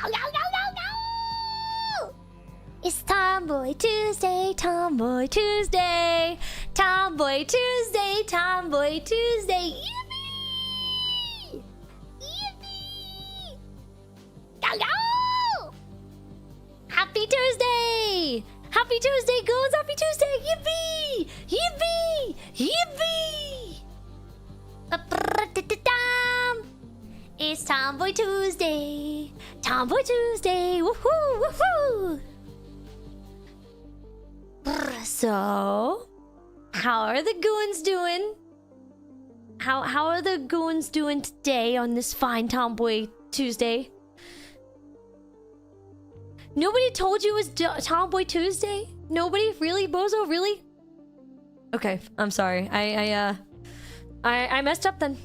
Go, go, go, go, go! It's Tomboy Tuesday, Tomboy Tuesday, Tomboy Tuesday, Tomboy Tuesday. Yippee! Yippee! Go, go! Happy Tuesday! Happy Tuesday, Goons! Happy Tuesday! Yippee! Yippee! Yippee! It's Tomboy Tuesday! Tomboy Tuesday! Woohoo! Woohoo! So, how are the Goons doing? How are the Goons doing today on this fine Tomboy Tuesday? Nobody told you it was Tomboy Tuesday? Nobody? Really? Bozo? Really? Okay, I'm sorry. I messed up then.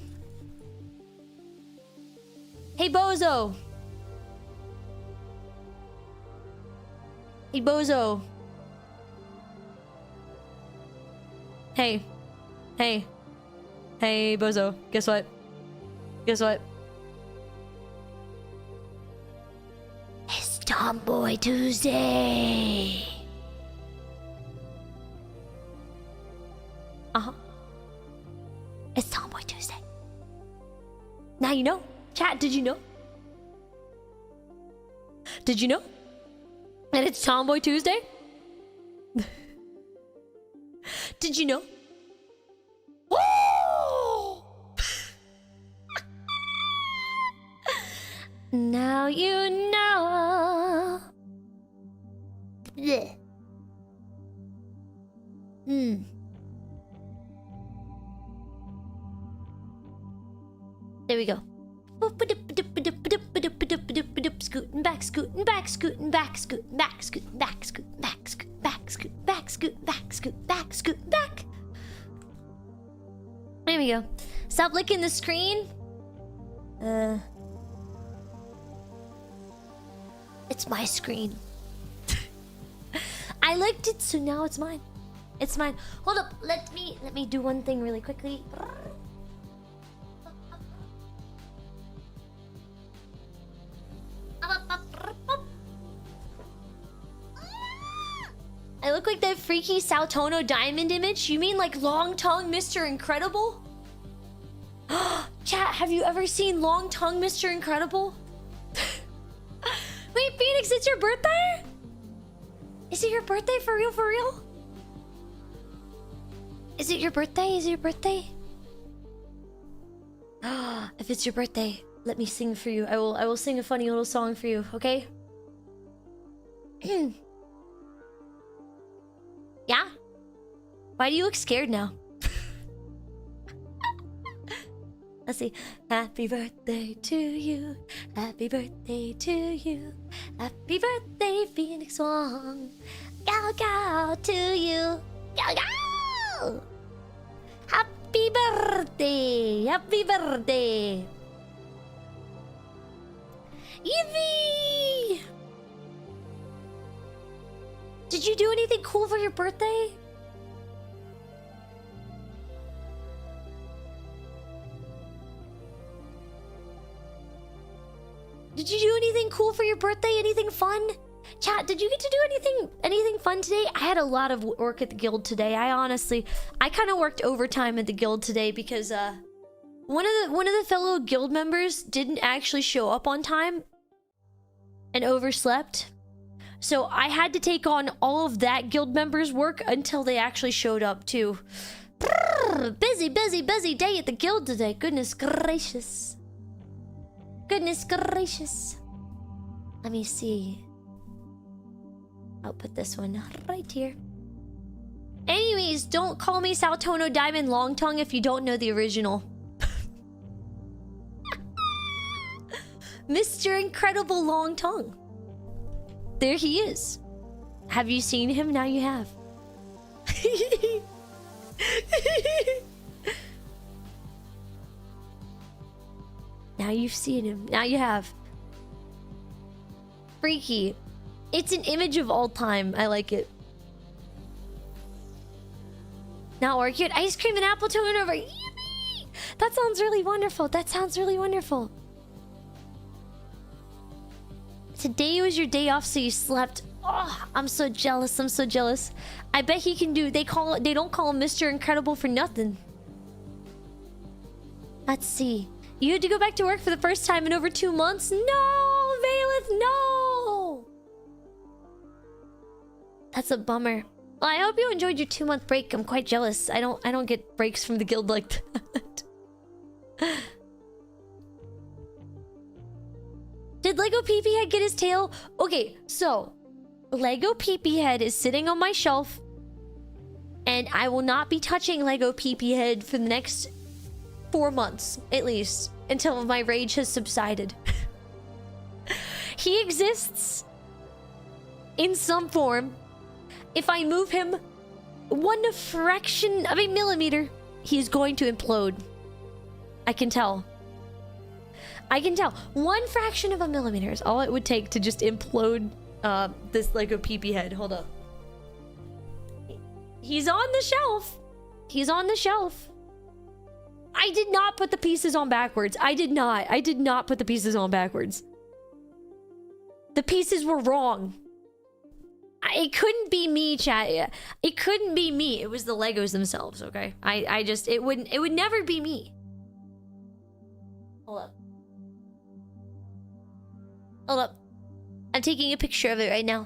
Hey, Bozo. Hey, Bozo. Hey. Hey. Hey, Bozo. Guess what? Guess what? It's Tomboy Tuesday. It's Tomboy Tuesday. Now you know. Chat, did you know? Did you know that it's Tomboy Tuesday? Did you know? Oh! Now you know. Blech. There we go. Scooting back, scooting back, scooting back, scooting back, scooting back, scooting back, scooting back, scooting back, scooting back, scooting back, scooting back. There we go. Stop licking the screen. It's my screen. I licked it, so now it's mine. It's mine. Hold up. Let me do one thing really quickly. I look like that freaky Sautono diamond image? You mean like Long Tongue Mr. Incredible? Chat, have you ever seen Long Tongue Mr. Incredible? Wait, Phoenix, it's your birthday? Is it your birthday for real, for real? Is it your birthday? Is it your birthday? If it's your birthday, let me sing for you. I will sing a funny little song for you, okay? Yeah? Why do you look scared now? Let's see. Happy birthday to you. Happy birthday to you. Happy birthday, Phoenix Wong. Gao Gao to you. Gao Gao! Happy birthday! Happy birthday! Yippee! Did you do anything cool for your birthday? Did you do anything cool for your birthday? Anything fun? Chat, did you get to do anything fun today? I had a lot of work at the guild today. I kind of worked overtime at the guild today because one of the fellow guild members didn't actually show up on time and overslept. So I had to take on all of that guild members' work until they actually showed up too. Busy day at the guild today. Goodness gracious. Goodness gracious. Let me see. I'll put this one right here. Anyways, don't call me Sautono Diamond Long Tongue if you don't know the original. Mr. Incredible Long Tongue. There he is. Have you seen him? Now you have. Now you've seen him. Now you have. Freaky. It's an image of all time. I like it. Now we're cute. Ice cream and apple tone over. Yippee! That sounds really wonderful. That sounds really wonderful. Today was your day off, so you slept. Oh, I'm so jealous. I'm so jealous. I bet he can do... They don't call him Mr. Incredible for nothing. Let's see. You had to go back to work for the first time in over 2 months? No, Valeth, no! That's a bummer. Well, I hope you enjoyed your 2-month break. I'm quite jealous. I don't get breaks from the guild like that. Did Lego Peepee Head get his tail? Okay, so Lego Peepee Head is sitting on my shelf, and I will not be touching Lego Peepee Head for the next 4 months, at least, until my rage has subsided. He exists in some form. If I move him 1 fraction of a millimeter, he's going to implode. I can tell. I can tell. 1 fraction of a millimeter is all it would take to just implode this Lego Peepee Head. Hold up. He's on the shelf. He's on the shelf. I did not put the pieces on backwards. I did not. I did not put the pieces on backwards. The pieces were wrong. It couldn't be me, chat. It couldn't be me. It was the Legos themselves, okay? It would never be me. Hold up. Hold up. I'm taking a picture of it right now.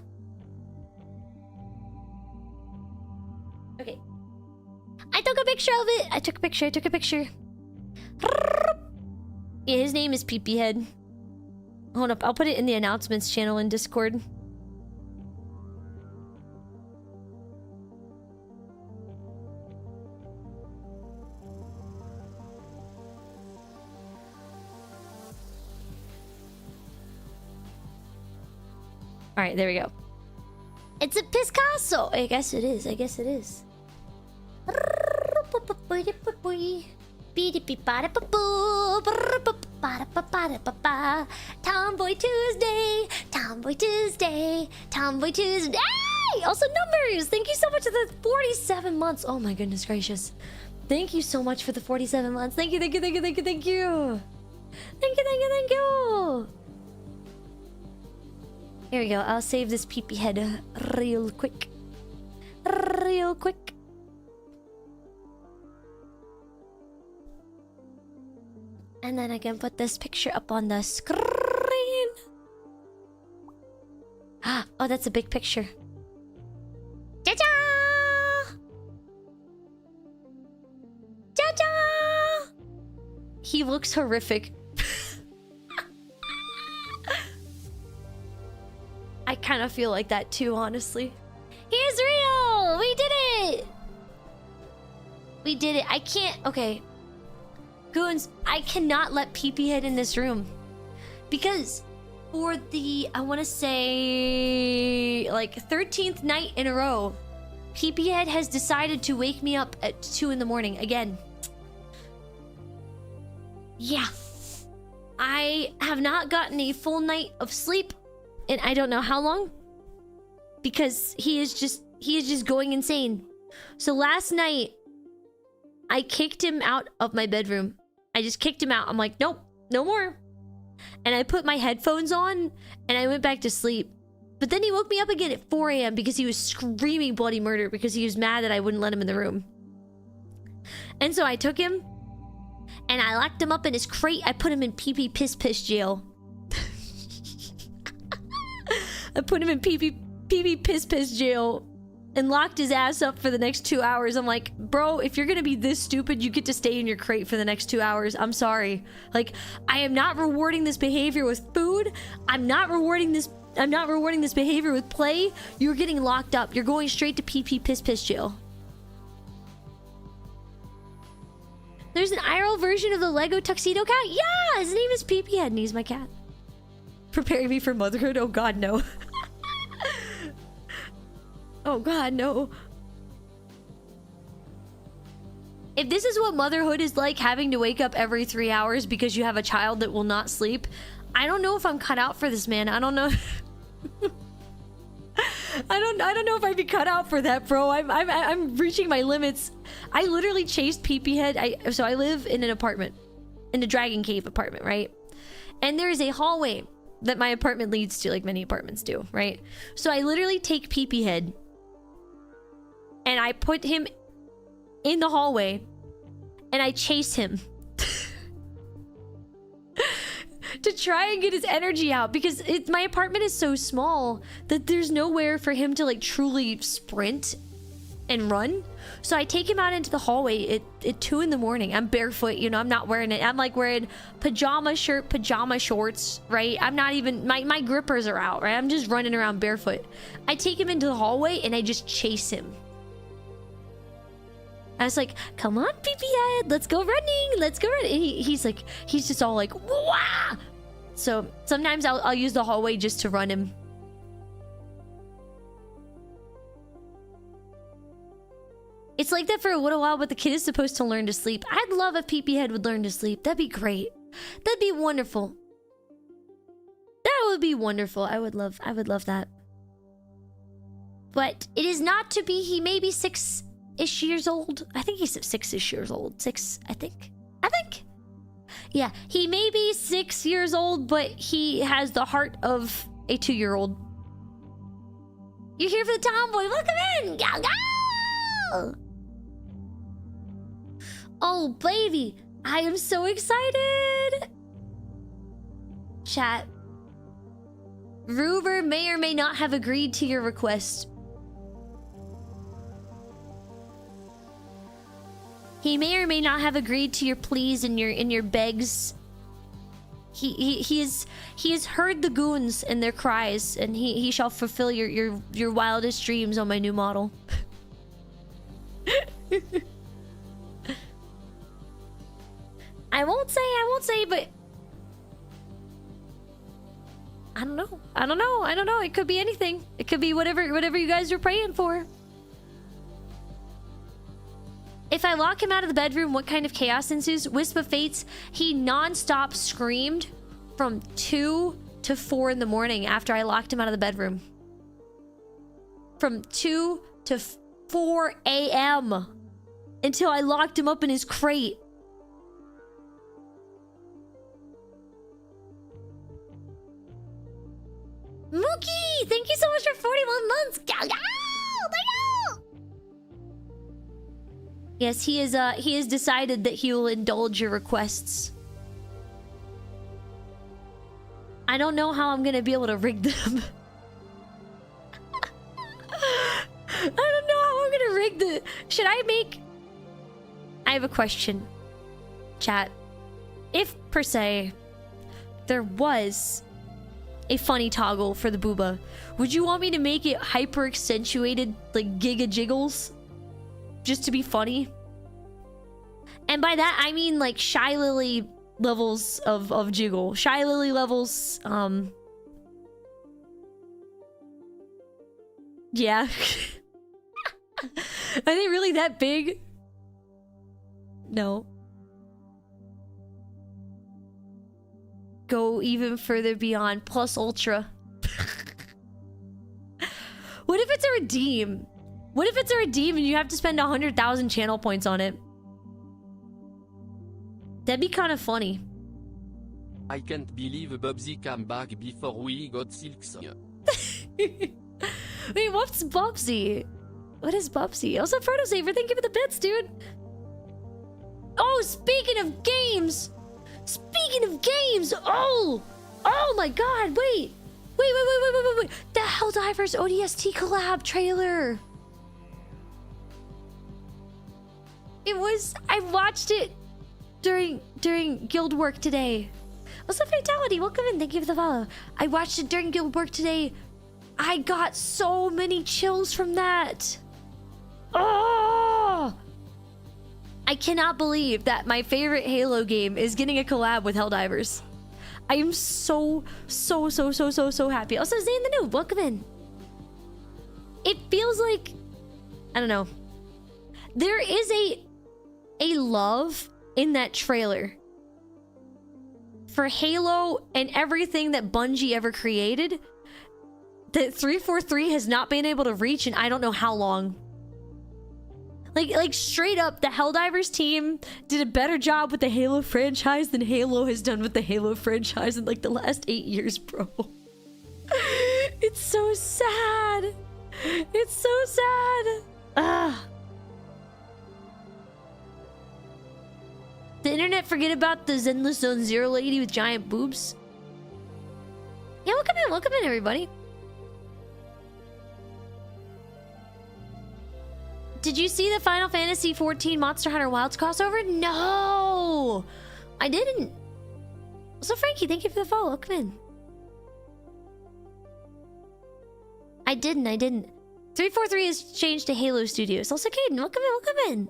Okay. I took a picture of it. I took a picture. Yeah, his name is Peepee Head. Hold up. I'll put it in the announcements channel in Discord. Alright, there we go. It's a Piscasso! I guess it is. Tomboy Tuesday! Also numbers! Thank you so much for the 47 months. Oh my goodness gracious. Thank you so much for the 47 months. Thank you. Here we go. I'll save this Peepee Head real quick. And then I can put this picture up on the screen. Oh, that's a big picture. Cha-cha! Cha-cha! He looks horrific. I kind of feel like that too, honestly. He's real! We did it! I can't... Okay. Goons, I cannot let Peepee Head in this room. Because for the... I want to say... like 13th night in a row, Peepee Head has decided to wake me up at 2 in the morning again. Yeah. I have not gotten a full night of sleep. And I don't know how long, because he is just going insane. So last night, I kicked him out of my bedroom. I just kicked him out. I'm like, nope, no more. And I put my headphones on, and I went back to sleep. But then he woke me up again at 4 a.m. because he was screaming bloody murder because he was mad that I wouldn't let him in the room. And so I took him, and I locked him up in his crate. I put him in pee-pee piss jail. I put him in pee-pee piss jail and locked his ass up for the next 2 hours. I'm like, bro, if you're gonna be this stupid, you get to stay in your crate for the next 2 hours. I'm sorry. Like, I am not rewarding this behavior with food. I'm not rewarding this behavior with play. You're getting locked up. You're going straight to pee-pee piss jail. There's an IRL version of the Lego Tuxedo Cat? Yeah! His name is Peepee Head and he's my cat. Preparing me for motherhood? Oh god, no. Oh god, no. If this is what motherhood is like, having to wake up every 3 hours because you have a child that will not sleep, I don't know if I'm cut out for this, man. I don't know. I don't know if I'd be cut out for that, bro. I'm reaching my limits. I literally chased Peepee Head. So I live in an apartment, in a Dragon Cave apartment, right? And there is a hallway that my apartment leads to, like many apartments do, right? So I literally take Pee-Pee Head and I put him in the hallway and I chase him to try and get his energy out, because my apartment is so small that there's nowhere for him to like truly sprint and run. So I take him out into the hallway at 2 in the morning. I'm barefoot, you know, I'm not wearing it. I'm like wearing pajama shirt, pajama shorts, right? I'm not even, my grippers are out, right? I'm just running around barefoot. I take him into the hallway and I just chase him. I was like, come on, Pee-Pee Head, let's go running, let's go running. He's like, he's just all like, wah! So sometimes I'll use the hallway just to run him. It's like that for a little while, but the kid is supposed to learn to sleep. I'd love if Pee-Pee Head would learn to sleep. That'd be great. That'd be wonderful. That would be wonderful. I would love that. But it is not to be. He may be 6-ish years old. I think he's 6-ish years old. 6, I think. Yeah, he may be 6 years old, but he has the heart of a 2-year-old. You're here for the Tomboy. Welcome in. GAOGAO! Oh, baby. I am so excited. Chat. Ruber may or may not have agreed to your request. He may or may not have agreed to your pleas and your begs. He has heard the goons and their cries, and he shall fulfill your wildest dreams on my new model. I won't say, but I don't know. It could be anything. It could be whatever you guys are praying for. If I lock him out of the bedroom, what kind of chaos ensues? Wisp of Fates, he non-stop screamed from 2 to 4 in the morning after I locked him out of the bedroom. From 2 to 4 a.m. until I locked him up in his crate. Mookie, thank you so much for 41 months. Yes, he has decided that he will indulge your requests. I don't know how I'm gonna be able to rig them. I don't know how I'm gonna rig the... Should I make... I have a question. Chat. If, per se, there was a funny toggle for the booba, would you want me to make it hyper accentuated, like giga jiggles? Just to be funny? And by that, I mean like Shy Lily levels of jiggle. Shy Lily levels, yeah. Are they really that big? No. Go even further beyond plus ultra. What if it's a redeem? What if it's a redeem and you have to spend 100,000 channel points on it? That'd be kind of funny. I can't believe Bubsy came back before we got silks. Wait, what's Bubsy? What is Bubsy? Also, Protosaver, thank you for the bits, dude. Oh, speaking of games! Oh my god, wait! The Helldivers ODST collab trailer! I watched it during guild work today. What's up, Fatality? Welcome in, thank you for the follow. I watched it during guild work today. I got so many chills from that. Oh! I cannot believe that my favorite Halo game is getting a collab with Helldivers. I am so happy. Also, Zane the Noob, welcome in. It feels like, I don't know. There is a love in that trailer for Halo and everything that Bungie ever created that 343 has not been able to reach in I don't know how long. Like straight up, the Helldivers team did a better job with the Halo franchise than Halo has done with the Halo franchise in like the last 8 years, bro. It's so sad. It's so sad. Ah. The internet forget about the Zenless Zone Zero lady with giant boobs? Yeah, welcome in, everybody. Did you see the Final Fantasy XIV Monster Hunter Wilds crossover? No! I didn't. So Frankie, thank you for the follow. Welcome in. I didn't. 343 has changed to Halo Studios. Also, Caden, welcome in.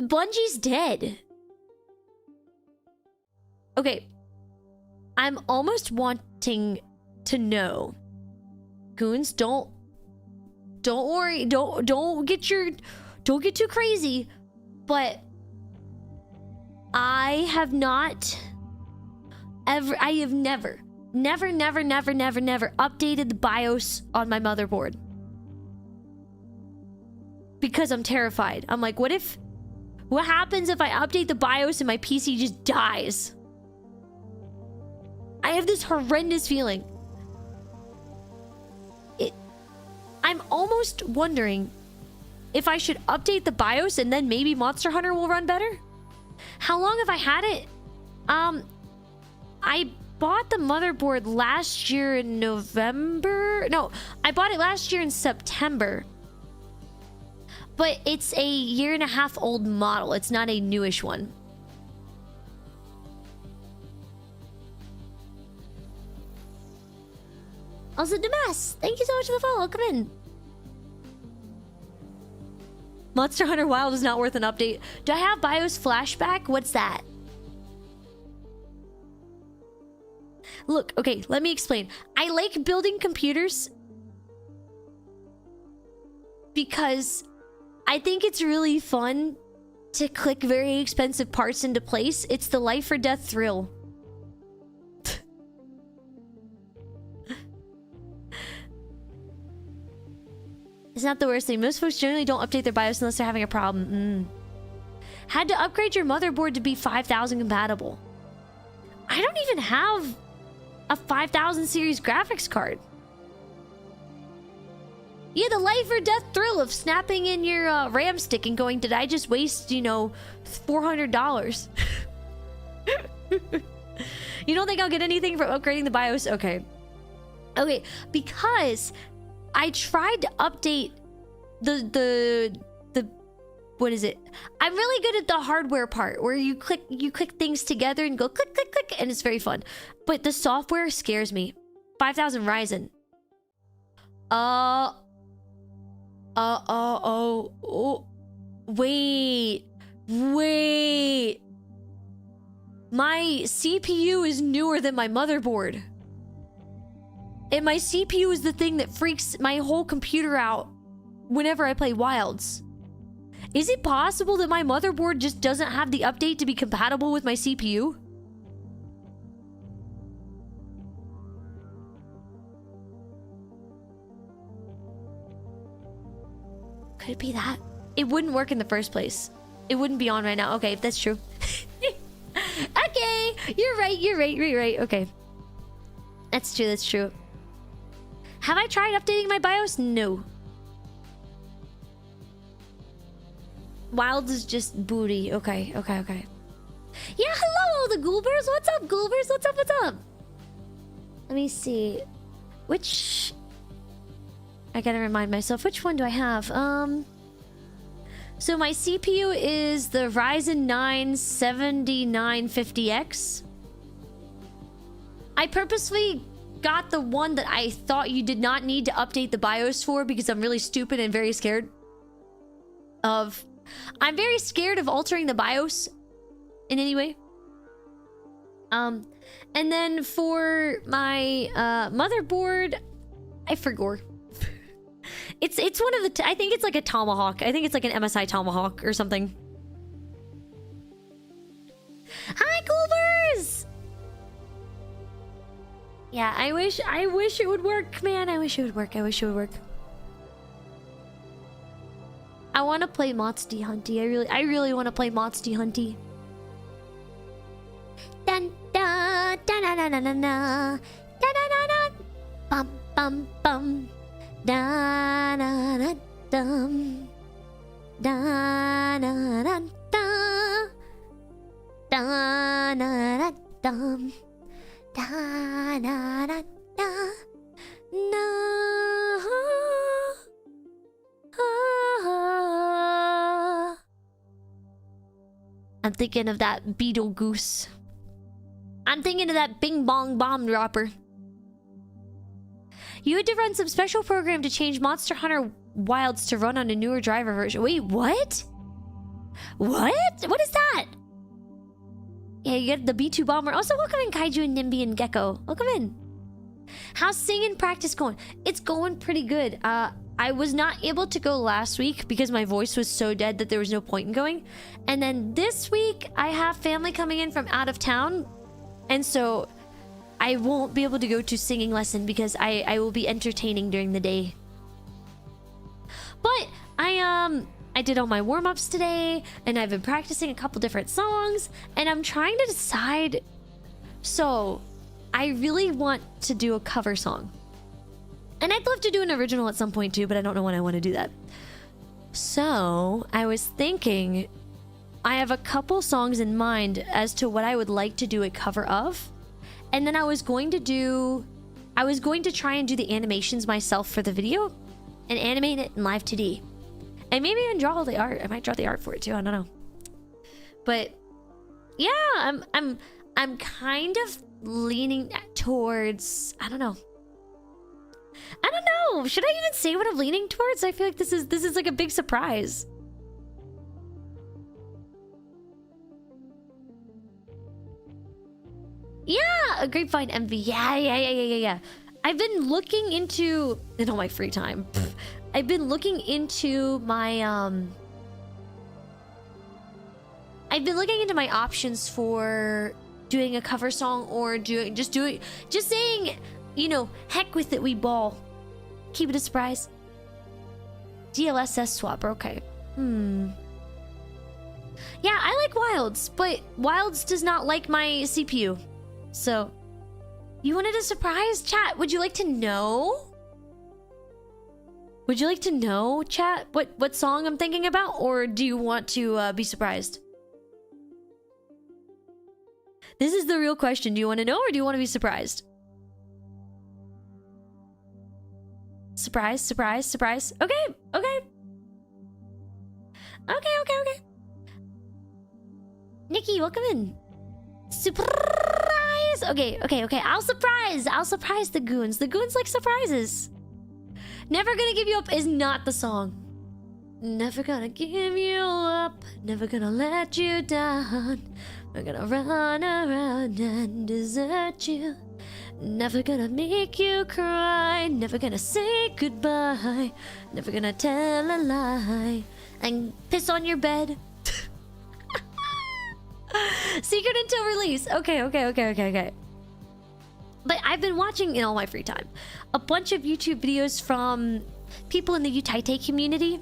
Bungie's dead. Okay. I'm almost wanting to know. Goons, don't worry. Don't get too crazy. But I have never updated the BIOS on my motherboard. Because I'm terrified. I'm like, what happens if I update the BIOS and my PC just dies? I have this horrendous feeling. I'm almost wondering if I should update the BIOS and then maybe Monster Hunter will run better. How long have I had it? I bought the motherboard last year in November. No, I bought it last year in September. But it's a 1.5 year old model. It's not a newish one. Also, Damas, thank you so much for the follow. Come in. Monster Hunter Wild is not worth an update. Do I have BIOS flashback? What's that? Look, okay, let me explain. I like building computers because I think it's really fun to click very expensive parts into place. It's the life or death thrill. It's not the worst thing. Most folks generally don't update their BIOS unless they're having a problem. Had to upgrade your motherboard to be 5000 compatible. I don't even have a 5000 series graphics card. Yeah, the life or death thrill of snapping in your RAM stick and going, did I just waste, $400? You don't think I'll get anything from upgrading the BIOS? Okay, because I tried to update the what is it? I'm really good at the hardware part where you click things together and go click, click, click, and it's very fun. But the software scares me. 5000 Ryzen. Wait. My CPU is newer than my motherboard. And my CPU is the thing that freaks my whole computer out whenever I play Wilds. Is it possible that my motherboard just doesn't have the update to be compatible with my CPU? Could it be that? It wouldn't work in the first place. It wouldn't be on right now. Okay, if that's true. Okay, you're right. Okay. That's true. Have I tried updating my BIOS? No. Wild is just booty. Okay. Yeah, hello, all the Ghoulbers. What's up, Ghoulbers? What's up? Let me see. Which... I gotta remind myself, which one do I have? So my CPU is the Ryzen 9 7950X. I purposely got the one that I thought you did not need to update the BIOS for because I'm really stupid and very scared of... I'm very scared of altering the BIOS in any way. And then for my motherboard, I forgot. It's one of the... I think it's like a Tomahawk. I think it's like an MSI Tomahawk or something. Hi, Goobers! Yeah, I wish it would work, man. I wish it would work. I want to play Motsty Hunty. I really want to play Motsty Hunty. Dun da da da da da da da da da da bum bum bum da da da dum da da da da da da da dum da da da da no. I'm thinking of that beetle goose. I'm thinking of that bing bong bomb dropper. You had to run some special program to change Monster Hunter Wilds to run on a newer driver version. Wait, what? What? What is that? Yeah, you get the B2 bomber. Also, welcome in Kaiju and Nimby and Gecko. Welcome in. How's singing practice going? It's going pretty good. I was not able to go last week because my voice was so dead that there was no point in going. And then this week, I have family coming in from out of town. And so I won't be able to go to singing lesson because I will be entertaining during the day. But I did all my warm-ups today, and I've been practicing a couple different songs, and I'm trying to decide. So I really want to do a cover song. And I'd love to do an original at some point too, but I don't know when I want to do that. So I was thinking, I have a couple songs in mind as to what I would like to do a cover of. And then I was going to try and do the animations myself for the video and animate it in live 2D. And maybe even draw all the art. I might draw the art for it too, I don't know. But yeah, I'm kind of leaning towards, I don't know. Should I even say what I'm leaning towards? I feel like this is like a big surprise. Yeah, a Grapevine MV. Yeah. I've been looking into, in all my free time, I've been looking into my options for doing a cover song or just saying, you know, heck with it, we ball. Keep it a surprise. DLSS swap, okay. Yeah, I like Wilds, but Wilds does not like my CPU. So, you wanted a surprise? Chat, would you like to know? Would you like to know, chat, what song I'm thinking about? Or do you want to be surprised? This is the real question. Do you want to know or do you want to be surprised? Surprise, surprise, surprise. Okay. Nikki, welcome in. Surprise! Okay. I'll surprise the goons. The goons like surprises. Never Gonna Give You Up is not the song. Never gonna give you up. Never gonna let you down. We're gonna run around and desert you. Never gonna make you cry. Never gonna say goodbye. Never gonna tell a lie and piss on your bed. Secret until release. Okay. But I've been watching in all my free time a bunch of YouTube videos from people in the Utaite community.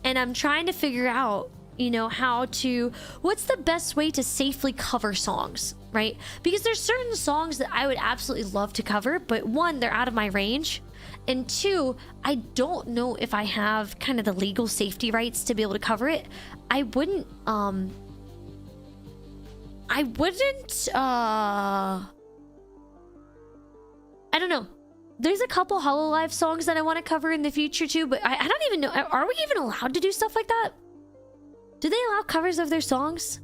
And I'm trying to figure out, you know, what's the best way to safely cover songs, right? Because there's certain songs that I would absolutely love to cover, but one, they're out of my range. And two, I don't know if I have kind of the legal safety rights to be able to cover it. I don't know. There's a couple Hololive songs that I want to cover in the future too, but I don't even know. Are we even allowed to do stuff like that? Do they allow covers of their songs?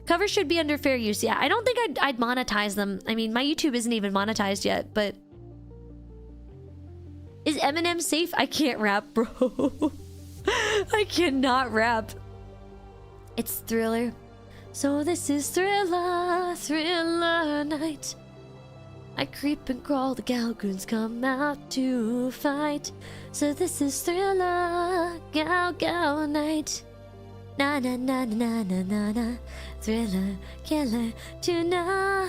Covers should be under fair use. Yeah, I don't think I'd monetize them. I mean, my YouTube isn't even monetized yet, but... Is Eminem safe? I can't rap, bro. I cannot rap. It's Thriller. So this is Thriller night. I creep and crawl, the Gao Goons come out to fight. So this is Thriller, Gao night. Na na na na na na na. Thriller, killer tonight.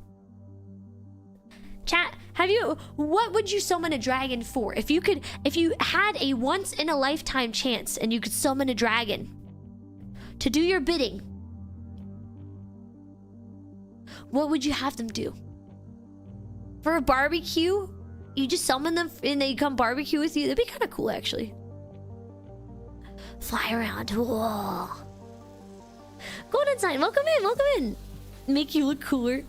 Chat, what would you summon a dragon for? If you had a once in a lifetime chance and you could summon a dragon to do your bidding, what would you have them do? For a barbecue? You just summon them and they come barbecue with you? That'd be kind of cool, actually. Fly around. Whoa. Golden Sign, welcome in, welcome in. Make you look cooler.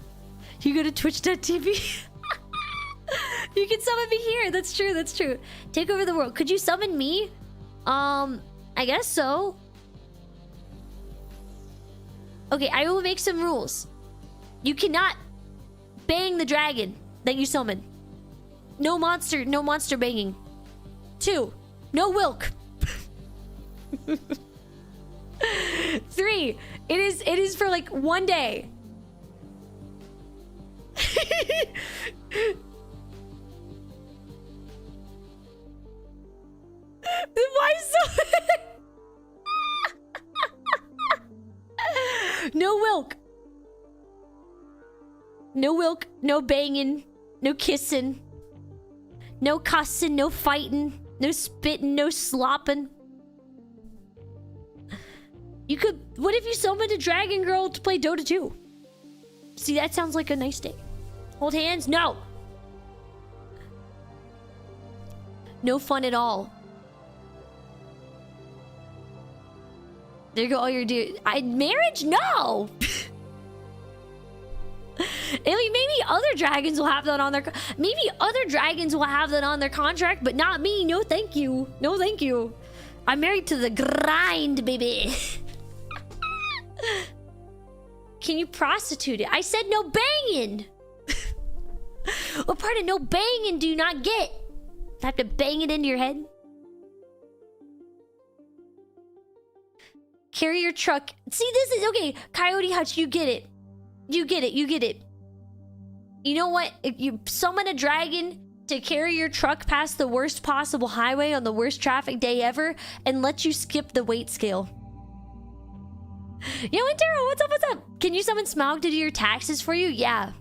You go to twitch.tv. You can summon me here. That's true, that's true. Take over the world. Could you summon me? I guess so. Okay, I will make some rules. You cannot bang the dragon that you summon. No monster banging. 2, no Wilk. 3, it is for like 1 day. Why so? No Wilk. No Wilk, no banging, no kissing, no cussing, no fighting, no spitting, no slopping. You could... What if you summoned a dragon girl to play Dota 2? See, that sounds like a nice day. Hold hands? No! No fun at all. There you go all your dude. Marriage? No! I mean, maybe other dragons will have that on their... Maybe other dragons will have that on their contract, but not me. No, thank you. No, thank you. I'm married to the grind, baby. Can you prostitute it? I said no banging. What part of no banging do you not get? I have to bang it into your head? Carry your truck. See, this is... Okay, Coyote Hutch, you get it. You get it, you get it. You know what? If you summon a dragon to carry your truck past the worst possible highway on the worst traffic day ever and let you skip the weight scale. Yo, Intero, what's up, what's up? Can you summon Smaug to do your taxes for you? Yeah.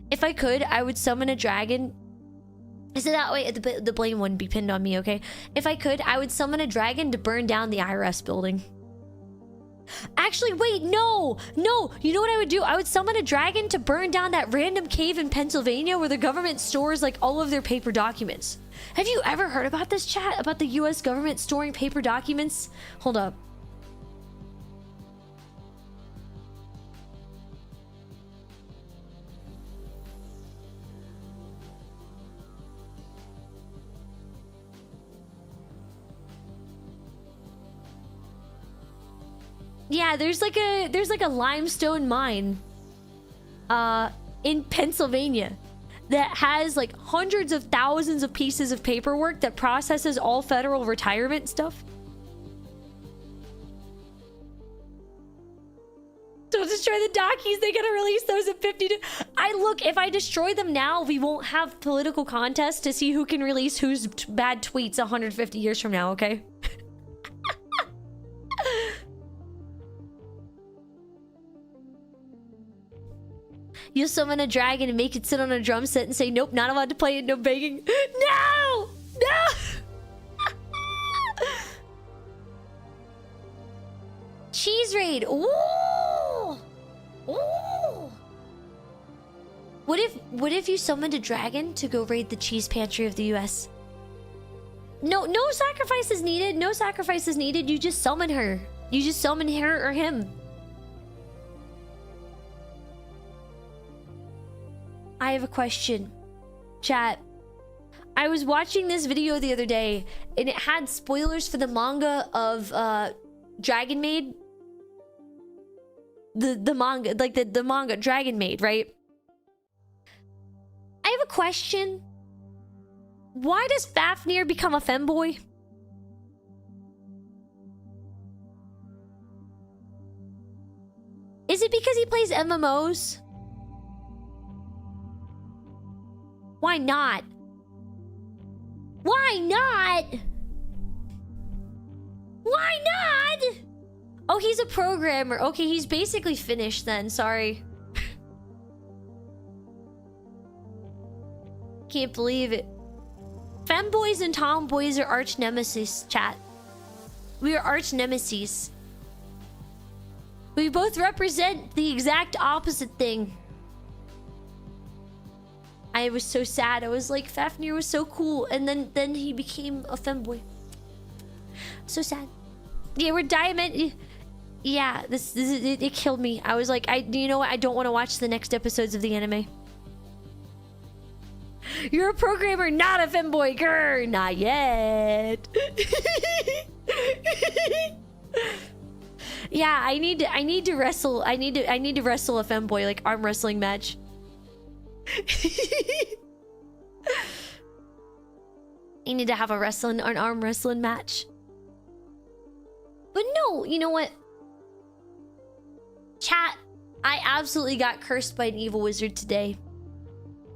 If I could, I would summon a dragon. So that way, the blame wouldn't be pinned on me, okay? If I could, I would summon a dragon to burn down the IRS building. Actually, wait, no! No! You know what I would do? I would summon a dragon to burn down that random cave in Pennsylvania where the government stores, like, all of their paper documents. Have you ever heard about this, chat? About the US government storing paper documents? Hold up. Yeah, there's like a limestone mine in Pennsylvania that has like hundreds of thousands of pieces of paperwork that processes all federal retirement stuff. Don't destroy the dockies. They gotta release those at 50. Look, if I destroy them now, we won't have political contests to see who can release whose bad tweets 150 years from now, okay? You'll summon a dragon and make it sit on a drum set and say, nope, not allowed to play it, no begging. No! No! Cheese raid. Ooh! Ooh! What if you summoned a dragon to go raid the cheese pantry of the US? No sacrifices needed. No sacrifices needed. You just summon her. You just summon her or him. I have a question. Chat. I was watching this video the other day and it had spoilers for the manga of Dragon Maid. The manga, like the manga Dragon Maid, right? I have a question. Why does Fafnir become a femboy? Is it because he plays MMOs? Why not? Why not? Why not? Oh, he's a programmer. Okay, he's basically finished then. Sorry. Can't believe it. Femboys and tomboys are arch nemesis, chat. We are arch nemesis. We both represent the exact opposite thing. I was so sad. I was like, Fafnir was so cool, and then he became a femboy. So sad. Yeah, we're diamond. Yeah, it killed me. I was like, you know what? I don't want to watch the next episodes of the anime. You're a programmer, not a femboy, grr. Not yet. Yeah, I need to wrestle. I need to wrestle a femboy, like arm wrestling match. I need to have an arm wrestling match. But no, you know what? Chat, I absolutely got cursed by an evil wizard today.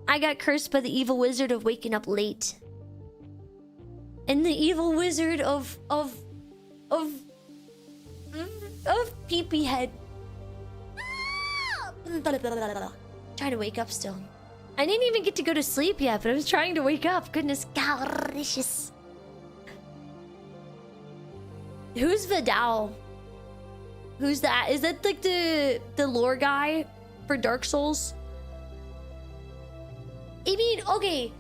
I got cursed by the evil wizard of waking up late. And the evil wizard of pee-pee head. Trying to wake up still. I didn't even get to go to sleep yet, but I was trying to wake up. Goodness, delicious. Who's Vidal? Who's that? Is that like the lore guy for Dark Souls? I mean, okay.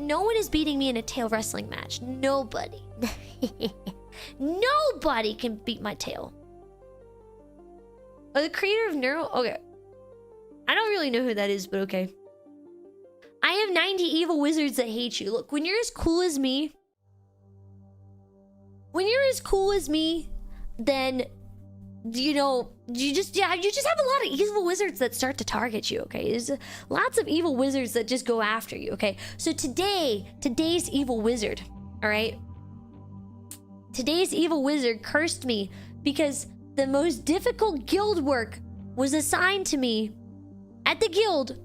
No one is beating me in a tail wrestling match. Nobody. Nobody can beat my tail. Oh, the creator of Neuro? Okay. I don't really know who that is, but okay. I have 90 evil wizards that hate you. Look, when you're as cool as me... When you're as cool as me, then... You know, you just have a lot of evil wizards that start to target you, okay? There's lots of evil wizards that just go after you, okay? So today's evil wizard, all right? Today's evil wizard cursed me because the most difficult guild work was assigned to me at the guild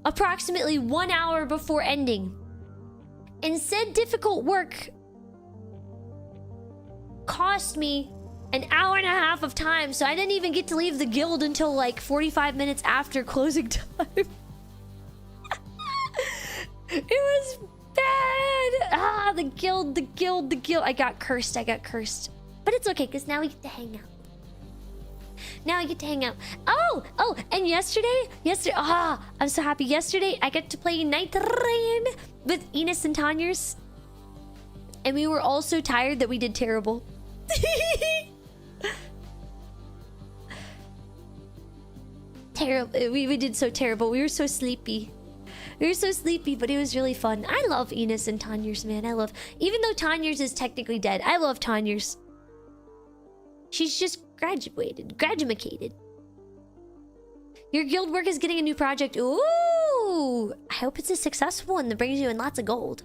approximately 1 hour before ending. And said difficult work cost me an hour and a half of time, so I didn't even get to leave the guild until like 45 minutes after closing time. It was bad. Ah, the guild. I got cursed. But it's okay, because now we get to hang out. Oh, and yesterday, I'm so happy. Yesterday, I got to play Night Rain with Enos and Tanyers. And we were all so tired that we did terrible. Terrible. We did so terrible. We were so sleepy. But it was really fun. I love Enos and Tanyers, man. Even though Tanyers is technically dead, I love Tanyers. She's just graduated. Your guild work is getting a new project. Ooh! I hope it's a successful one that brings you in lots of gold.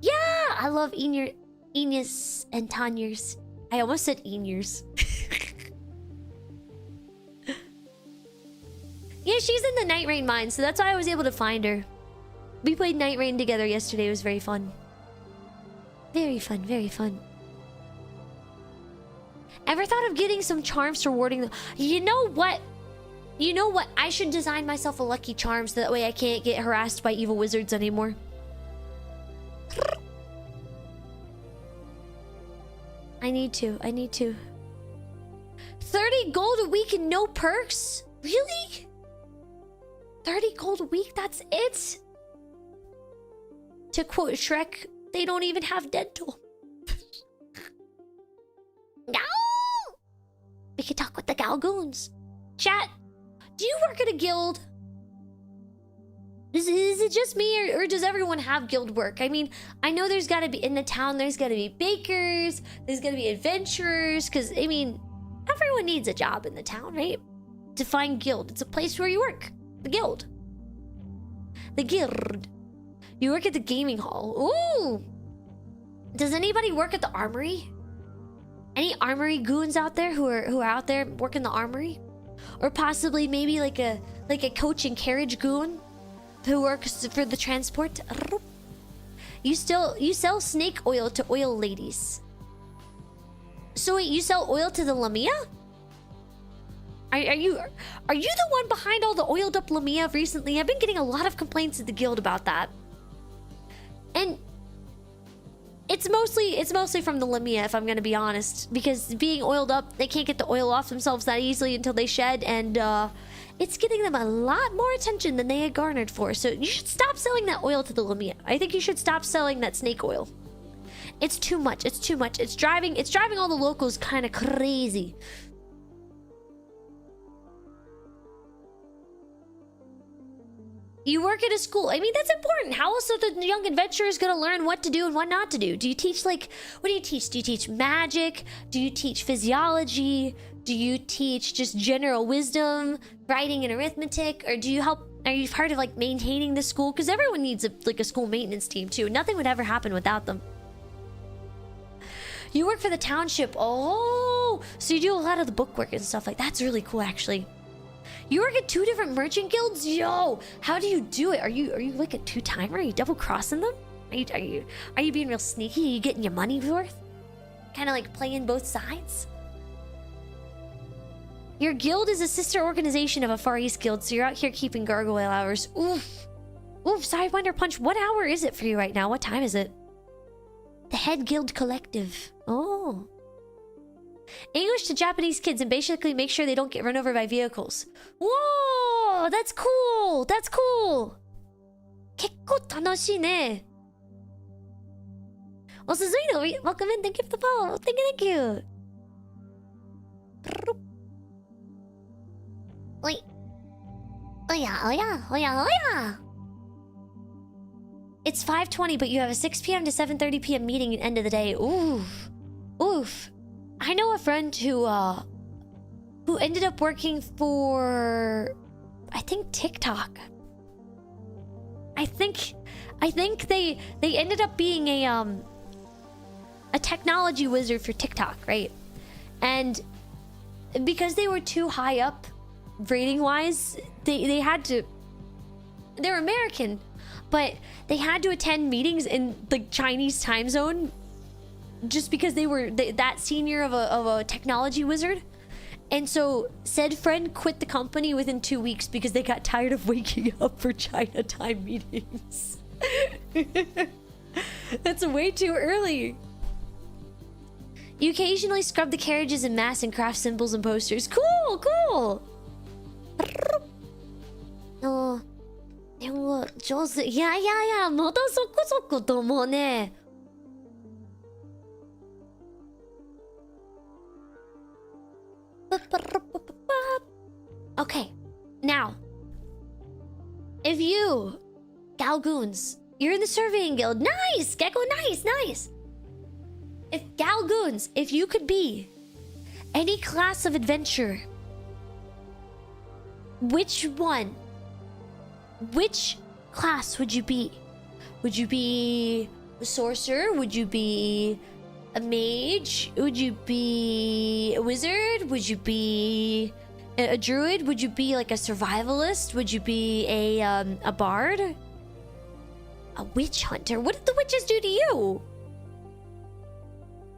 Yeah! I love Enos and Tanyers. I almost said Enyers. Yeah, she's in the Night Rain mine, so that's why I was able to find her. We played Night Rain together yesterday. It was very fun. Very fun. Ever thought of getting some charms for warding them? You know what? I should design myself a lucky charm so that way I can't get harassed by evil wizards anymore. I need to. 30 gold a week and no perks? Really? 30 gold a week? That's it? To quote Shrek, they don't even have dental. No! We can talk with the Gao Goons. Chat, do you work at a guild? Is it just me, or does everyone have guild work? I mean, I know there's gotta be, in the town, there's gotta be bakers, there's gotta be adventurers, because, I mean, everyone needs a job in the town, right? Define guild. It's a place where you work. The guild. You work at the gaming hall. Ooh! Does anybody work at the armory? Any armory goons out there who are out there working the armory? Or possibly maybe like a coach and carriage goon who works for the transport? You sell snake oil to oil ladies. So wait, you sell oil to the Lamia? Are you the one behind all the oiled up Lamia recently? I've been getting a lot of complaints at the guild about that. And it's mostly from the Lamia, if I'm gonna be honest. Because being oiled up, they can't get the oil off themselves that easily until they shed, and it's getting them a lot more attention than they had garnered for. So you should stop selling that oil to the Lamia. I think you should stop selling that snake oil. It's too much. It's too much. It's driving all the locals kind of crazy. You work at a school. I mean, that's important. How else are the young adventurers gonna learn what to do and what not to do? Do you teach, like, what do you teach? Do you teach magic? Do you teach physiology? Do you teach just general wisdom, writing and arithmetic? Or do you help, are you part of, like, maintaining the school? Because everyone needs, a school maintenance team, too. Nothing would ever happen without them. You work for the township. Oh, so you do a lot of the bookwork and stuff like that. That's really cool, actually. You work at 2 different merchant guilds? Yo, how do you do it? Are you like a 2-timer? Are you double crossing them? Are you being real sneaky? Are you getting your money worth? Kind of like playing both sides? Your guild is a sister organization of a Far East guild, so you're out here keeping gargoyle hours. Oof. Oof, Sidewinder Punch. What hour is it for you right now? What time is it? The Head Guild Collective. Oh. English to Japanese kids and basically make sure they don't get run over by vehicles. Whoa! That's cool! That's cool! 結構楽しいね. Oh, Suzuino, welcome in. Thank you for the follow. Thank you. Oi. Oh yeah. It's 5:20, but you have a 6 p.m. to 7:30 p.m. meeting at the end of the day. Oof. Oof. I know a friend who ended up working for, I think, TikTok. I think they ended up being a technology wizard for TikTok, right? And because they were too high up rating wise, they had to, they're American, but they had to attend meetings in the Chinese time zone just because they were that senior of a technology wizard. And so said friend quit the company within 2 weeks because they got tired of waking up for China time meetings. That's way too early. You occasionally scrub the carriages in mass and craft symbols and posters. Cool, cool. Oh, でも上手。いやいやいや、まだそこそこと思うね。Okay, now, if you, Gao Goons, you're in the surveying guild. Nice, Gecko, nice. If Gao Goons, if you could be any class of adventurer, which class would you be? Would you be a sorcerer? Would you be a mage? Would you be a wizard? Would you be a druid? Would you be like a survivalist? Would you be a bard? A witch hunter? What did the witches do to you?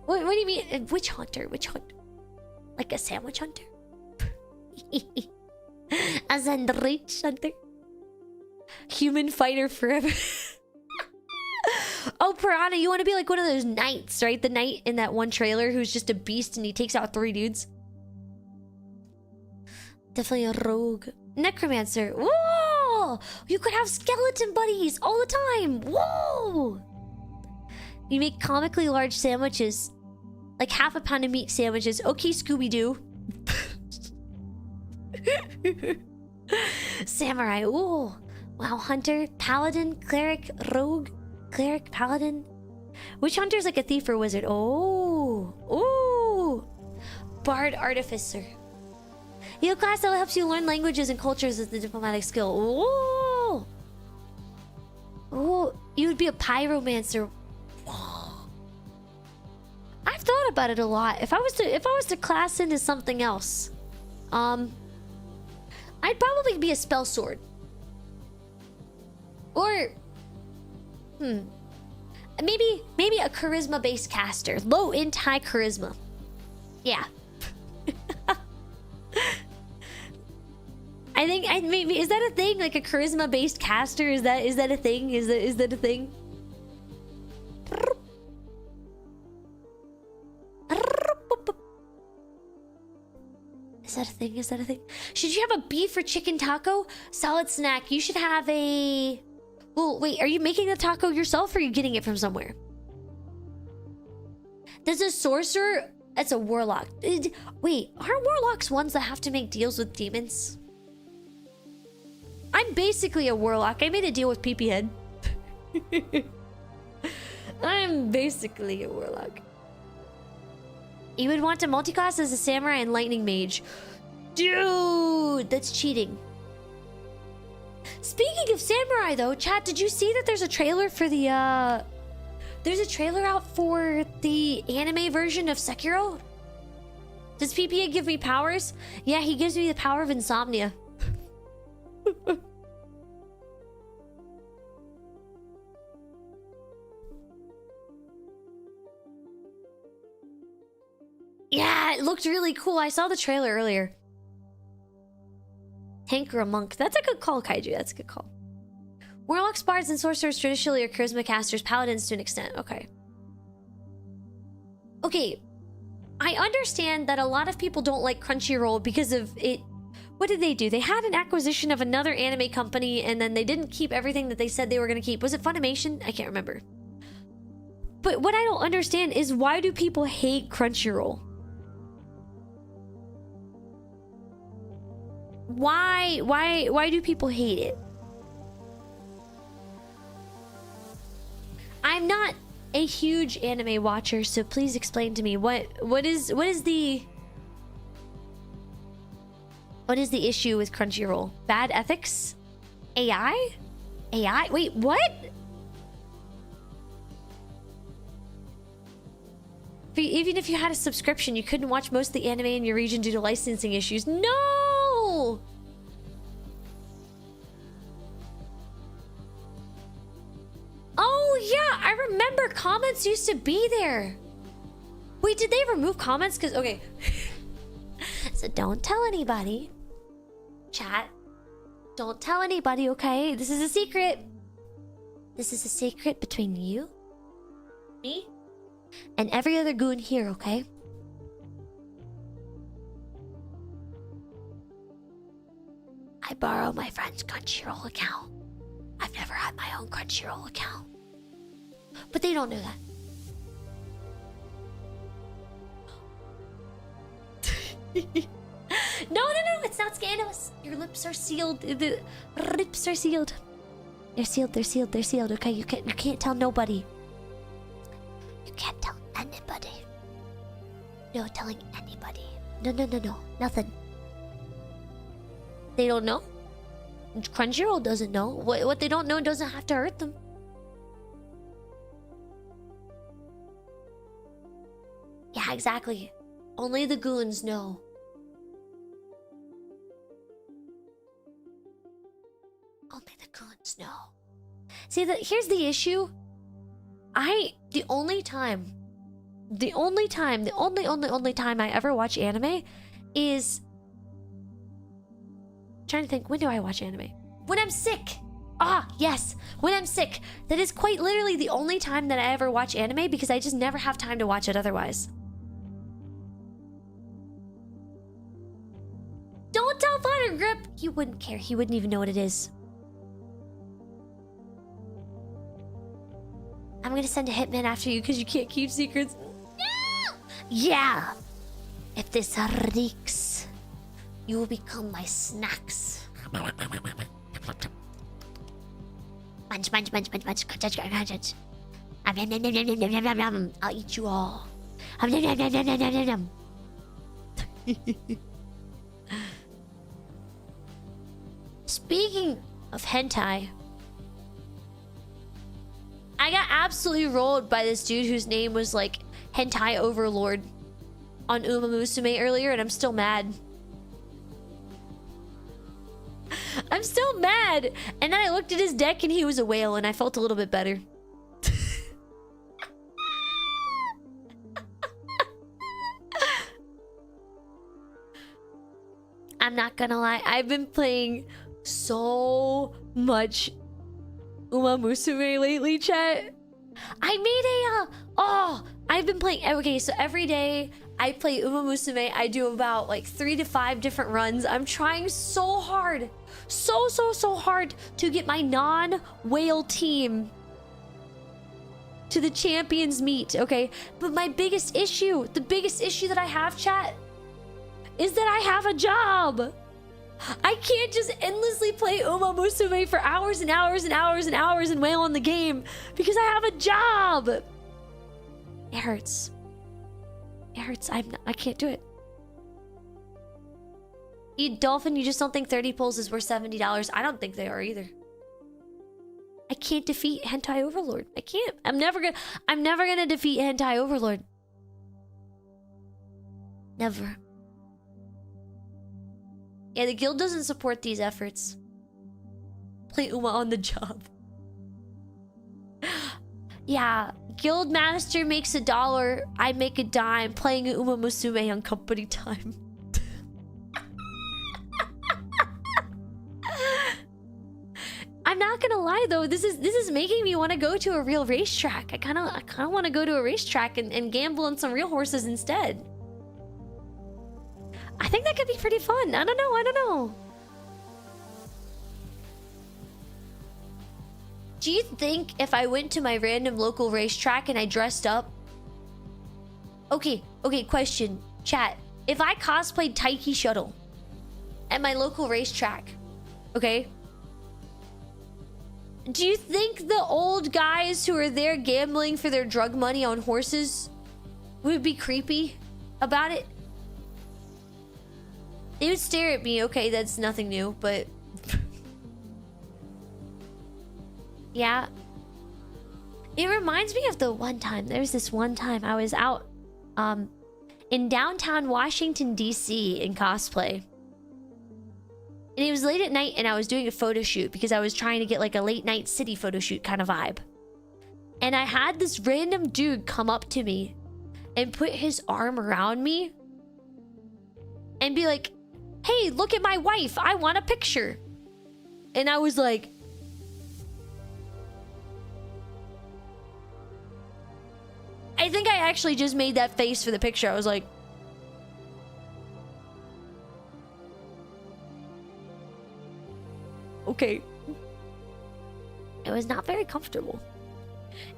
What do you mean? A witch hunter? Witch hunter? Like a sandwich hunter? A sandwich hunter? Human fighter forever. Oh, Piranha, you want to be like one of those knights, right? The knight in that one trailer who's just a beast and he takes out 3 dudes. Definitely a rogue. Necromancer. Whoa! You could have skeleton buddies all the time. Whoa! You make comically large sandwiches. Like half a pound of meat sandwiches. Okay, Scooby-Doo. Samurai. Ooh. Wow, hunter, paladin, cleric, rogue, cleric, paladin. Witch hunter's like a thief or wizard. Oh. Ooh. Bard artificer. You have a class that helps you learn languages and cultures as the diplomatic skill. Ooh. Ooh. You would be a pyromancer. Whoa. I've thought about it a lot. If I was to class into something else, I'd probably be a spell sword. Or maybe a charisma-based caster. Low int, high charisma. Yeah. I think maybe, is that a thing? Like a charisma based caster? Is that a thing? Is that a thing? Is that a thing? Is that a thing? Should you have a beef or chicken taco? Solid snack. You should have a... Well, wait, are you making the taco yourself or are you getting it from somewhere? Does a sorcerer... That's a warlock. Wait, aren't warlocks ones that have to make deals with demons? I'm basically a warlock. I made a deal with Peepee Head. I'm basically a warlock. You would want to multiclass as a samurai and lightning mage. Dude, that's cheating. Speaking of samurai though, chat, did you see that there's a trailer for the there's a trailer out for the anime version of Sekiro? Does PPA give me powers? Yeah, he gives me the power of insomnia. Yeah, it looked really cool. I saw the trailer earlier. Tank or a monk. That's a good call, Kaiju. That's a good call. Warlocks, bards, and sorcerers traditionally are charisma casters, paladins to an extent. Okay. Okay. I understand that a lot of people don't like Crunchyroll because of it. What did they do? They had an acquisition of another anime company and then they didn't keep everything that they said they were going to keep. Was it Funimation? I can't remember. But what I don't understand is why do people hate Crunchyroll? Why do people hate it? I'm not a huge anime watcher, so please explain to me what is the issue with Crunchyroll? Bad ethics? AI? AI? Wait, what? Even if you had a subscription, you couldn't watch most of the anime in your region due to licensing issues. No! Oh, yeah, I remember comments used to be there. Wait, did they remove comments? Because, okay. So don't tell anybody. Chat. Don't tell anybody, okay? This is a secret. This is a secret between you, me, and every other goon here, okay? I borrow my friend's Crunchyroll account. I've never had my own Crunchyroll account. But they don't know that. No, it's not scandalous. Your lips are sealed. The lips are sealed. They're sealed, okay? You can't tell nobody. You can't tell anybody. No telling anybody. No. Nothing. They don't know. Crunchyroll doesn't know. What they don't know doesn't have to hurt them. Yeah, exactly. Only the goons know. Only the goons know. See, here's the issue. The only time I ever watch anime is... trying to think, when do I watch anime? When I'm sick. Ah, yes, when I'm sick. That is quite literally the only time that I ever watch anime because I just never have time to watch it otherwise. Don't tell Fire Grip. He wouldn't care. He wouldn't even know what it is. I'm gonna send a hitman after you because you can't keep secrets. No! Yeah. If this reeks, you will become my snacks. Munch. I'll eat you all. Speaking of hentai, I got absolutely rolled by this dude whose name was like Hentai Overlord on Uma Musume earlier, and I'm still mad. I'm still mad. And then I looked at his deck and he was a whale and I felt a little bit better. I'm not gonna lie. I've been playing so much Uma Musume lately, chat. I made I've been playing. Okay, so every day I play Uma Musume. I do about like 3 to 5 different runs. I'm trying so hard, so hard to get my non-whale team to the champions meet. Okay, but my biggest issue, the biggest issue that I have, chat, is that I have a job. I can't just endlessly play Uma Musume for hours and hours and hours and hours and wail on the game because I have a job. It hurts. It hurts. I can't do it. Dolphin, you just don't think 30 pulls is worth $70? I don't think they are either. I can't defeat Hentai Overlord. I can't. I'm never gonna defeat Hentai Overlord. Never. Yeah, the guild doesn't support these efforts. Play Uma on the job. Yeah, guild master makes $1, I make a dime playing Uma Musume on company time. I'm not gonna lie though, this is making me want to go to a real racetrack. I kind of want to go to a racetrack and gamble on some real horses instead. I think that could be pretty fun. I don't know. Do you think if I went to my random local racetrack and I dressed up? Okay, question. Chat. If I cosplayed Taiki Shuttle at my local racetrack, okay? Do you think the old guys who are there gambling for their drug money on horses would be creepy about it? They would stare at me. Okay, that's nothing new, but... yeah. It reminds me of the one time. There's this one time I was out in downtown Washington, D.C. in cosplay. And it was late at night and I was doing a photo shoot because I was trying to get like a late night city photo shoot kind of vibe. And I had this random dude come up to me and put his arm around me and be like, "Hey, look at my wife. I want a picture." And I was like, I think I actually just made that face for the picture. I was like, okay. It was not very comfortable.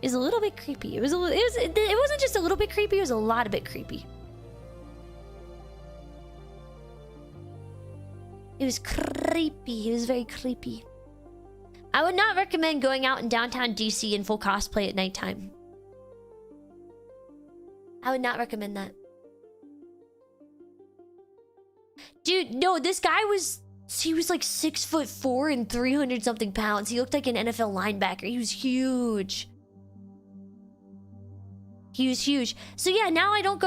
It was a little bit creepy. It wasn't just a little bit creepy, it was a lot of bit creepy. It was creepy. It was very creepy. I would not recommend going out in downtown DC in full cosplay at nighttime. I would not recommend that. Dude, no, this guy was... He was like 6'4" and 300 something pounds. He looked like an NFL linebacker. He was huge. He was huge. So yeah, now I don't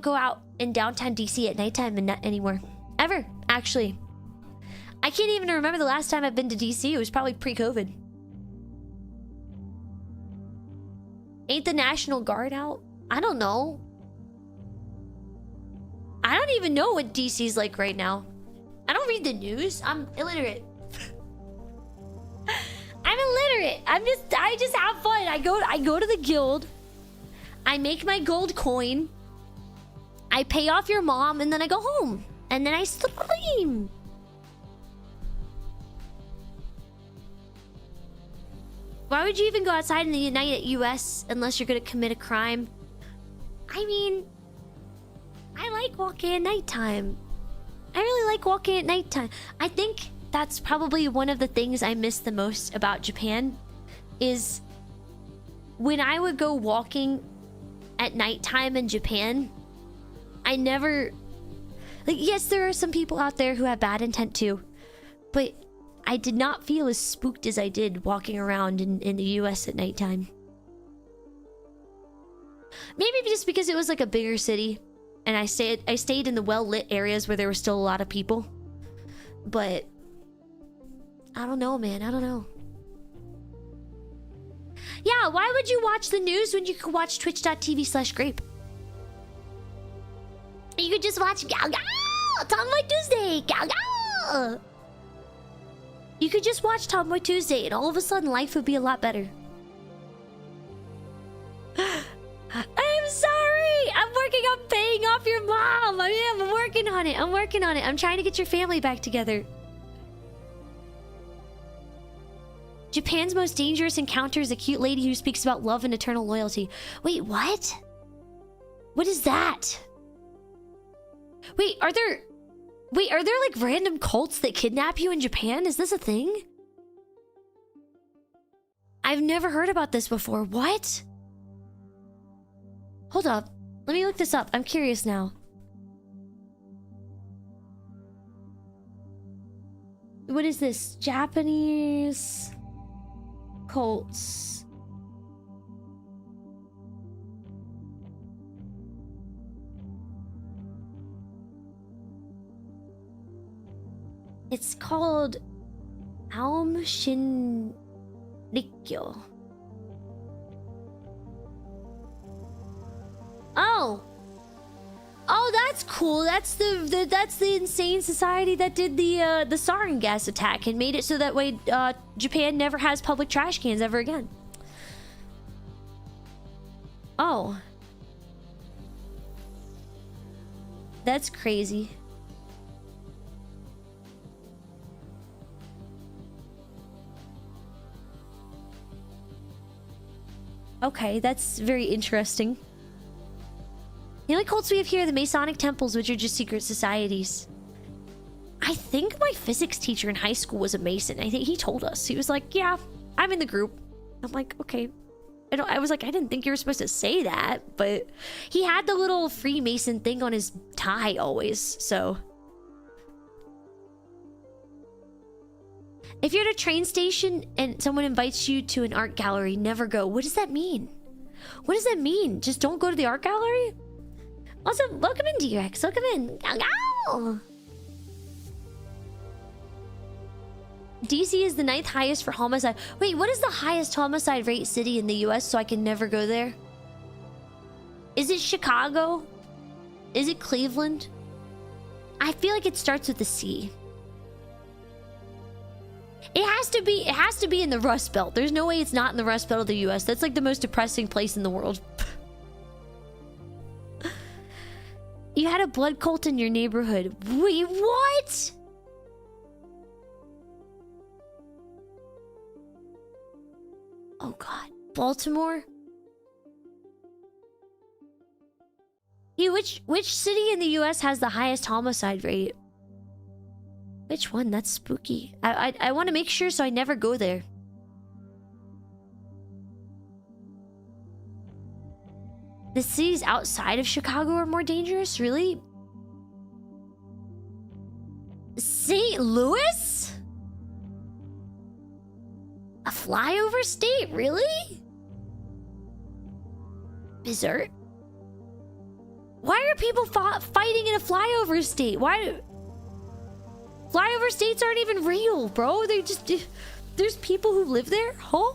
go out in downtown DC at nighttime anymore. Ever, actually. I can't even remember the last time I've been to DC. It was probably pre-COVID. Ain't the National Guard out? I don't know. I don't even know what DC's like right now. I don't read the news. I'm illiterate. I'm illiterate. I just have fun. I go to the guild. I make my gold coin. I pay off your mom and then I go home. And then I stream. Why would you even go outside in the United US unless you're gonna commit a crime? I mean, I like walking at nighttime. I really like walking at nighttime. I think that's probably one of the things I miss the most about Japan is when I would go walking at nighttime in Japan, I never... Like, yes, there are some people out there who have bad intent too, but I did not feel as spooked as I did walking around in the US at nighttime. Maybe just because it was like a bigger city and I stayed in the well-lit areas where there were still a lot of people. But I don't know, man. I don't know. Yeah, why would you watch the news when you could watch twitch.tv/grape? You could just watch GAOGAO! Tomboy Tuesday! Gao Gao! You could just watch Tomboy Tuesday and all of a sudden life would be a lot better. I'm sorry! I'm working on paying off your mom! I'm working on it. I'm working on it. I'm trying to get your family back together. Japan's most dangerous encounter is a cute lady who speaks about love and eternal loyalty. Wait, what? What is that? Wait, are there like random cults that kidnap you in Japan? Is this a thing? I've never heard about this before. What? Hold up. Let me look this up. I'm curious now. What is this? Japanese cults. It's called Aum Shinrikyo. Oh. Oh, that's cool. That's the insane society that did the sarin gas attack and made it so that way Japan never has public trash cans ever again. Oh. That's crazy. Okay, that's very interesting. The only cults we have here are the Masonic temples, which are just secret societies. I think my physics teacher in high school was a Mason. I think he told us. He was like, yeah, I'm in the group. I'm like, okay. I was like, I didn't think you were supposed to say that. But he had the little Freemason thing on his tie always, so. If you're at a train station and someone invites you to an art gallery, never go. What does that mean? What does that mean? Just don't go to the art gallery? Also, welcome in, D-Rex. Welcome in. Gao Gao! DC is the 9th highest for homicide. Wait, what is the highest homicide rate city in the US so I can never go there? Is it Chicago? Is it Cleveland? I feel like it starts with a C. It has to be in the Rust Belt. There's no way it's not in the Rust Belt of the US. That's like the most depressing place in the world. You had a blood cult in your neighborhood. Wait, what? Oh god. Baltimore? Yeah, which city in the US has the highest homicide rate? Which one? That's spooky. I want to make sure so I never go there. The cities outside of Chicago are more dangerous? Really? St. Louis? A flyover state? Really? Bizarre. Why are people fighting in a flyover state? Why? Flyover states aren't even real, bro. They just... There's people who live there? Huh?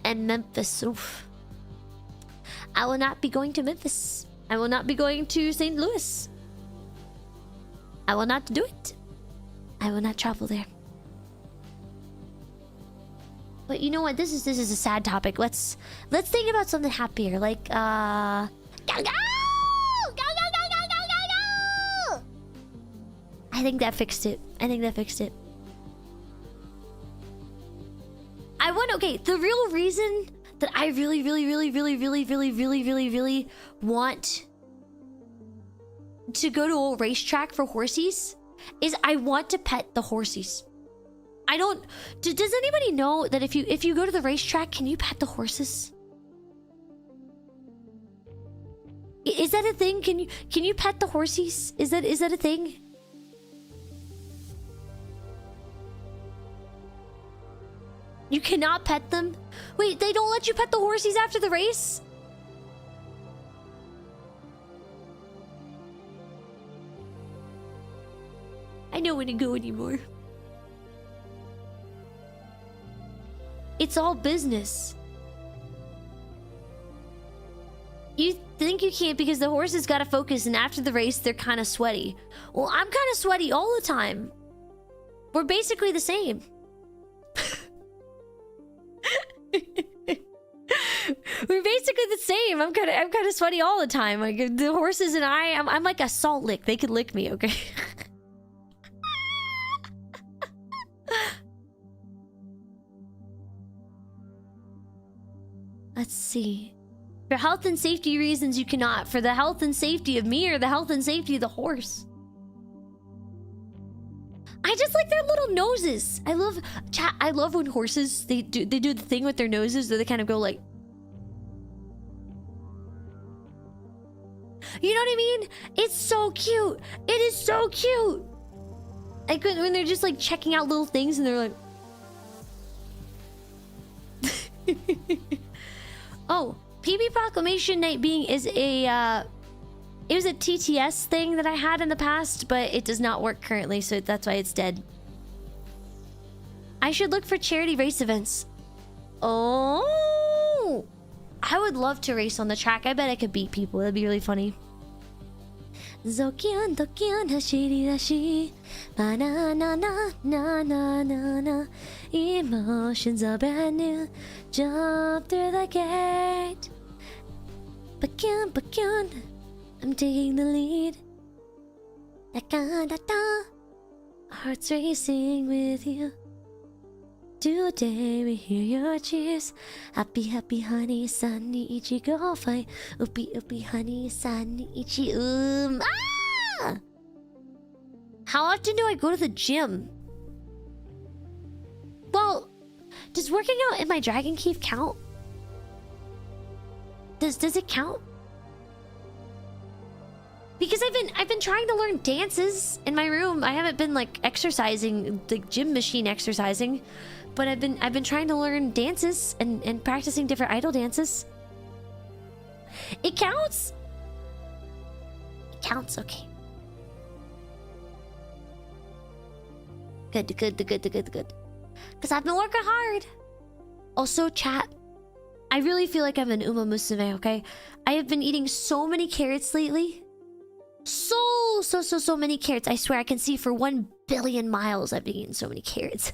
And Memphis. Oof. I will not be going to Memphis. I will not be going to St. Louis. I will not do it. I will not travel there. But you know what? This is a sad topic. Let's think about something happier. Like Gao Gao! Gao Gao Gao Gao Gao Gao Gao! I think that fixed it. I think that fixed it. Okay, the real reason that I really want to go to a racetrack for horsies is I want to pet the horsies. I don't... Does anybody know that if you go to the racetrack, can you pet the horses? Is that a thing? Can you pet the horsies? Is that a thing? You cannot pet them? Wait, they don't let you pet the horsies after the race? I don't want to go anymore. It's all business. You think you can't because the horses gotta focus, and after the race, they're kind of sweaty. Well, I'm kind of sweaty all the time. We're basically the same. We're basically the same. I'm kind of sweaty all the time. Like the horses and I'm like a salt lick. They could lick me, okay? Let's see. For health and safety reasons, you cannot. For the health and safety of me or the health and safety of the horse. I just like their little noses. I love when horses they do the thing with their noses where they kind of go like, you know what I mean? It's so cute. It is so cute. Like when they're just like checking out little things and they're like, oh, PB Proclamation Night being is a it was a TTS thing that I had in the past, but it does not work currently, so that's why it's dead. I should look for charity race events. Oh, I would love to race on the track. I bet I could beat people. That'd be really funny. Zokian dokian hashiri dashi, na na na na na na na. Emotions are brand new. Jump through the gate. Bakyan bakyan. I'm taking the lead. Da da da da. Hearts racing with you. Today we hear your cheers. Happy happy honey sunny ichigo fight. Upi upi honey sunny ichi ah! How often do I go to the gym? Well, does working out in my dragon cave count? Does it count? Because I've been trying to learn dances in my room. I haven't been like exercising, like gym machine exercising, but I've been trying to learn dances and practicing different idol dances. It counts. It counts, okay. Good. Because I've been working hard. Also, chat, I really feel like I'm an Uma Musume, okay? I have been eating so many carrots lately. So many carrots. I swear I can see for 1 billion miles I've been eating so many carrots.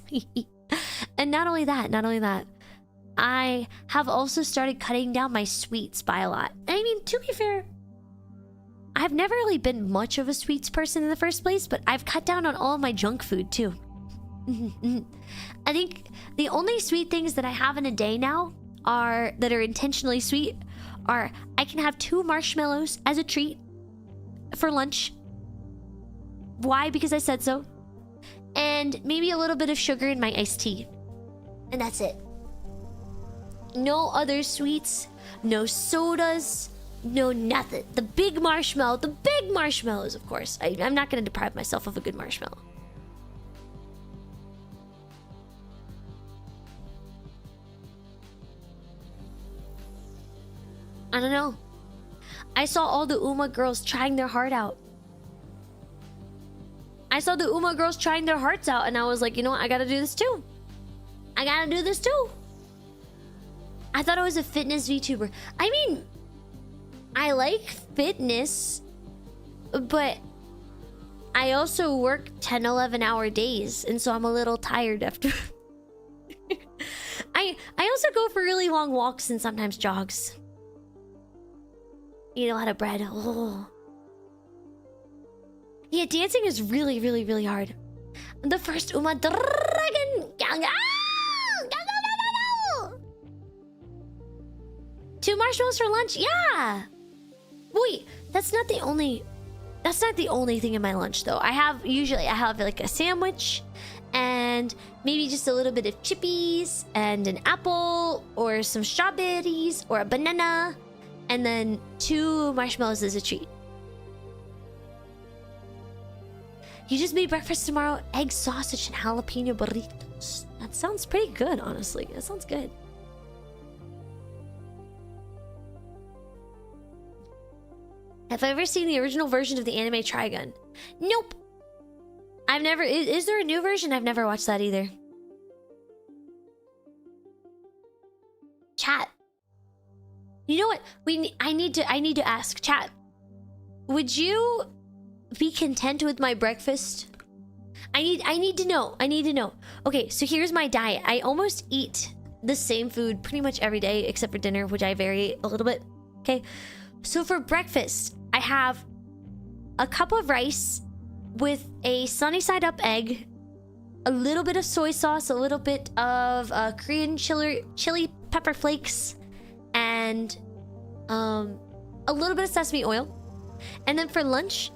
And not only that, I have also started cutting down my sweets by a lot. I mean, to be fair, I've never really been much of a sweets person in the first place, but I've cut down on all of my junk food too. I think the only sweet things that I have in a day now that are intentionally sweet are I can have 2 marshmallows as a treat for lunch. Why? Because I said so. And maybe a little bit of sugar in my iced tea. And that's it. No other sweets, no sodas, no nothing. The big marshmallows, of course. I'm not going to deprive myself of a good marshmallow. I don't know. I saw all the Uma girls trying their heart out. I saw the Uma girls trying their hearts out, and I was like, you know what? I gotta do this too. I thought I was a fitness VTuber. I mean, I like fitness, but I also work 10, 11-hour days, and so I'm a little tired after. I also go for really long walks and sometimes jogs. Eat a lot of bread. Oh. Yeah, dancing is really, really, really hard. The first Uma Dragon. 2 marshmallows for lunch. Yeah. Wait, that's not the only thing in my lunch though. I have like a sandwich and maybe just a little bit of chippies and an apple or some strawberries or a banana. And then 2 marshmallows as a treat. You just made breakfast tomorrow. Egg, sausage, and jalapeno burritos. That sounds pretty good, honestly. That sounds good. Have I ever seen the original version of the anime Trigun? Nope. I've never... Is there a new version? I've never watched that either. Chat. You know what? I need to ask chat. Would you be content with my breakfast? I need to know. I need to know. Okay, so here's my diet. I almost eat the same food pretty much every day except for dinner, which I vary a little bit. Okay. So for breakfast, I have a cup of rice with a sunny side up egg, a little bit of soy sauce, a little bit of Korean chili pepper flakes, and a little bit of sesame oil. And then for lunch,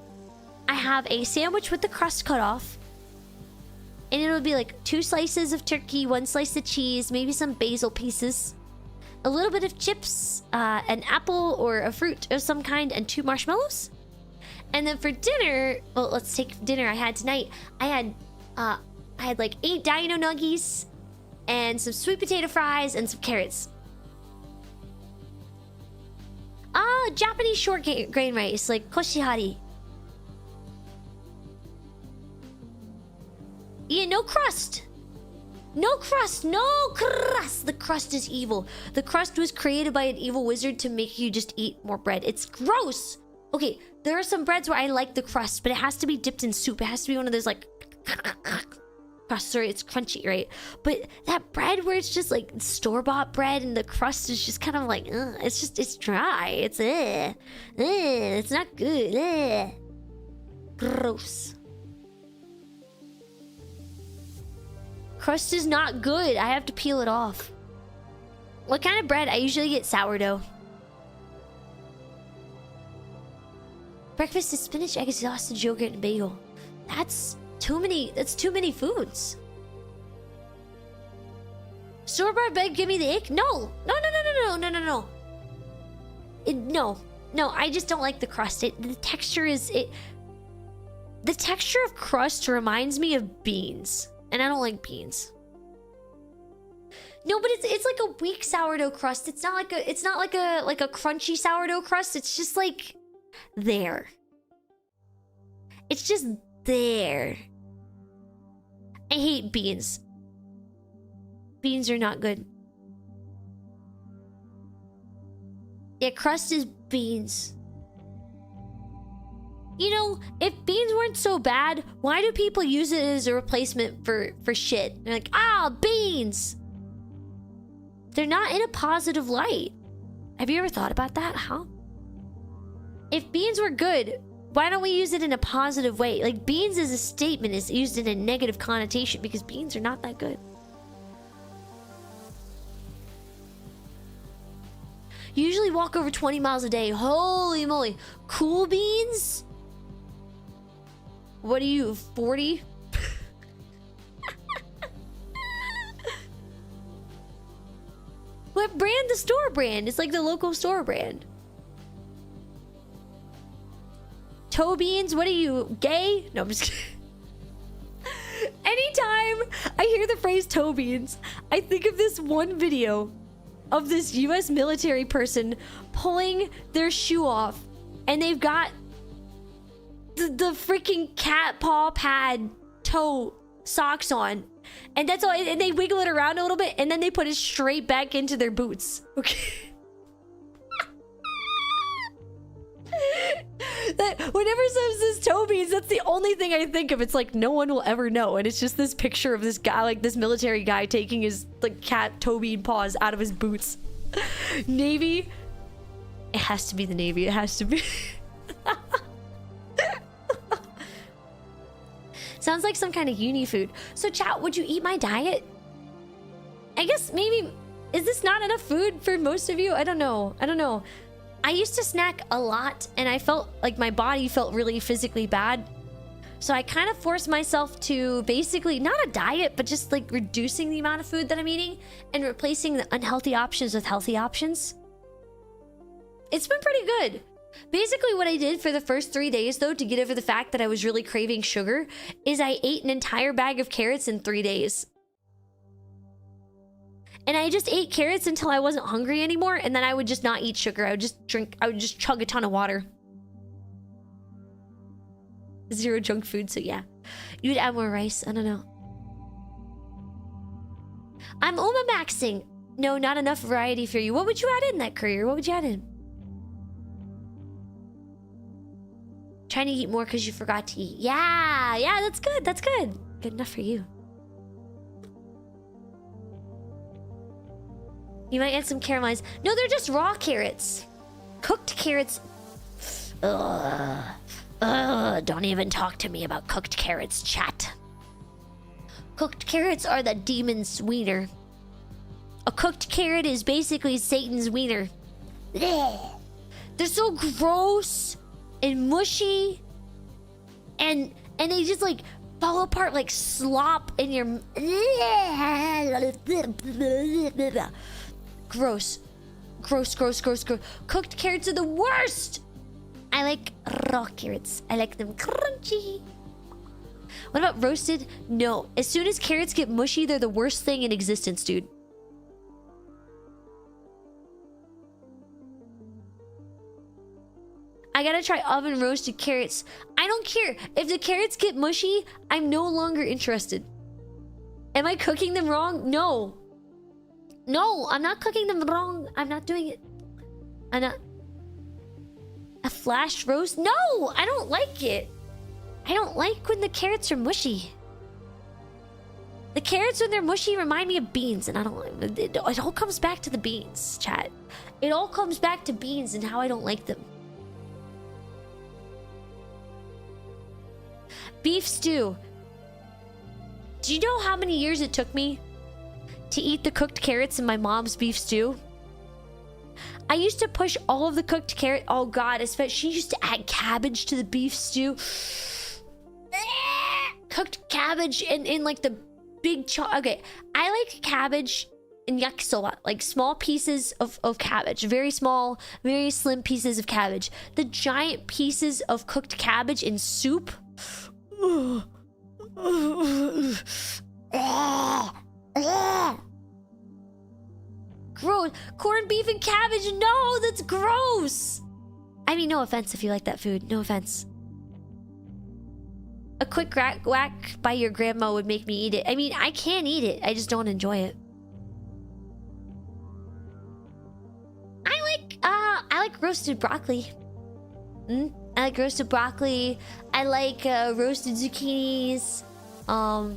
I have a sandwich with the crust cut off. And it'll be like 2 slices of turkey, 1 slice of cheese, maybe some basil pieces, a little bit of chips, an apple or a fruit of some kind, and 2 marshmallows. And then for dinner, well, let's take dinner I had tonight. I had like 8 dino nuggies and some sweet potato fries and some carrots. Japanese short grain rice, like koshihari. Yeah, no crust. No crust. No crust. The crust is evil. The crust was created by an evil wizard to make you just eat more bread. It's gross. Okay, there are some breads where I like the crust, but it has to be dipped in soup. It has to be one of those like crust, or it's crunchy, right? But that bread where it's just like store-bought bread and the crust is just kind of like, it's dry. It's not good. Gross. Crust is not good. I have to peel it off. What kind of bread? I usually get sourdough. Breakfast is spinach, eggs, sausage, yogurt, and bagel. That's too many foods. Store-bought bread, give me the ick? No. No. No, I just don't like the crust. The texture of crust reminds me of beans. And I don't like beans. No, but it's like a weak sourdough crust. It's not like a crunchy sourdough crust. It's just like there. It's just there. I hate beans. Beans are not good. Yeah, crust is beans. You know, if beans weren't so bad, why do people use it as a replacement for shit? They're like, beans! They're not in a positive light. Have you ever thought about that? Huh? If beans were good, why don't we use it in a positive way? Like, beans as a statement is used in a negative connotation because beans are not that good. You usually walk over 20 miles a day. Holy moly. Cool beans? What are you, 40? What brand? The store brand. It's like the local store brand. Toe beans? What are you, gay? No, I'm just kidding. Anytime I hear the phrase toe beans, I think of this one video of this US military person pulling their shoe off, and they've got the freaking cat paw pad toe socks on, and that's all, and they wiggle it around a little bit, and then they put it straight back into their boots. Okay. Whenever someone says toe beans, that's the only thing I think of. It's like no one will ever know, and it's just this picture of this guy, like this military guy, taking his like cat toe bean paws out of his boots. Navy. It has to be the Navy. It has to be. Sounds like some kind of uni food. So chat, would you eat my diet? I guess maybe, is this not enough food for most of you? I don't know. I used to snack a lot, and I felt like my body felt really physically bad. So I kind of forced myself to basically, not a diet, but just like reducing the amount of food that I'm eating and replacing the unhealthy options with healthy options. It's been pretty good. Basically what I did for the first 3 days, though, to get over the fact that I was really craving sugar, is I ate an entire bag of carrots in 3 days. And I just ate carrots until I wasn't hungry anymore, and then I would just not eat sugar. I would just chug a ton of water. 0 junk food, so yeah. You'd add more rice, I don't know. I'm Oma maxing. No, not enough variety for you. What would you add in that courier? What would you add in? Trying to eat more because you forgot to eat. Yeah, that's good. That's good. Good enough for you. You might add some caramelized. No, they're just raw carrots. Cooked carrots. Don't even talk to me about cooked carrots, chat. Cooked carrots are the demon's wiener. A cooked carrot is basically Satan's wiener. Blech. They're so gross and mushy, and they just like fall apart like slop in your. Gross. Cooked carrots are the worst. I like raw carrots. I like them crunchy. What about roasted? No. As soon as carrots get mushy, they're the worst thing in existence, dude. I gotta try oven roasted carrots. I don't care. If the carrots get mushy, I'm no longer interested. Am I cooking them wrong? No. No, I'm not cooking them wrong. I'm not doing it. I'm not. A flash roast? No, I don't like it. I don't like when the carrots are mushy. The carrots, when they're mushy, remind me of beans, and I don't. It all comes back to the beans, chat. It all comes back to beans and how I don't like them. Beef stew. Do you know how many years it took me to eat the cooked carrots in my mom's beef stew? I used to push all of the cooked carrot. Oh God, especially she used to add cabbage to the beef stew. Cooked cabbage in like the big chunk. Okay, I like cabbage in yakisoba, like small pieces of cabbage, very small, very slim pieces of cabbage. The giant pieces of cooked cabbage in soup. Gross. Corned beef and cabbage. No, that's gross. I mean, no offense if you like that food. No offense. A quick whack by your grandma would make me eat it. I mean, I can eat it. I just don't enjoy it. I like roasted broccoli. I like roasted broccoli. I like roasted zucchinis. I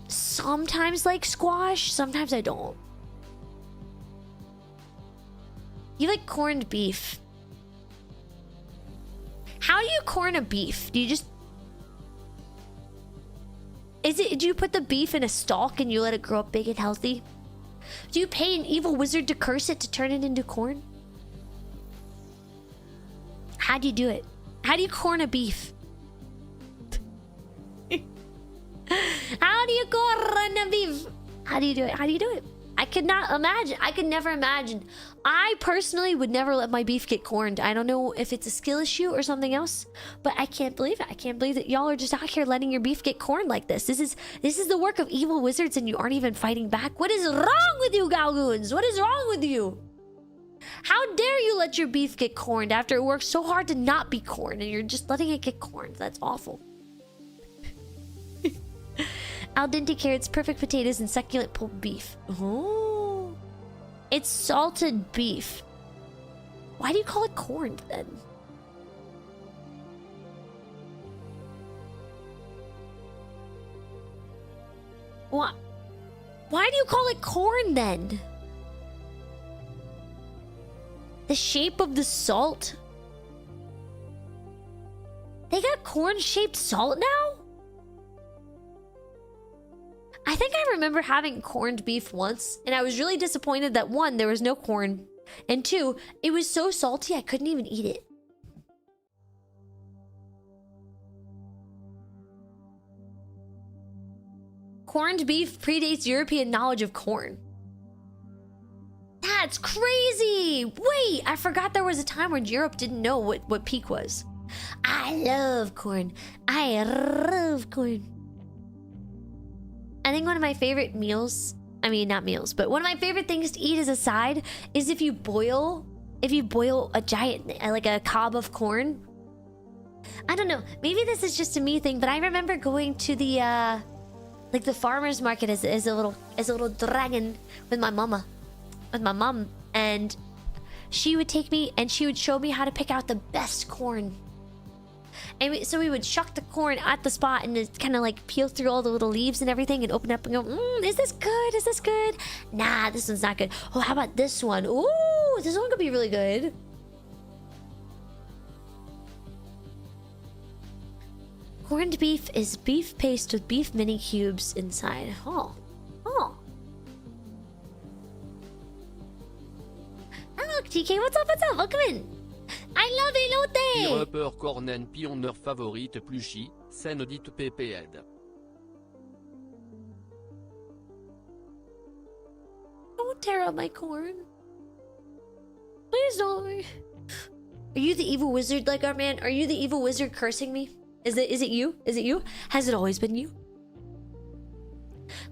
sometimes like squash. Sometimes I don't. You like corned beef. How do you corn a beef? Do you just... Do you put the beef in a stalk and you let it grow up big and healthy? Do you pay an evil wizard to curse it to turn it into corn? How do you do it? How do you corn a beef? How do you corn a beef? How do you do it? How do you do it? I could not imagine. I could never imagine. I personally would never let my beef get corned. I don't know if it's a skill issue or something else, but I can't believe it. I can't believe that y'all are just out here letting your beef get corned like this. This is the work of evil wizards and you aren't even fighting back. What is wrong with you, Gao Goons? What is wrong with you? How dare you let your beef get corned after it works so hard to not be corned and you're just letting it get corned? That's awful. Al dente carrots, perfect potatoes, and succulent pulled beef. Oh, it's salted beef. Why do you call it corned then? What? Why do you call it corn then? The shape of the salt? They got corn-shaped salt now? I think I remember having corned beef once, and I was really disappointed that one, there was no corn, and two, it was so salty I couldn't even eat it. Corned beef predates European knowledge of corn. That's crazy! Wait, I forgot there was a time when Europe didn't know what peak was. I love corn. I love corn. I think one of my favorite meals, I mean not meals, but one of my favorite things to eat as a side is if you boil a giant, like a cob of corn. I don't know, maybe this is just a me thing, but I remember going to the Like the farmer's market is a little dragon with my mama, with my mom, and she would take me and she would show me how to pick out the best corn. And so we would shuck the corn at the spot and just kind of like peel through all the little leaves and everything and open up and go, is this good? Is this good? Nah, this one's not good. Oh, how about this one? Ooh, this one could be really good. Corned beef is beef paste with beef mini cubes inside. Oh. Oh. Hello, TK. What's up? What's up? Welcome in. I love elote. Rapper cornen pionner favorite plushy, scène dite PPed. Don't tear up my corn. Please don't. Are you the evil wizard, like our man? Are you the evil wizard cursing me? Is it you? Is it you? Has it always been you?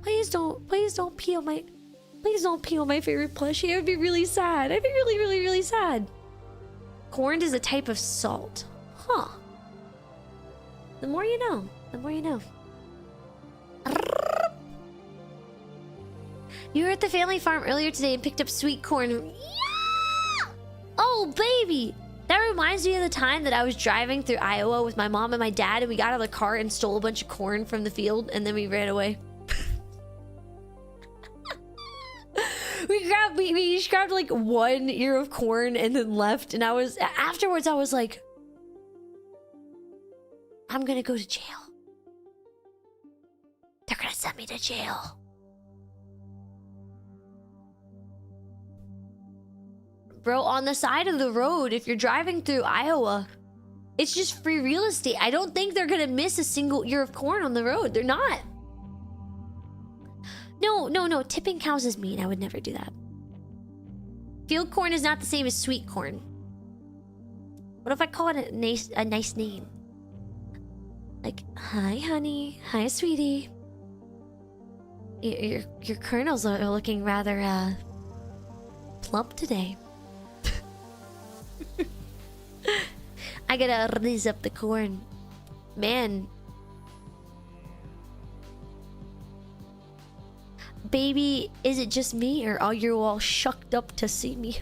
Please don't peel my favorite plushie. It would be really sad. I'd be really sad. Corn is a type of salt. Huh. The more you know. The more you know. You were at the family farm earlier today and picked up sweet corn. Yeah! Oh, baby! That reminds me of the time that I was driving through Iowa with my mom and my dad, and we got out of the car and stole a bunch of corn from the field, and then we ran away. we each grabbed like one ear of corn and then left, and afterwards I was like, I'm gonna go to jail. They're gonna send me to jail. Bro, on the side of the road, if you're driving through Iowa, it's just free real estate. I don't think they're gonna miss a single ear of corn on the road. They're not. No. Tipping cows is mean. I would never do that. Field corn is not the same as sweet corn. What if I call it a nice name? Like, hi, honey. Hi, sweetie. Your kernels are looking rather, plump today. I gotta raise up the corn. Man. Baby, is it just me or are you all shucked up to see me?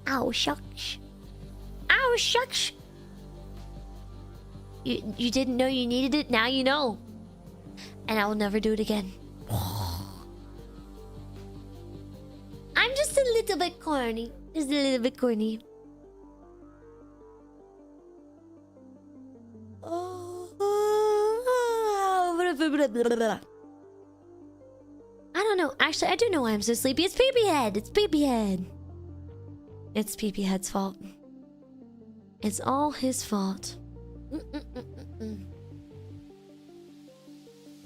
Ow, shucks. Ow, shucks. You didn't know you needed it, now you know. And I will never do it again. I'm just a little bit corny. Just a little bit corny. I don't know. Actually, I do know why I'm so sleepy. It's Peepee Head. It's Peepee Head. It's Peepee Head's fault. It's all his fault.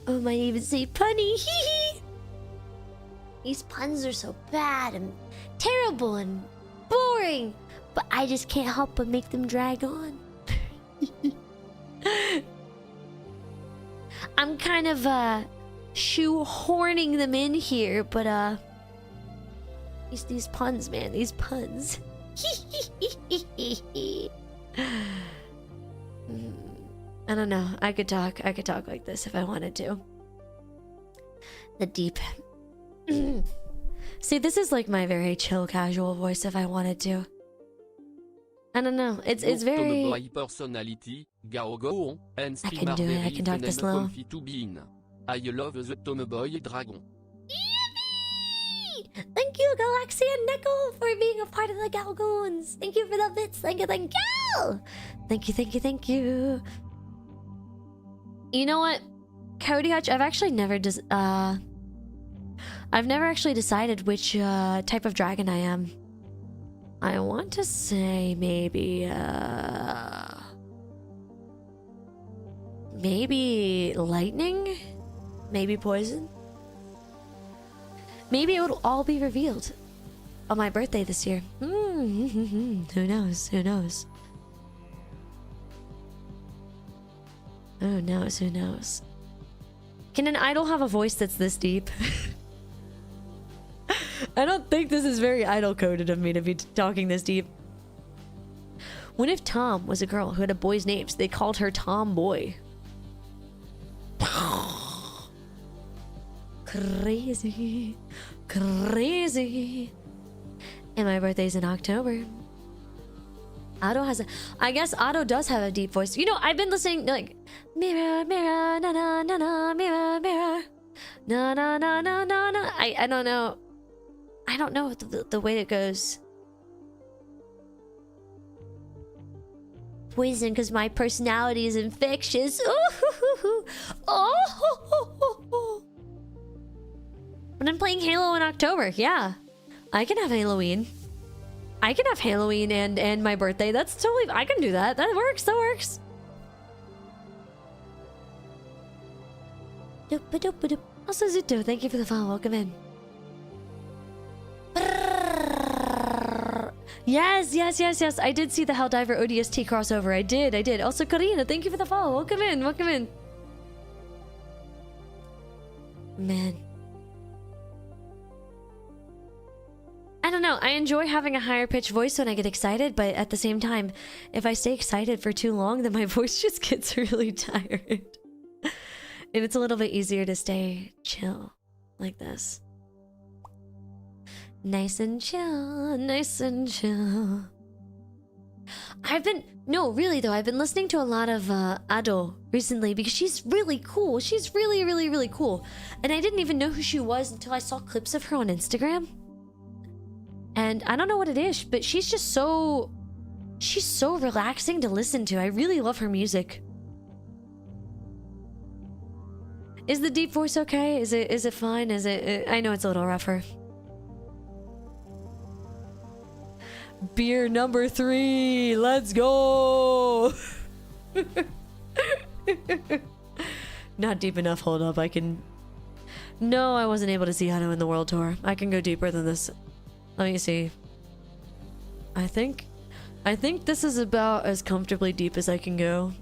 I might even say punny. Hee. These puns are so bad and terrible and boring, but I just can't help but make them drag on. I'm kind of shoehorning them in here, but these puns, man, these puns. I don't know. I could talk like this if I wanted to. The deep. See, this is like my very chill, casual voice if I wanted to. I don't know. It's very. Tomboy personality, GAOGAO, and I can do it. I can talk this low. I love the Tomboy dragon. Thank you, Galaxy and Neko, for being a part of the Gao Goons. Thank you for the bits. Thank you. Thank you. You know what, Cody Hutch? I've never actually decided which type of dragon I am. I want to say maybe lightning, maybe poison. Maybe it would all be revealed on my birthday this year. Who knows? Who knows? Who knows? Can an idol have a voice that's this deep? I don't think this is very idol coded of me to be talking this deep. What if Tom was a girl who had a boy's name, so they called her Tomboy? Crazy. Crazy. And my birthday's in October. Otto has a... I guess Otto does have a deep voice. You know, I've been listening like... Mirror, mirror, na na na na, mirror, mirror. Na na na na na na. I don't know. I don't know the way it goes. Poison, because my personality is infectious. Oh. But I'm playing Halo in October. Yeah. I can have Halloween. I can have Halloween and my birthday. That's totally... I can do that. That works. That works. Also, Zuto, thank you for the follow. Welcome in. Yes, yes, yes, yes. I did see the Helldiver ODST crossover. I did. Also, Karina, thank you for the follow. Welcome in. Welcome in. Man. I don't know. I enjoy having a higher pitched voice when I get excited, but at the same time, if I stay excited for too long, then my voice just gets really tired. And it's a little bit easier to stay chill like this. Nice and chill, nice and chill. No, really though, I've been listening to a lot of Ado recently because she's really cool. She's really, really, really cool. And I didn't even know who she was until I saw clips of her on Instagram. And I don't know what it is, but she's just so... She's so relaxing to listen to. I really love her music. Is the deep voice okay? Is it fine? Is it... I know it's a little rougher. Beer number 3. Let's go. Not deep enough. Hold up. I can... No, I wasn't able to see Hano in the world tour. I can go deeper than this. Let me see. I think this is about as comfortably deep as I can go.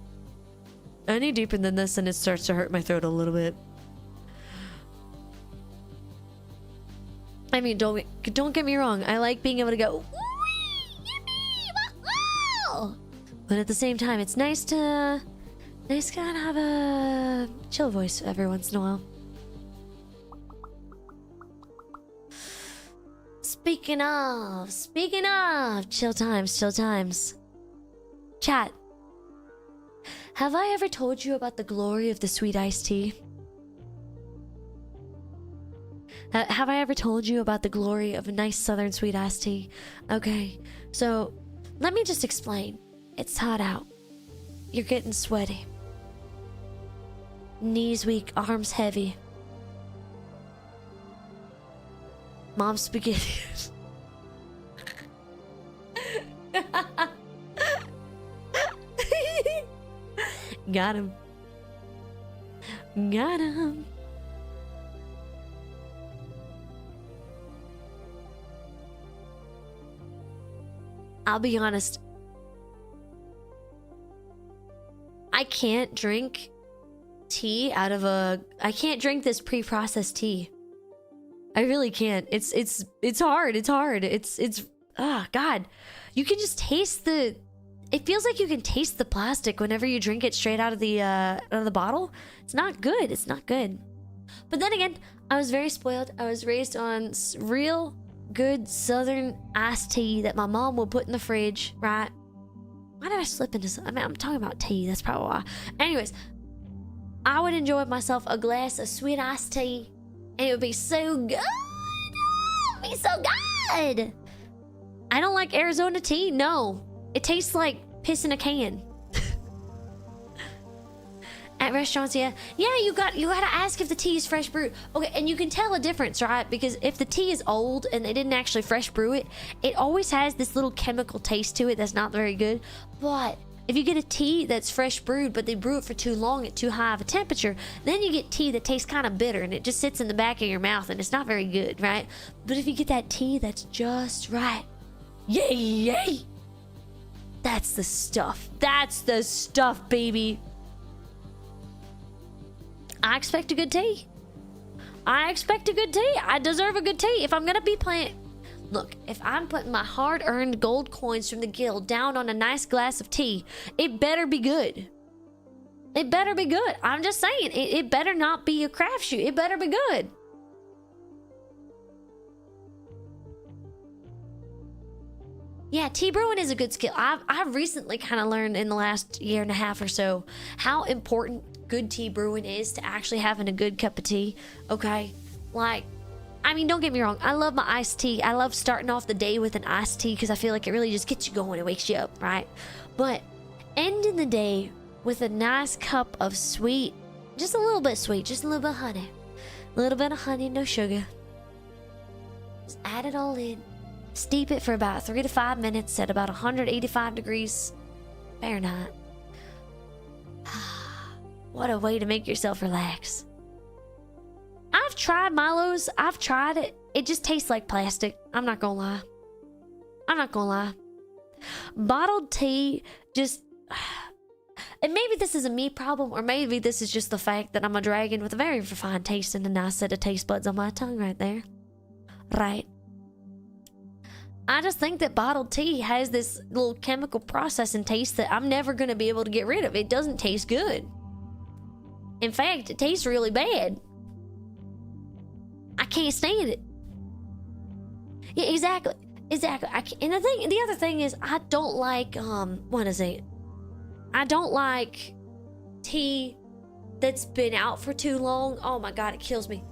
Any deeper than this and it starts to hurt my throat a little bit. I mean, don't get me wrong. I like being able to go... But at the same time, it's nice to kind of have a chill voice every once in a while. Speaking of chill times. Chat. Have I ever told you about the glory of the sweet iced tea? Have I ever told you about the glory of a nice southern sweet iced tea? Okay, so let me just explain. It's hot out. You're getting sweaty. Knees weak, arms heavy. Mom's spaghetti. Got him. Got him. I'll be honest. I can't drink tea out of a... I can't drink this pre-processed tea. I really can't. It's hard. It's hard. It's God. You can just taste the... It feels like you can taste the plastic whenever you drink it straight out of the bottle. It's not good. It's not good. But then again, I was very spoiled. I was raised on real good southern iced tea that my mom would put in the fridge, right? Why did I slip into... I mean, I'm talking about tea. That's probably why. Anyways, I would enjoy myself a glass of sweet iced tea. And it would be so good. It would be so good. I don't like Arizona tea. No. It tastes like piss in a can. At restaurants, yeah. Yeah, you gotta ask if the tea is fresh brewed. Okay, and you can tell a difference, right? Because if the tea is old and they didn't actually fresh brew it, it always has this little chemical taste to it that's not very good. But if you get a tea that's fresh brewed, but they brew it for too long at too high of a temperature, then you get tea that tastes kind of bitter and it just sits in the back of your mouth and it's not very good, right? But if you get that tea that's just right, yay, yay! That's the stuff. That's the stuff, baby. I expect a good tea. I expect a good tea. I deserve a good tea. If I'm gonna be playing... Look, if I'm putting my hard-earned gold coins from the guild down on a nice glass of tea, it better be good. It better be good. I'm just saying, it better not be a crapshoot. It better be good. Yeah, tea brewing is a good skill. I've recently kind of learned in the last year and a half or so how important good tea brewing is to actually having a good cup of tea, okay? Like, I mean, don't get me wrong. I love my iced tea. I love starting off the day with an iced tea because I feel like it really just gets you going. It wakes you up, right? But ending the day with a nice cup of sweet, just a little bit sweet, just a little bit of honey. A little bit of honey, no sugar. Just add it all in. Steep it for about 3 to 5 minutes at about 185 degrees Fahrenheit. What a way to make yourself relax. I've tried Milo's. I've tried it. It just tastes like plastic. I'm not gonna lie. I'm not gonna lie. Bottled tea just... And maybe this is a me problem, or maybe this is just the fact that I'm a dragon with a very refined taste and a nice set of taste buds on my tongue right there. Right. I just think that bottled tea has this little chemical process and taste that I'm never going to be able to get rid of. It doesn't taste good. In fact, it tastes really bad. I can't stand it. Yeah, exactly. Exactly. And the other thing is, I don't like, what is it? I don't like tea that's been out for too long. Oh my God, it kills me.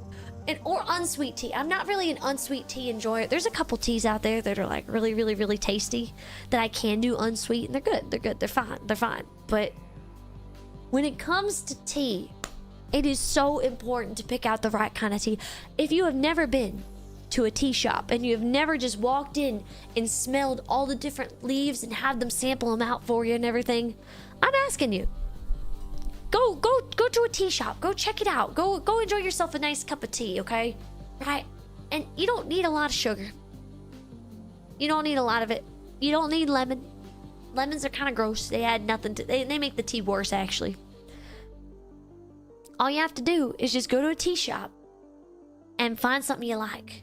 Or unsweet tea. I'm not really an unsweet tea enjoyer. There's a couple teas out there that are like really, really, really tasty that I can do unsweet, and they're good. They're good. They're fine. They're fine. But when it comes to tea, it is so important to pick out the right kind of tea. If you have never been to a tea shop and you have never just walked in and smelled all the different leaves and had them sample them out for you and everything, I'm asking you. Go to a tea shop. Go check it out. Go enjoy yourself a nice cup of tea, okay? Right? And you don't need a lot of sugar. You don't need a lot of it. You don't need lemon. Lemons are kind of gross. They add nothing to... They make the tea worse, actually. All you have to do is just go to a tea shop and find something you like.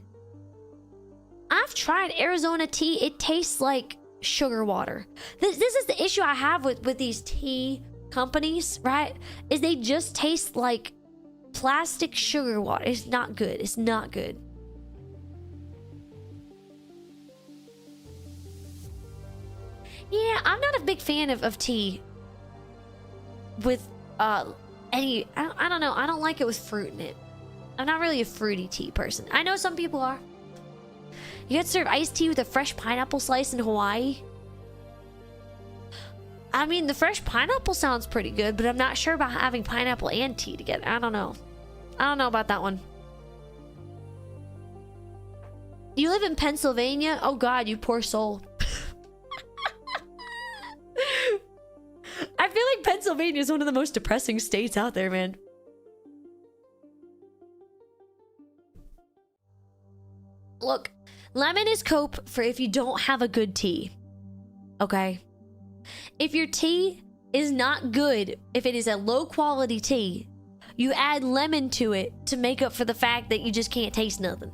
I've tried Arizona tea. It tastes like sugar water. This is the issue I have with these tea companies, right? Is they just taste like plastic sugar water. It's not good. It's not good. Yeah, I'm not a big fan of tea with any... I don't know. I don't like it with fruit in it. I'm not really a fruity tea person. I know some people are. You could serve iced tea with a fresh pineapple slice in Hawaii. I mean, the fresh pineapple sounds pretty good, but I'm not sure about having pineapple and tea together. I don't know. I don't know about that one. You live in Pennsylvania? Oh God, you poor soul. I feel like Pennsylvania is one of the most depressing states out there, man. Look, lemon is cope for if you don't have a good tea. Okay? If your tea is not good, if it is a low quality tea, you add lemon to it to make up for the fact that you just can't taste nothing.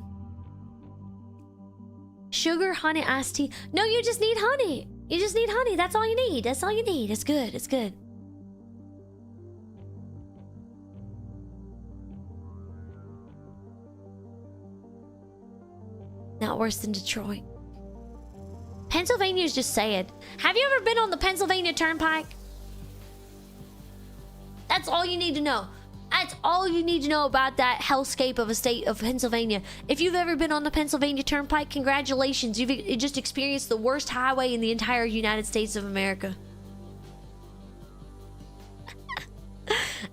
Sugar, honey, iced tea. No, you just need honey. You just need honey. That's all you need. That's all you need. It's good. It's good. Not worse than Detroit. Pennsylvania is just sad. Have you ever been on the Pennsylvania Turnpike? That's all you need to know. That's all you need to know about that hellscape of a state of Pennsylvania. If you've ever been on the Pennsylvania Turnpike, congratulations. You've just experienced the worst highway in the entire United States of America.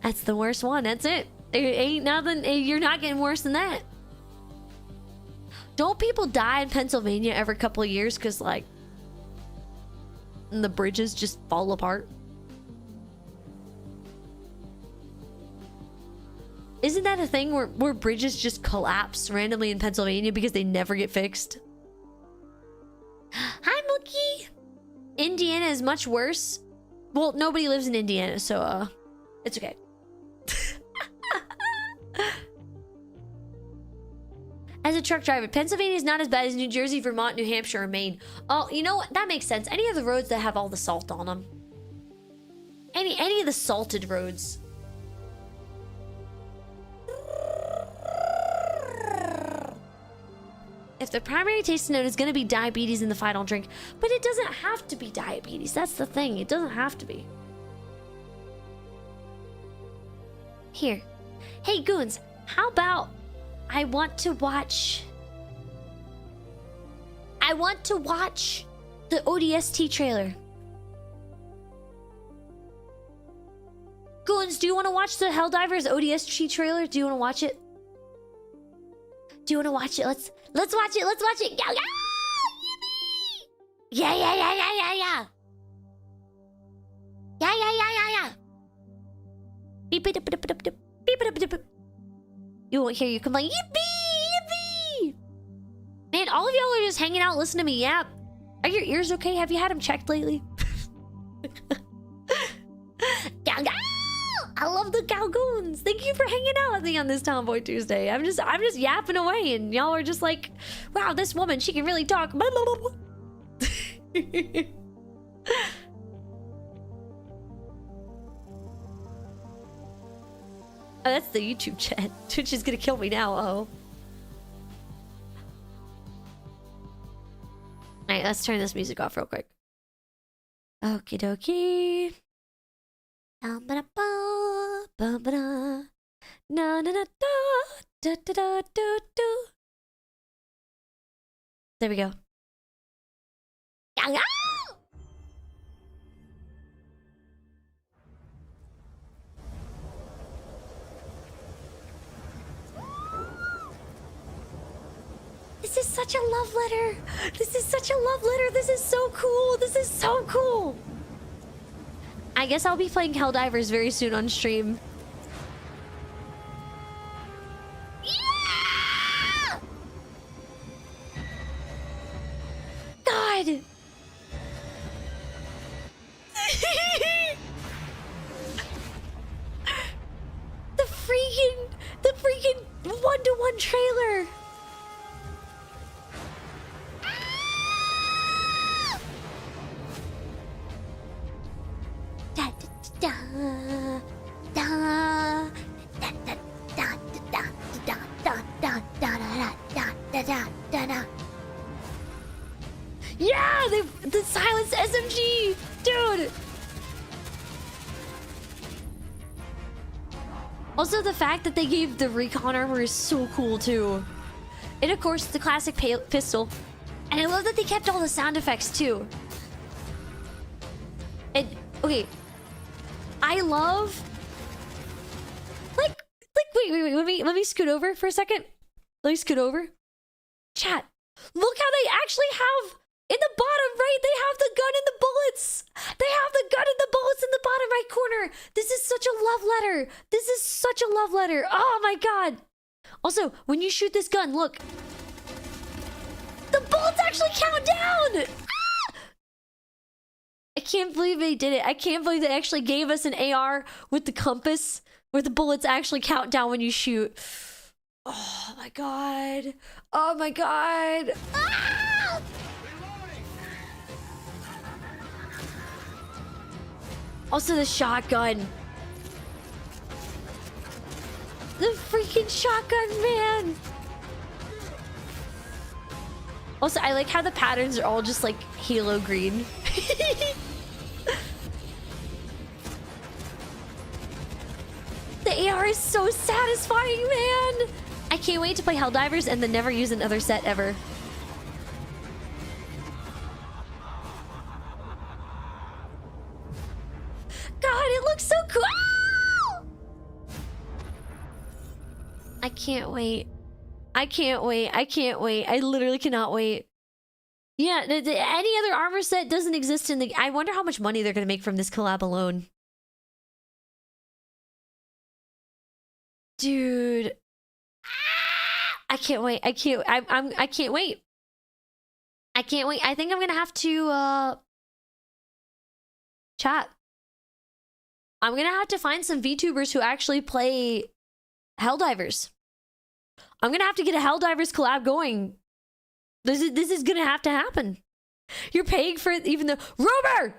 That's the worst one. That's it. It ain't nothing. You're not getting worse than that. Don't people die in Pennsylvania every couple of years because, like, the bridges just fall apart? Isn't that a thing where bridges just collapse randomly in Pennsylvania because they never get fixed? Hi, Mookie! Indiana is much worse. Well, nobody lives in Indiana, so, it's okay. As a truck driver, Pennsylvania is not as bad as New Jersey, Vermont, New Hampshire, or Maine. Oh, you know what? That makes sense. Any of the roads that have all the salt on them. Any of the salted roads. If the primary tasting note is going to be diabetes in the final drink, but it doesn't have to be diabetes. That's the thing. It doesn't have to be. Here. Hey, Goons, how about I want to watch the ODST trailer. Goons, do you want to watch the Helldivers ODST trailer? Do you want to watch it? Do you want to watch it? Let's watch it. Let's watch it. Go, go! Yippee! Yeah. Yeah. Beep it up. Beep it up. You won't hear you complain. Yippee! Man, all of y'all are just hanging out, listening to me yap. Are your ears okay? Have you had them checked lately? Gao Gao! I love the Gao Goons. Thank you for hanging out with me on this Tomboy Tuesday. I'm just yapping away, and y'all are just like, wow, this woman, she can really talk. Oh, that's the YouTube chat. Twitch is gonna kill me now. Oh. Alright, let's turn this music off real quick. Okie dokie. Na na na da da da do do. There we go. This is such a love letter. This is such a love letter. This is so cool. This is so cool. I guess I'll be playing Helldivers very soon on stream. Yeah! God. the freaking one-to-one trailer. Yeah, the silenced SMG, dude. Also, the fact that they gave the recon armor is so cool too, and of course the classic pistol. And I love that they kept all the sound effects too. And okay, I love like wait, let me scoot over for a second. Let me scoot over. Chat, look how they actually have in the bottom right, they have the gun and the bullets. They have the gun and the bullets in the bottom right corner. This is such a love letter. This is such a love letter. Oh my god. Also, when you shoot this gun, look. The bullets actually count down. Ah! I can't believe they did it. I can't believe they actually gave us an AR with the compass where the bullets actually count down when you shoot. Oh my god. Oh my god. Ah! Also the shotgun. The freaking shotgun, man. Also, I like how the patterns are all just like halo green. The AR is so satisfying, man. I can't wait to play Helldivers and then never use another set ever. God, it looks so cool! I can't wait. I can't wait. I can't wait. I literally cannot wait. Yeah, any other armor set doesn't exist in the... I wonder how much money they're going to make from this collab alone. Dude. I can't wait. I can't... I can't wait. I can't wait. I think I'm going to have to... chat. I'm going to have to find some VTubers who actually play Helldivers. I'm gonna have to get a Helldivers collab going. This is gonna have to happen. You're paying for it even though... Ruber!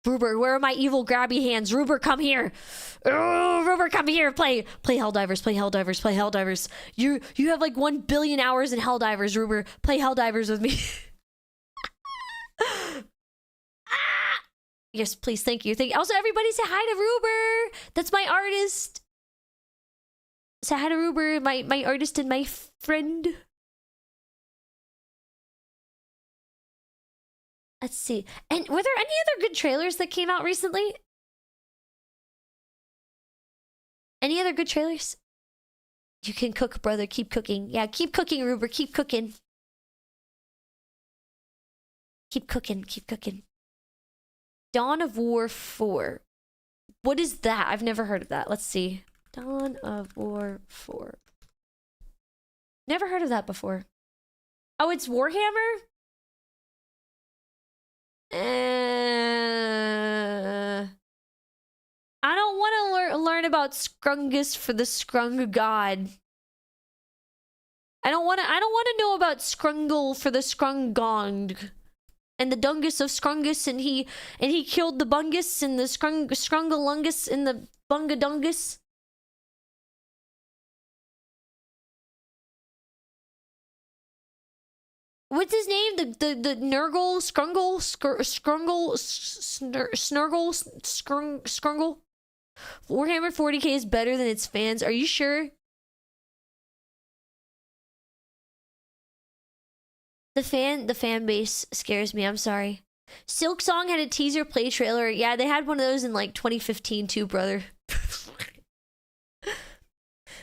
Ruber, where are my evil grabby hands? Ruber, come here. Oh, Ruber, come here. Play Helldivers, play Helldivers, play Helldivers. You have like 1 billion hours in Helldivers, Ruber. Play Helldivers with me. Ah! Yes, please, thank you. Also, everybody say hi to Ruber. That's my artist. Say hi to Ruber, my artist and my friend. Let's see. And were there any other good trailers that came out recently? Any other good trailers? You can cook, brother. Keep cooking. Yeah, keep cooking, Ruber. Keep cooking. Keep cooking. Keep cooking. Dawn of War 4. What is that? I've never heard of that. Let's see. Dawn of War 4. Never heard of that before. Oh, it's Warhammer? I don't want to learn about Scrungus for the Scrung God. I don't want to know about Scrungle for the Scrungong. And the Dungus of Scrungus, and he killed the Bungus and the Scrungalungus and the Bungadungus. What's his name? The Nurgle, Scrungle, Scrungle, Snurgle, Scrungle? Warhammer 40k is better than its fans. Are you sure? The fan base scares me. I'm sorry. Silk Song had a teaser play trailer. Yeah, they had one of those in like 2015 too, brother.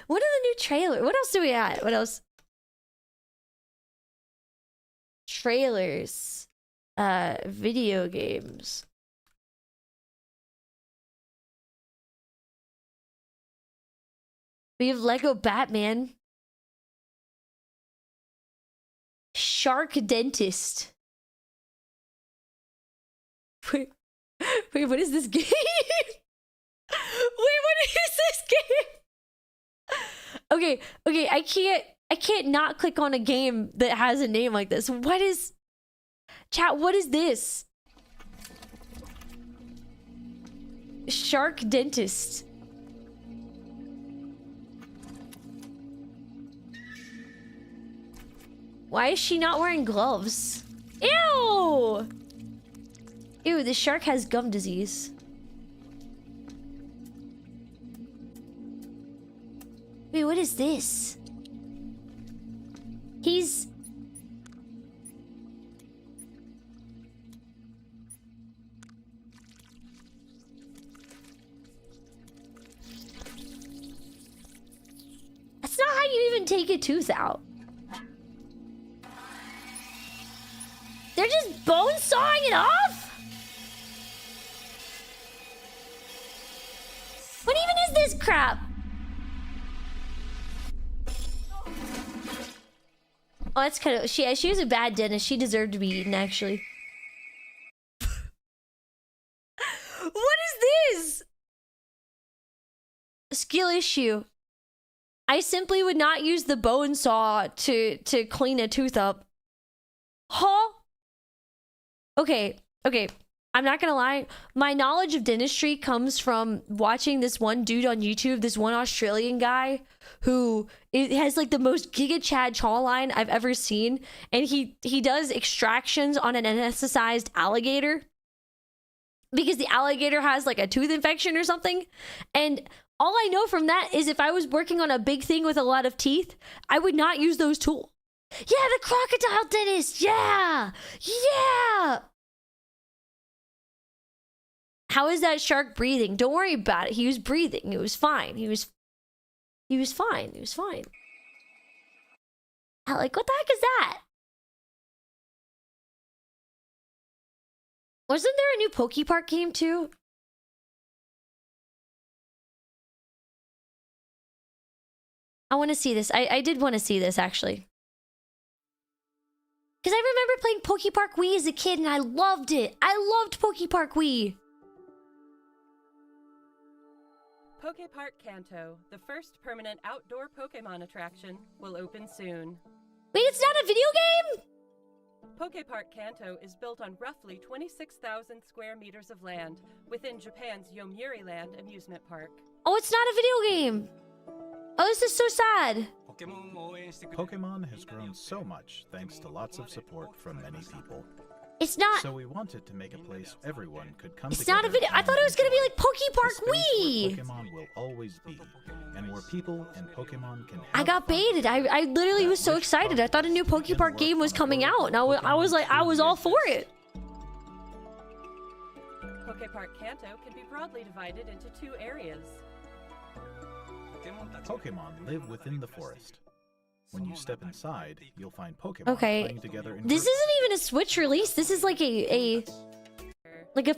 What are the new trailer? What else do we have? What else? Trailers. Video games. We have Lego Batman. Shark Dentist. Wait, what is this game? Wait, what is this game? Okay, I can't not click on a game that has a name like this. What is... Chat, what is this? Shark Dentist. Why is she not wearing gloves? Ew! Ew, the shark has gum disease. Wait, what is this? He's... That's not how you even take a tooth out. They're just bone sawing it off? What even is this crap? Oh, that's kind of... She was a bad dentist. She deserved to be eaten, actually. What is this? Skill issue. I simply would not use the bone saw to clean a tooth up. Huh? Okay. I'm not gonna lie. My knowledge of dentistry comes from watching this one dude on YouTube, this one Australian guy who has like the most Giga Chad jawline I've ever seen. And he does extractions on an anesthetized alligator because the alligator has like a tooth infection or something. And all I know from that is if I was working on a big thing with a lot of teeth, I would not use those tools. Yeah, the crocodile dentist. Yeah. How is that shark breathing? Don't worry about it. He was breathing. It was fine. He was fine. Like, what the heck is that? Wasn't there a new PokePark game too? I want to see this. I did want to see this actually. Because I remember playing PokePark Wii as a kid and I loved it. I loved PokePark Wii. Poke Park Kanto, the first permanent outdoor Pokemon attraction, will open soon. Wait, it's not a video game? Poke Park Kanto is built on roughly 26,000 square meters of land within Japan's Yomiuri Land amusement park. Oh, it's not a video game. Oh, this is so sad. Pokemon has grown so much thanks to lots of support from many people. It's not. So we wanted to make a place everyone could come It's together. not a video. I thought it was gonna be like Poke Park a space where Wii. Pokemon will always be, and where people and Pokemon can. I got baited. I literally was so excited. I thought a new Poke Park game was coming out, and I was like, I was all for it. Poke Park Kanto can be broadly divided into two areas. Pokemon live within the forest. When you step inside, you'll find Pokemon Okay, playing together in this groups. isn't even a Switch release. This is like a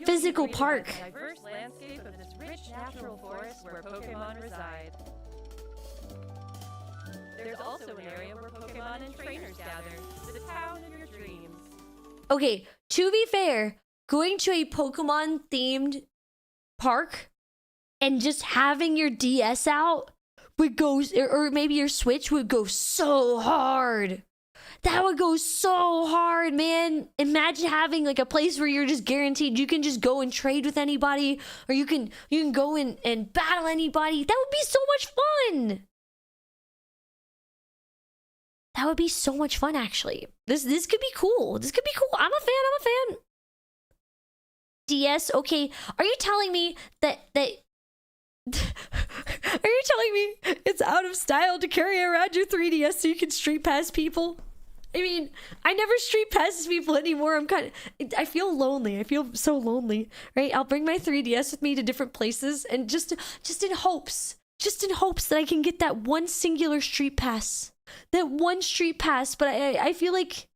physical park. The diverse landscape of this rich natural forest where Pokemon reside. There's also an area where Pokemon and trainers gather, the town of your dreams. Okay, to be fair, going to a Pokemon themed park and just having your DS out would go, or maybe your Switch would go so hard. That would go so hard, man. Imagine having like a place where you're just guaranteed you can just go and trade with anybody, or you can go in and battle anybody. That would be so much fun. That would be so much fun, actually. This could be cool. This could be cool. I'm a fan. DS, okay. Are you telling me that are you telling me it's out of style to carry around your 3DS so you can street pass people? I mean, I never street pass people anymore. I feel lonely. I feel so lonely, right? I'll bring my 3DS with me to different places, and just in hopes that I can get that one singular street pass. That one street pass, but I feel like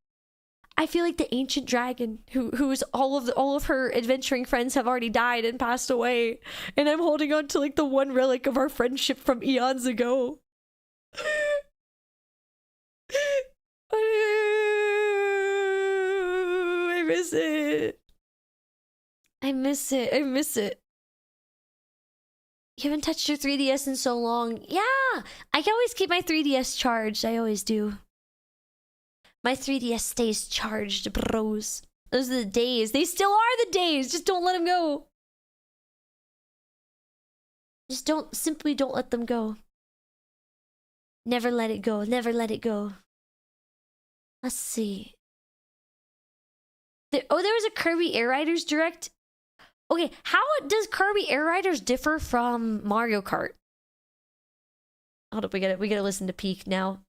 the ancient dragon who's all of her adventuring friends have already died and passed away, and I'm holding on to like the one relic of our friendship from eons ago. I miss it. I miss it. You haven't touched your 3DS in so long. Yeah, I can always keep my 3DS charged. I always do. My 3DS stays charged, bros. Those are the days. They still are the days. Just don't let them go. Simply don't let them go. Never let it go. Never let it go. Let's see. There was a Kirby Air Riders Direct. Okay, how does Kirby Air Riders differ from Mario Kart? Hold up, we gotta listen to Peak now.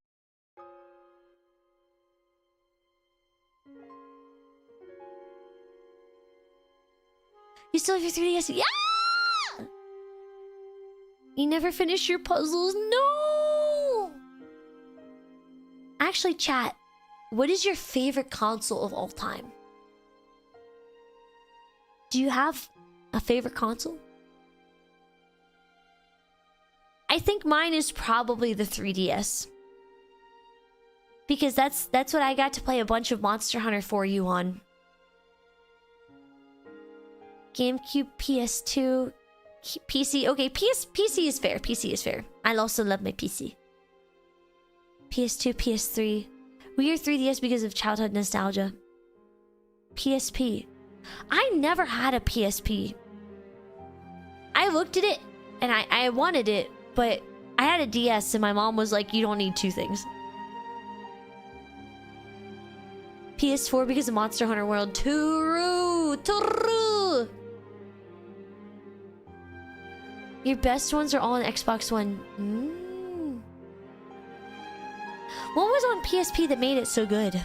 You still have your 3DS? Yeah! You never finish your puzzles? No! Actually, chat, what is your favorite console of all time? Do you have a favorite console? I think mine is probably the 3DS. Because that's what I got to play a bunch of Monster Hunter 4U on. GameCube, PS2, PC. Okay, PC is fair. PC is fair. I also love my PC. PS2, PS3. We are 3DS because of childhood nostalgia. PSP. I never had a PSP. I looked at it and I wanted it, but I had a DS and my mom was like, you don't need two things. PS4 because of Monster Hunter World. True. Your best ones are all on Xbox One. What was on PSP that made it so good?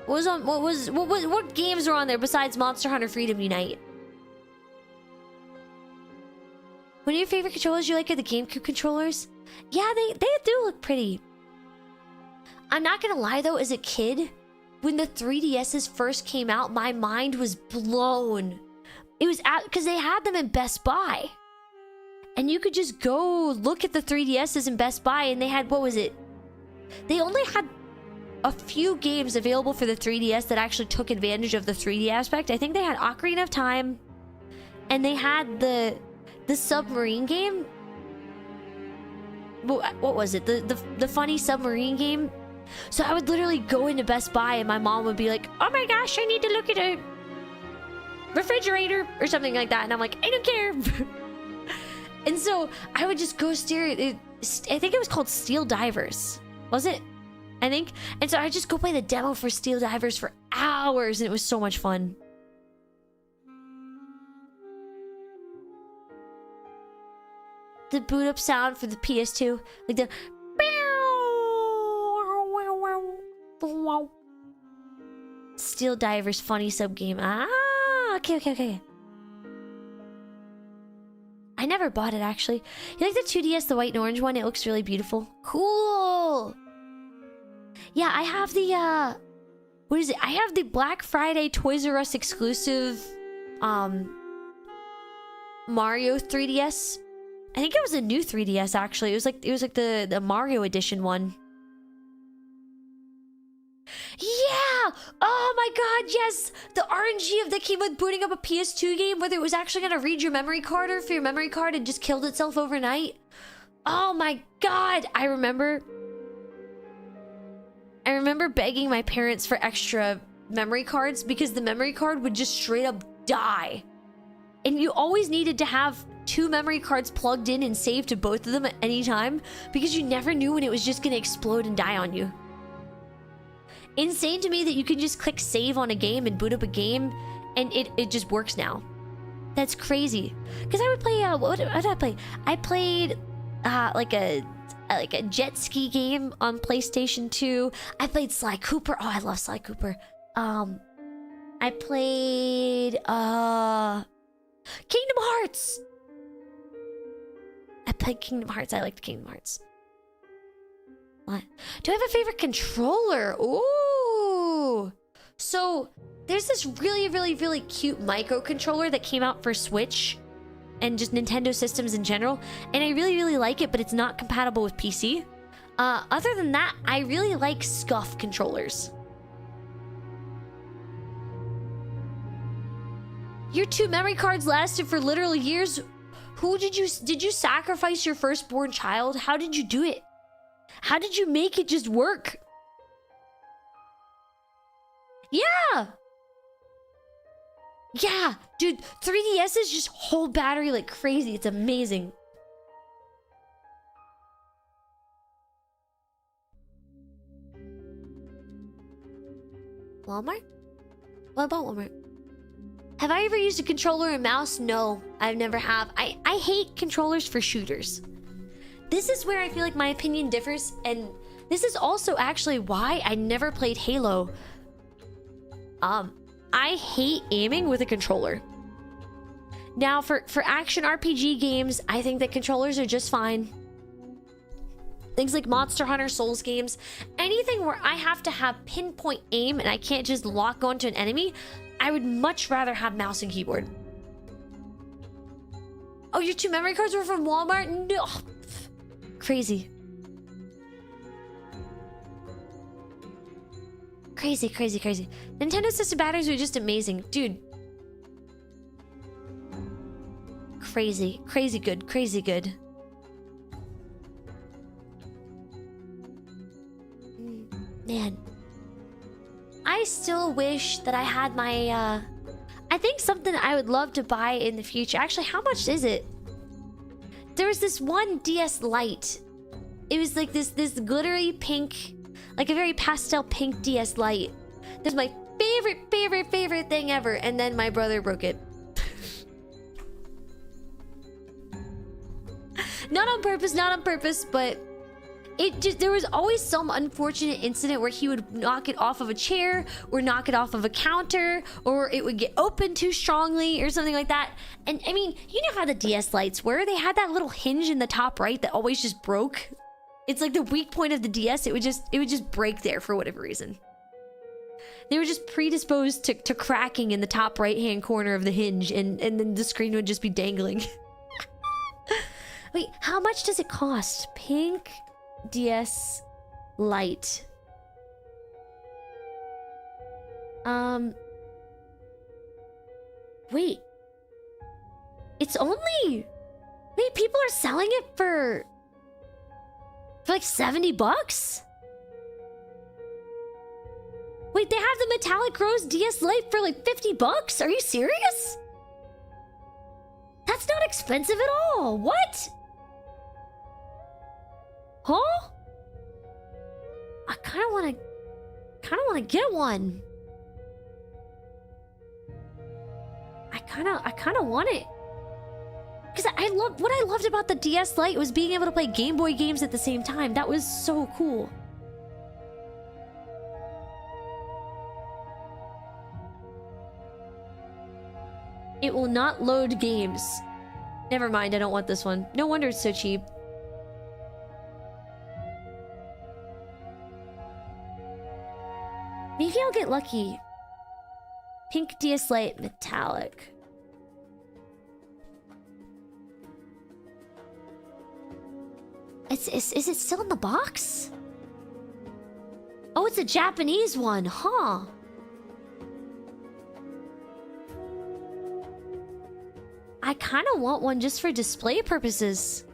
What games were on there besides Monster Hunter Freedom Unite? One of your favorite controllers you like are the GameCube controllers? Yeah, they do look pretty. I'm not gonna lie though, as a kid, when the 3DSs first came out, my mind was blown. It was because they had them in Best Buy. And you could just go look at the 3DSs in Best Buy and they had, what was it? They only had a few games available for the 3DS that actually took advantage of the 3D aspect. I think they had Ocarina of Time and they had the submarine game. What was it? The funny submarine game. So I would literally go into Best Buy and my mom would be like, "Oh my gosh, I need to look at a refrigerator," or something like that, and I'm like, "I don't care." And so I would just go stare at it. I think it was called Steel Divers, was it? I think. And so I just go play the demo for Steel Divers for hours, and it was so much fun. The boot up sound for the PS2, like the Steel Divers funny sub game. Ah, okay. I never bought it actually. You like the 2DS, the white and orange one? It looks really beautiful. Cool. Yeah, I have the what is it? I have the Black Friday Toys R Us exclusive Mario 3DS. I think it was a new 3DS actually. It was like the Mario edition one. Yeah! Oh my god, yes! The RNG of that came with booting up a PS2 game, whether it was actually gonna read your memory card or if your memory card had just killed itself overnight. Oh my god! I remember begging my parents for extra memory cards because the memory card would just straight up die. And you always needed to have 2 memory cards plugged in and saved to both of them at any time because you never knew when it was just gonna explode and die on you. Insane to me that you can just click save on a game and boot up a game and it just works now. That's crazy. Because I would play, what did I play? I played like a jet ski game on PlayStation 2. I played Sly Cooper. Oh, I love Sly Cooper. I played Kingdom Hearts. I played Kingdom Hearts. I liked Kingdom Hearts. What? Do I have a favorite controller? Ooh. So there's this really cute microcontroller that came out for Switch and just Nintendo systems in general. And I really like it, but it's not compatible with PC. Other than that, I really like SCUF controllers. Your 2 memory cards lasted for literally years. Did you sacrifice your firstborn child? How did you do it? How did you make it just work? Yeah! Yeah! Dude, 3DSs just hold battery like crazy. It's amazing. Walmart? What about Walmart? Have I ever used a controller and mouse? No, I've never have. I hate controllers for shooters. This is where I feel like my opinion differs, and this is also actually why I never played Halo. I hate aiming with a controller. Now, for action RPG games, I think that controllers are just fine. Things like Monster Hunter, Souls games, anything where I have to have pinpoint aim and I can't just lock onto an enemy, I would much rather have mouse and keyboard. Oh, your 2 memory cards were from Walmart? No. Crazy. Crazy. Nintendo system batteries are just amazing. Dude. Crazy good. Man. I still wish that I had my, I think something I would love to buy in the future. Actually, how much is it? There was this one DS Lite. It was like this glittery pink, like a very pastel pink DS Lite. That's my favorite thing ever. And then my brother broke it. Not on purpose, but there was always some unfortunate incident where he would knock it off of a chair or knock it off of a counter, or it would get open too strongly or something like that. And I mean, you know how the DS Lites were. They had that little hinge in the top right that always just broke. It's like the weak point of the DS. It would just break there for whatever reason. They were just predisposed to cracking in the top right hand corner of the hinge, and then the screen would just be dangling. Wait, how much does it cost? Pink DS Lite. Wait. It's only... Wait, people are selling it for like 70 bucks? Wait, they have the Metallic Rose DS Lite for like 50 bucks? Are you serious? That's not expensive at all. What? Huh? I kind of want to get one. I kind of want it. Because what I loved about the DS Lite was being able to play Game Boy games at the same time. That was so cool. It will not load games. Never mind, I don't want this one. No wonder it's so cheap. Maybe I'll get lucky. Pink DS Lite Metallic. Is it still in the box? Oh, it's a Japanese one, huh? I kind of want one just for display purposes.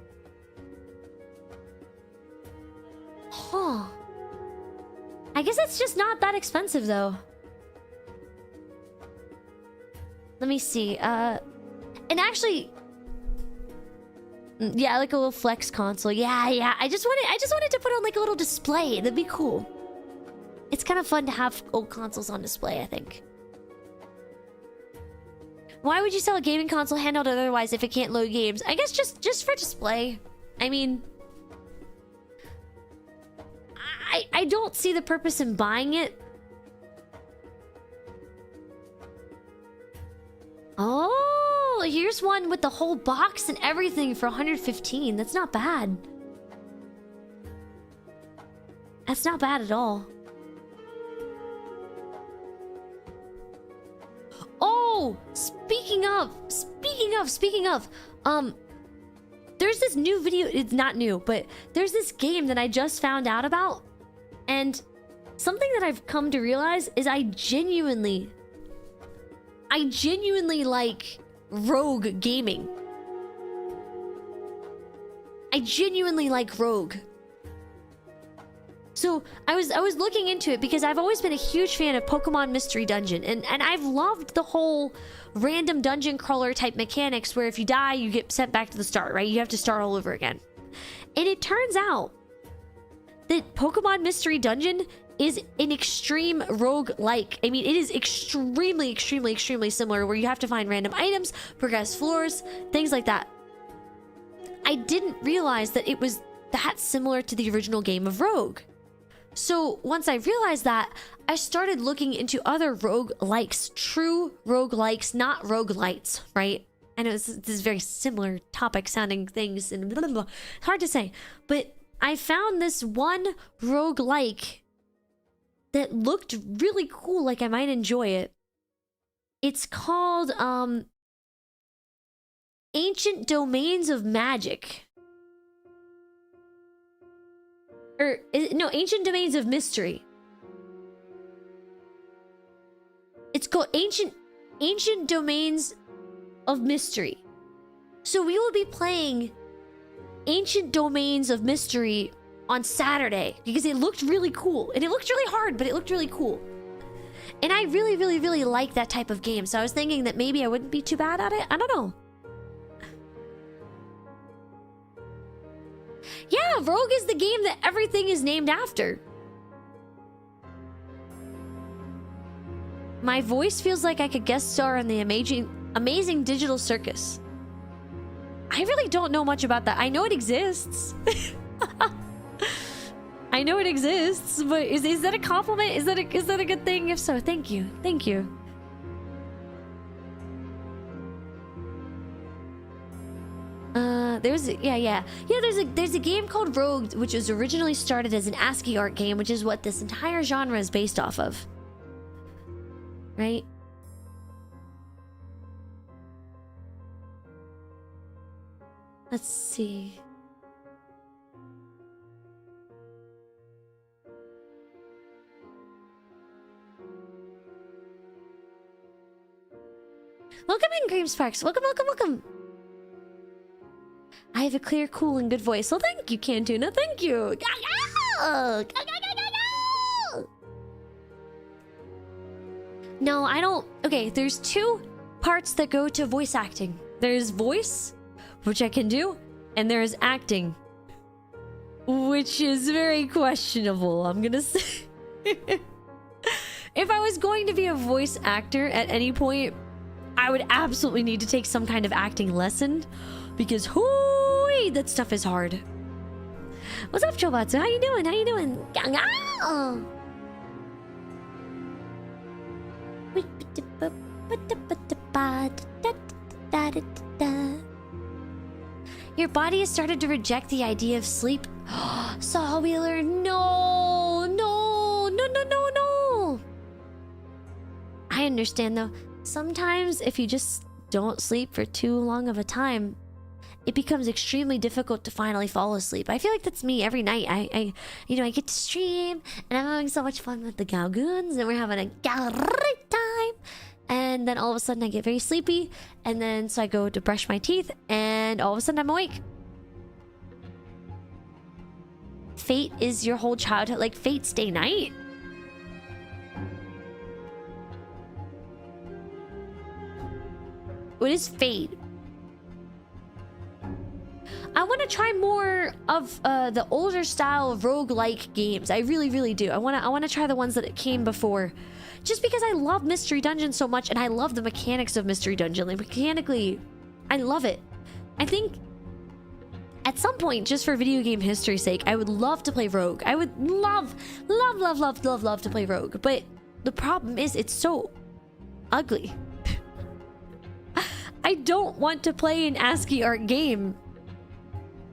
Huh. I guess it's just not that expensive though. Let me see. And actually, yeah, like a little flex console. Yeah. I just wanted to put on like a little display. That'd be cool. It's kind of fun to have old consoles on display, I think. Why would you sell a gaming console handheld otherwise if it can't load games? I guess just for display. I mean, I don't see the purpose in buying it. Oh, here's one with the whole box and everything for 115. That's not bad. That's not bad at all. Oh, speaking of, there's this new video. It's not new, but there's this game that I just found out about. And something that I've come to realize is I genuinely like rogue gaming. I genuinely like rogue. So I was looking into it because I've always been a huge fan of Pokemon Mystery Dungeon, and I've loved the whole random dungeon crawler type mechanics where if you die you get sent back to the start, right? You have to start all over again. And it turns out that Pokemon Mystery Dungeon is an extreme rogue-like. I mean, it is extremely similar, where you have to find random items, progress floors, things like that. I didn't realize that it was that similar to the original game of Rogue. So once I realized that, I started looking into other rogue-likes, true rogue-likes, not roguelites, right? I know this is very similar topic sounding things and blah, blah, blah. It's hard to say, but I found this one rogue-like that looked really cool, like I might enjoy it. It's called Ancient Domains of Magic. Or no, Ancient Domains of Mystery. It's called Ancient Domains of Mystery. So we will be playing Ancient Domains of Mystery on Saturday because it looked really cool. And it looked really hard, but it looked really cool. And I really like that type of game. So I was thinking that maybe I wouldn't be too bad at it. I don't know. Yeah, Rogue is the game that everything is named after. My voice feels like I could guest star in the amazing Digital Circus. I really don't know much about that. I know it exists. I know it exists, but is that a compliment? Is that a good thing? If so, thank you. Thank you. There's a game called Rogue, which was originally started as an ASCII art game, which is what this entire genre is based off of. Right? Let's see. Welcome in, Cream Sparks. Welcome. have a clear, cool, and good voice. Well, thank you, Cantuna. Thank you. No, I don't. Okay, there's two parts that go to voice acting. There's voice, which I can do, and there's acting, which is very questionable, I'm gonna say. If I was going to be a voice actor at any point, I would absolutely need to take some kind of acting lesson, because hooey, that stuff is hard. What's up, Chobatsu? How you doing? How you doing? Your body has started to reject the idea of sleep. Saw Wheeler, no, no, no, no, no, no. I understand though. Sometimes if you just don't sleep for too long of a time, it becomes extremely difficult to finally fall asleep. I feel like that's me every night. I get to stream and I'm having so much fun with the Gao Goons and we're having a great time. And then all of a sudden I get very sleepy, and then so I go to brush my teeth and all of a sudden I'm awake. Fate is your whole childhood, like Fate's Day Night. What is Fate? I want to try more of the older style roguelike games. I really, really do. I want to try the ones that came before. Just because I love Mystery Dungeon so much and I love the mechanics of Mystery Dungeon. Like, mechanically, I love it. I think at some point, just for video game history's sake, I would love to play Rogue. I would love to play Rogue. But the problem is it's so ugly. I don't want to play an ASCII art game.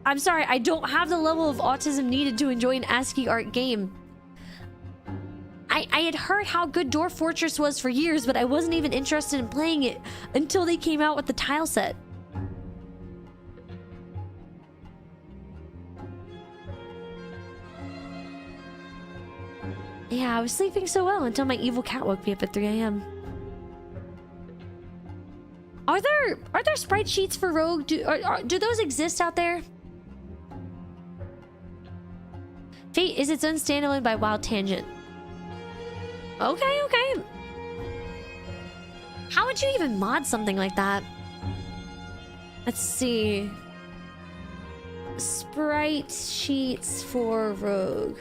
I'm sorry, I don't have the level of autism needed to enjoy an ASCII art game. I had heard how good Dwarf Fortress was for years, but I wasn't even interested in playing it until they came out with the tile set. Yeah, I was sleeping so well until my evil cat woke me up at 3 a.m. Are there sprite sheets for Rogue? Do those exist out there? Fate is its own standalone by Wild Tangent. Okay, okay. How would you even mod something like that? Let's see. Sprite sheets for Rogue.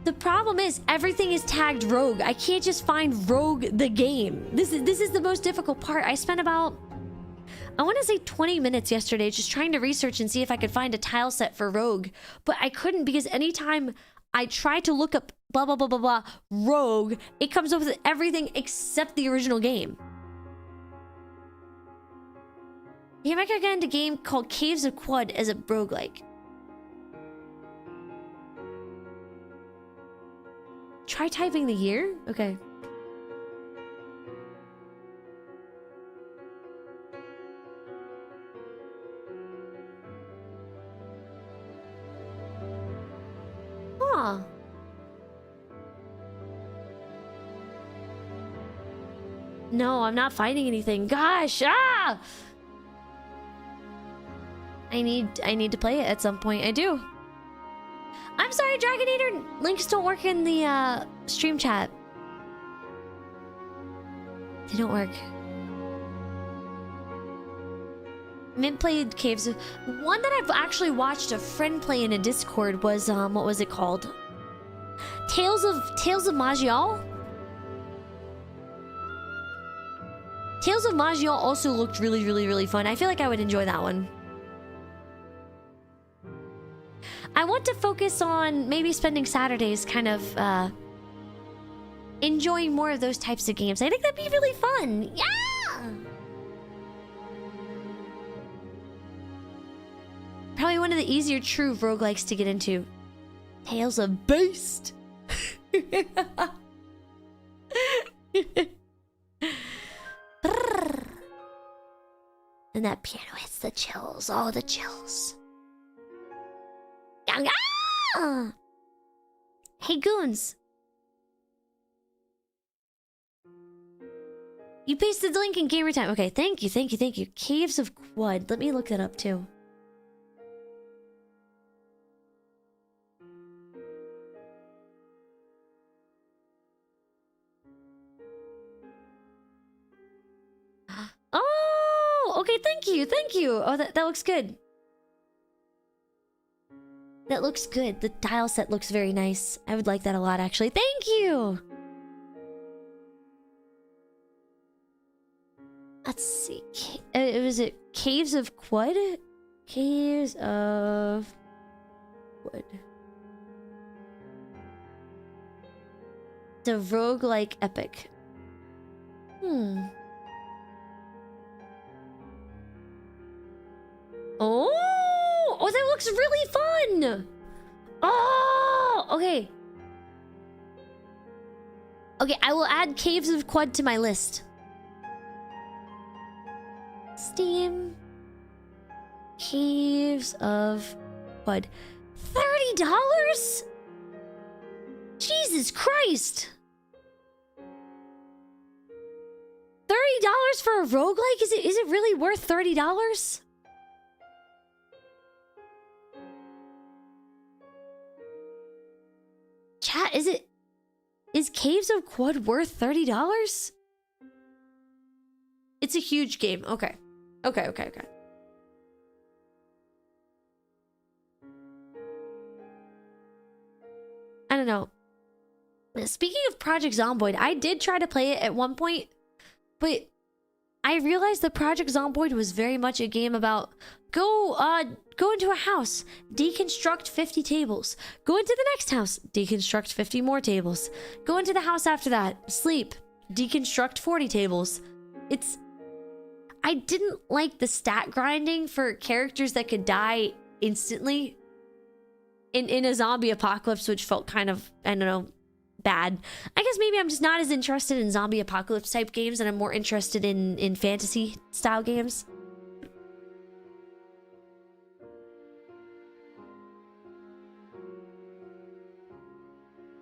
The problem is everything is tagged Rogue. I can't just find Rogue the game. This is the most difficult part. I spent about, I want to say 20 minutes yesterday just trying to research and see if I could find a tile set for Rogue. But I couldn't, because anytime I tried to look up blah, blah, blah, blah, blah, Rogue, it comes up with everything except the original game. You might get into a game called Caves of Quad as a roguelike. Try typing the year? Okay. Huh. No, I'm not finding anything. Gosh, ah! I need to play it at some point. I do. I'm sorry, Dragonator. Links don't work in the stream chat. They don't work. Mint played Caves. One that I've actually watched a friend play in a Discord was what was it called? Tales of Magial? Tales of Magial also looked really, really, really fun. I feel like I would enjoy that one. I want to focus on maybe spending Saturdays kind of enjoying more of those types of games. I think that'd be really fun. Yeah! Probably one of the easier true roguelikes to get into. Tales of Beast! And that piano hits the chills, all the chills. Hey, Goons. You pasted the link in gamer time. Okay, thank you, thank you, thank you. Caves of Quad. Let me look that up too. Oh, okay, thank you, thank you. Oh, that looks good. That looks good. The tile set looks very nice. I would like that a lot, actually. Thank you! Let's see. Was it Caves of Quad? Caves of Quad. The roguelike epic. Oh, that looks really fun. Oh, okay. Okay, I will add Caves of Quad to my list. Steam. Caves of Quad. $30? Jesus Christ. $30 for a roguelike? Is it really worth $30? Chat, is Caves of Quad worth $30? It's a huge game. Okay. Okay. I don't know. Speaking of Project Zomboid, I did try to play it at one point, but I realized that Project Zomboid was very much a game about go into a house, deconstruct 50 tables. Go into the next house, deconstruct 50 more tables. Go into the house after that, sleep, deconstruct 40 tables. I didn't like the stat grinding for characters that could die instantly in a zombie apocalypse, which felt kind of, I don't know, bad. I guess maybe I'm just not as interested in zombie apocalypse type games, and I'm more interested in fantasy style games.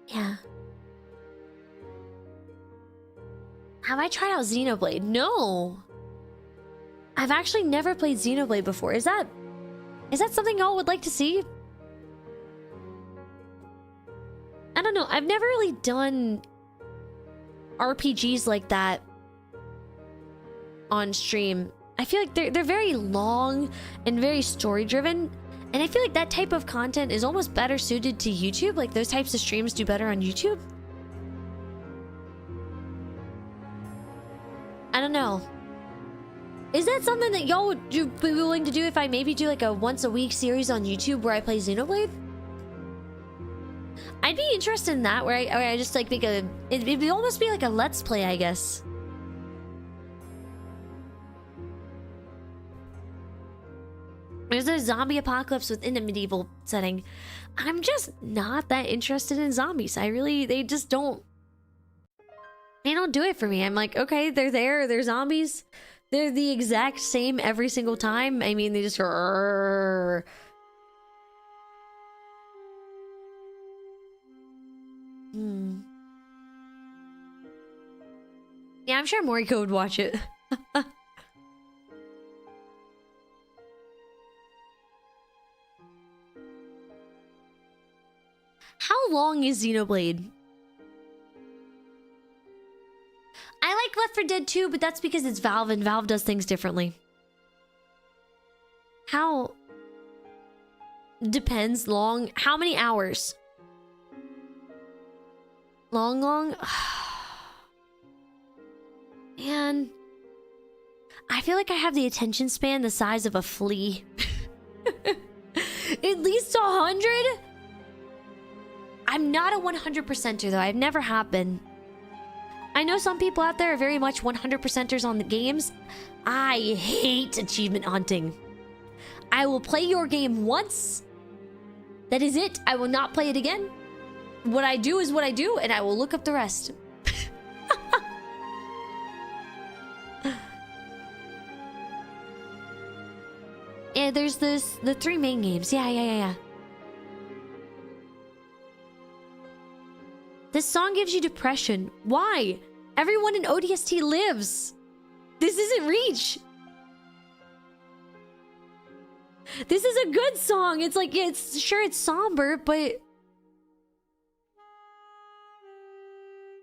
Yeah. Have I tried out Xenoblade? No. I've actually never played Xenoblade before. Is that something y'all would like to see? I don't know. I've never really done RPGs like that on stream. I feel like they're very long and very story driven, and I feel like that type of content is almost better suited to YouTube. Like those types of streams do better on YouTube. I don't know. Is that something that y'all would be willing to do if I maybe do like a once a week series on YouTube where I play Xenoblade? I'd be interested in that, where I just like make a... It'd almost be like a let's play, I guess. There's a zombie apocalypse within a medieval setting. I'm just not that interested in zombies. They just don't... They don't do it for me. I'm like, okay, they're zombies. They're the exact same every single time. I mean, they just go... Yeah, I'm sure Moriko would watch it. How long is Xenoblade? I like Left 4 Dead 2, but that's because it's Valve and Valve does things differently. How? Depends. Long. How many hours? Long? Man. I feel like I have the attention span the size of a flea. At least 100? I'm not a 100%er though. I've never have been. I know some people out there are very much 100%ers on the games. I hate achievement hunting. I will play your game once. That is it. I will not play it again. What I do is what I do, and I will look up the rest. Yeah, there's the 3 main games. Yeah. This song gives you depression. Why? Everyone in ODST lives. This isn't Reach. This is a good song. It's like, it's sure it's somber, but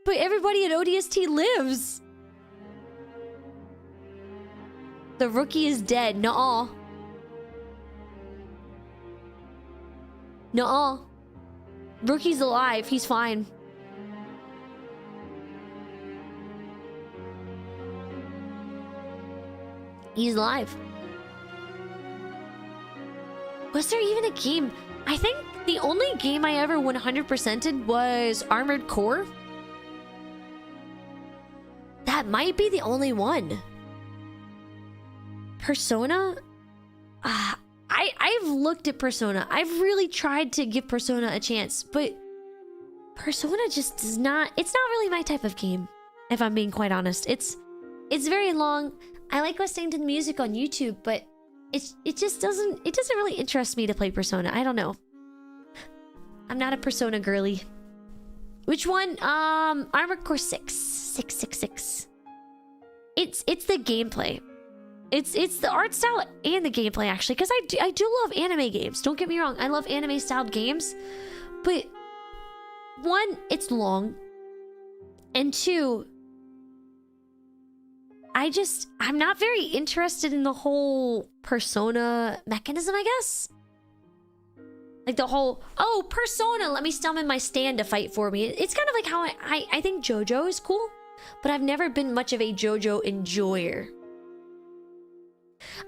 everybody at ODST lives. The rookie is dead. Nuh-uh. Nuh-uh. Rookie's alive. He's fine. He's alive. Was there even a game? I think the only game I ever 100%ed was Armored Core. That might be the only one. Persona? I've looked at Persona. I've really tried to give Persona a chance, but Persona just does not... It's not really my type of game, if I'm being quite honest. It's very long. I like listening to the music on YouTube, but it just doesn't... It doesn't really interest me to play Persona. I don't know. I'm not a Persona girly. Which one? Armored Core 6. 666. It's the gameplay. It's the art style and the gameplay, actually, because I do love anime games. Don't get me wrong, I love anime styled games, but one, it's long, and two, I'm not very interested in the whole Persona mechanism, I guess. Like the whole, oh, Persona, let me summon my stand to fight for me. It's kind of like how I think JoJo is cool, but I've never been much of a JoJo enjoyer.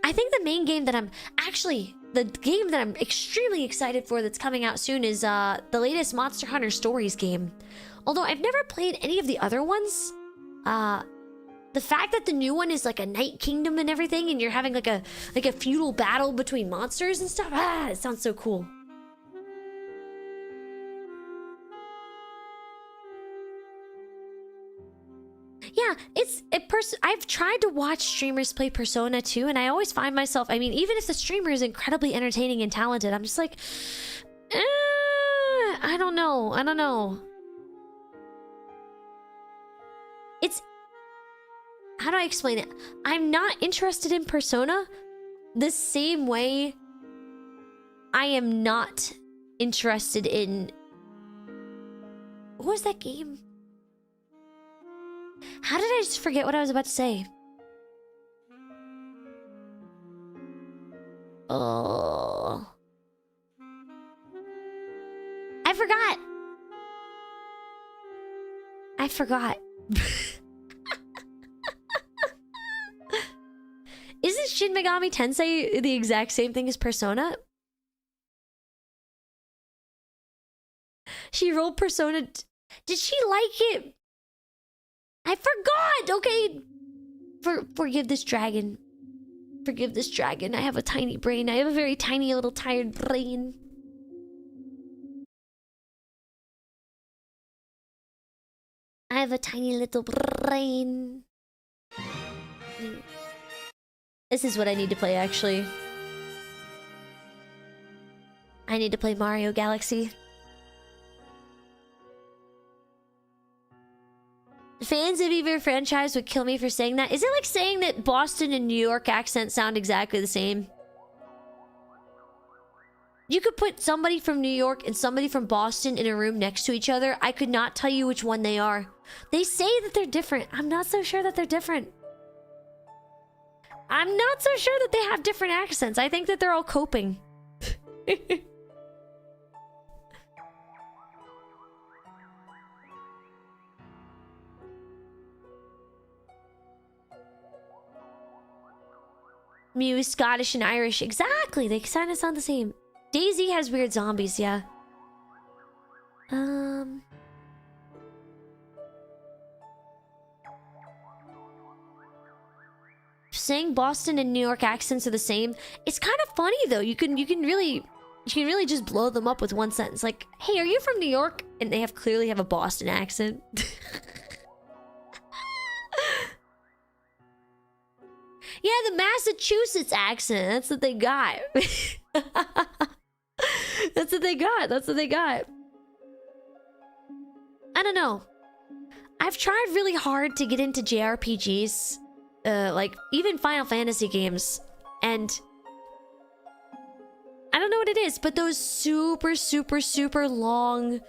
I think the main game that the game that I'm extremely excited for that's coming out soon is the latest Monster Hunter Stories game. Although I've never played any of the other ones, the fact that the new one is like a Night Kingdom and everything, and you're having like a feudal battle between monsters and stuff, it sounds so cool. Yeah, I've tried to watch streamers play Persona 2, and I always find myself, I mean, even if the streamer is incredibly entertaining and talented, I'm just like, I don't know. How do I explain it? I'm not interested in Persona the same way I am not interested in... What was that game? How did I just forget what I was about to say? Oh. I forgot. Isn't Shin Megami Tensei the exact same thing as Persona? She rolled Persona... Did she like it? I forgot! Okay. Forgive this dragon. Forgive this dragon. I have a tiny brain. I have a very tiny little tired brain. I have a tiny little brain. This is what I need to play, actually. I need to play Mario Galaxy. Fans of either franchise would kill me for saying that. Is it like saying that Boston and New York accents sound exactly the same? You could put somebody from New York and somebody from Boston in a room next to each other. I could not tell you which one they are. They say that they're different. I'm not so sure that they're different. I'm not so sure that they have different accents. I think that they're all coping. Mew, Scottish, and Irish. Exactly. They kind of sound the same. Daisy has weird zombies, yeah. Saying Boston and New York accents are the same. It's kind of funny though. You can really just blow them up with one sentence. Like, hey, are you from New York? And they clearly have a Boston accent. Yeah, the Massachusetts accent. That's what they got. That's what they got. That's what they got. I don't know. I've tried really hard to get into JRPGs. like even Final Fantasy games, and I don't know what it is, but those super, super, super long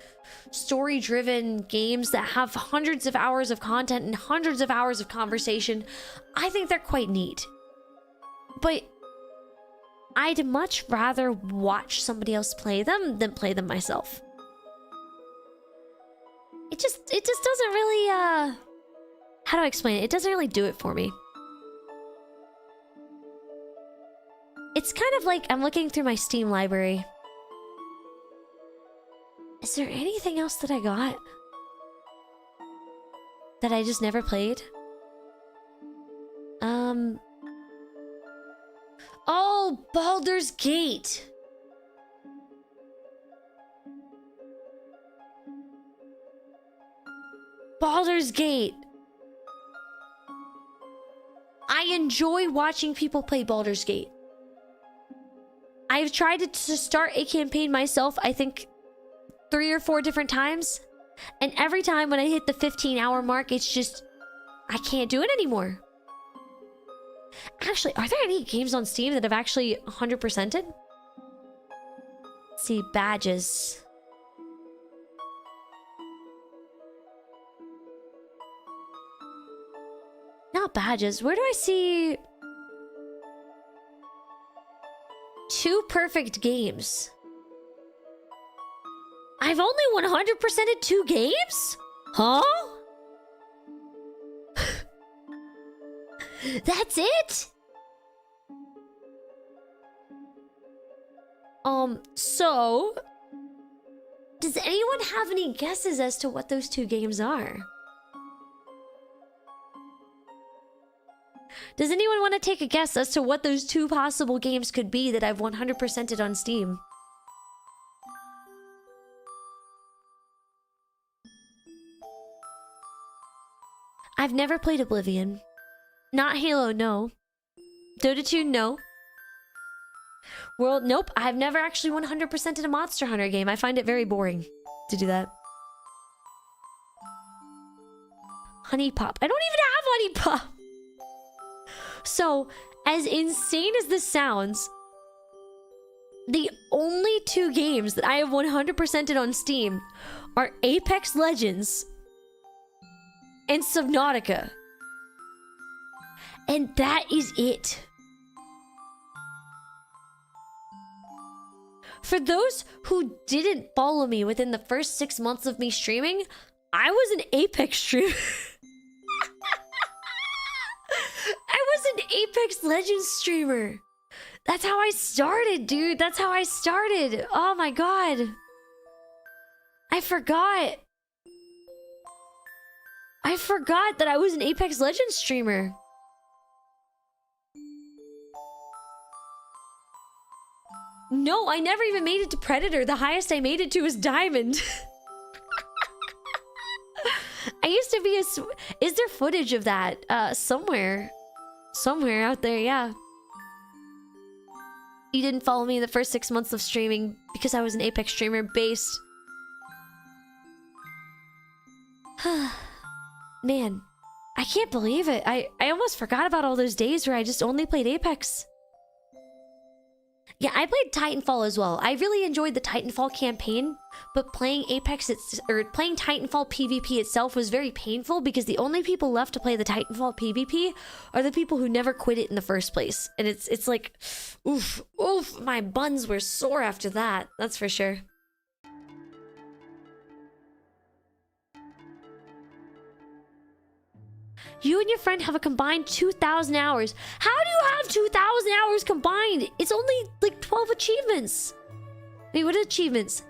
story-driven games that have hundreds of hours of content and hundreds of hours of conversation, I think they're quite neat. But I'd much rather watch somebody else play them than play them myself. It just doesn't really, how do I explain it? It doesn't really do it for me. It's kind of like I'm looking through my Steam library. Is there anything else that I got that I just never played? Oh, Baldur's Gate. Baldur's Gate. I enjoy watching people play Baldur's Gate. I've tried to start a campaign myself, I think 3 or 4 different times. And every time when I hit the 15-hour mark, it's just, I can't do it anymore. Actually, are there any games on Steam that have actually 100%ed? Let's see, badges. Not badges. Where do I see 2 perfect games? I've only 100%ed 2 games? Huh? That's it? So does anyone have any guesses as to what those 2 games are? Does anyone want to take a guess as to what those 2 possible games could be that I've 100%ed on Steam? I've never played Oblivion. Not Halo, no. Dota 2, no. World, nope. I've never actually 100%ed a Monster Hunter game. I find it very boring to do that. Honey Pop. I don't even have Honey Pop. So, as insane as this sounds, the only 2 games that I have 100%ed on Steam are Apex Legends and Subnautica. And that is it. For those who didn't follow me within the first 6 months of me streaming, I was an Apex streamer. I was an Apex Legends streamer. That's how I started, dude. That's how I started. Oh my god. I forgot. I forgot that I was an Apex Legends streamer. No, I never even made it to Predator. The highest I made it to was Diamond. I used to be a... Is there footage of that? Somewhere. Somewhere out there, yeah. You didn't follow me in the first 6 months of streaming because I was an Apex streamer based. Man, I can't believe it. I almost forgot about all those days where I just only played Apex. Yeah, I played Titanfall as well. I really enjoyed the Titanfall campaign, but playing Apex, playing Titanfall PvP itself was very painful because the only people left to play the Titanfall PvP are the people who never quit it in the first place. And it's like, oof, my buns were sore after that. That's for sure. You and your friend have a combined 2,000 hours. How do you have 2,000 hours combined? It's only like 12 achievements. Wait, what are achievements?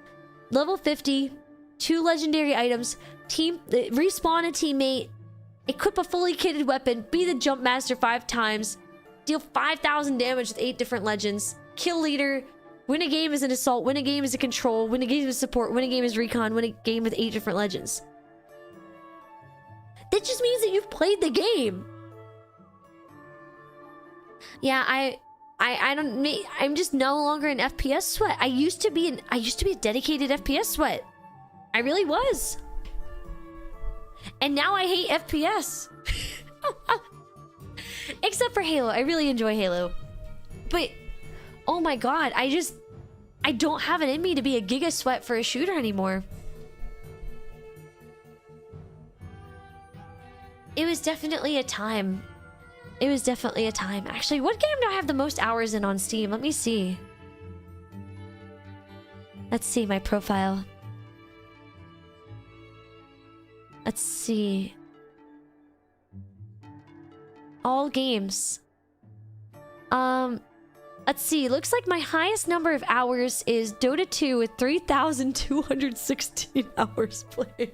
Level 50, 2 legendary items, respawn a teammate, equip a fully kitted weapon, be the jump master 5 times, deal 5,000 damage with 8 different legends, kill leader, win a game as an assault, win a game as a control, win a game as support, win a game as recon, win a game with 8 different legends. That just means that you've played the game. Yeah, I'm just no longer an FPS sweat. I used to be a dedicated FPS sweat. I really was. And now I hate FPS. Except for Halo. I really enjoy Halo. But, oh my god, I don't have it in me to be a giga sweat for a shooter anymore. It was definitely a time. It was definitely a time. Actually, what game do I have the most hours in on Steam? Let me see. Let's see my profile. Let's see. All games. Let's see. Looks like my highest number of hours is Dota 2 with 3,216 hours played.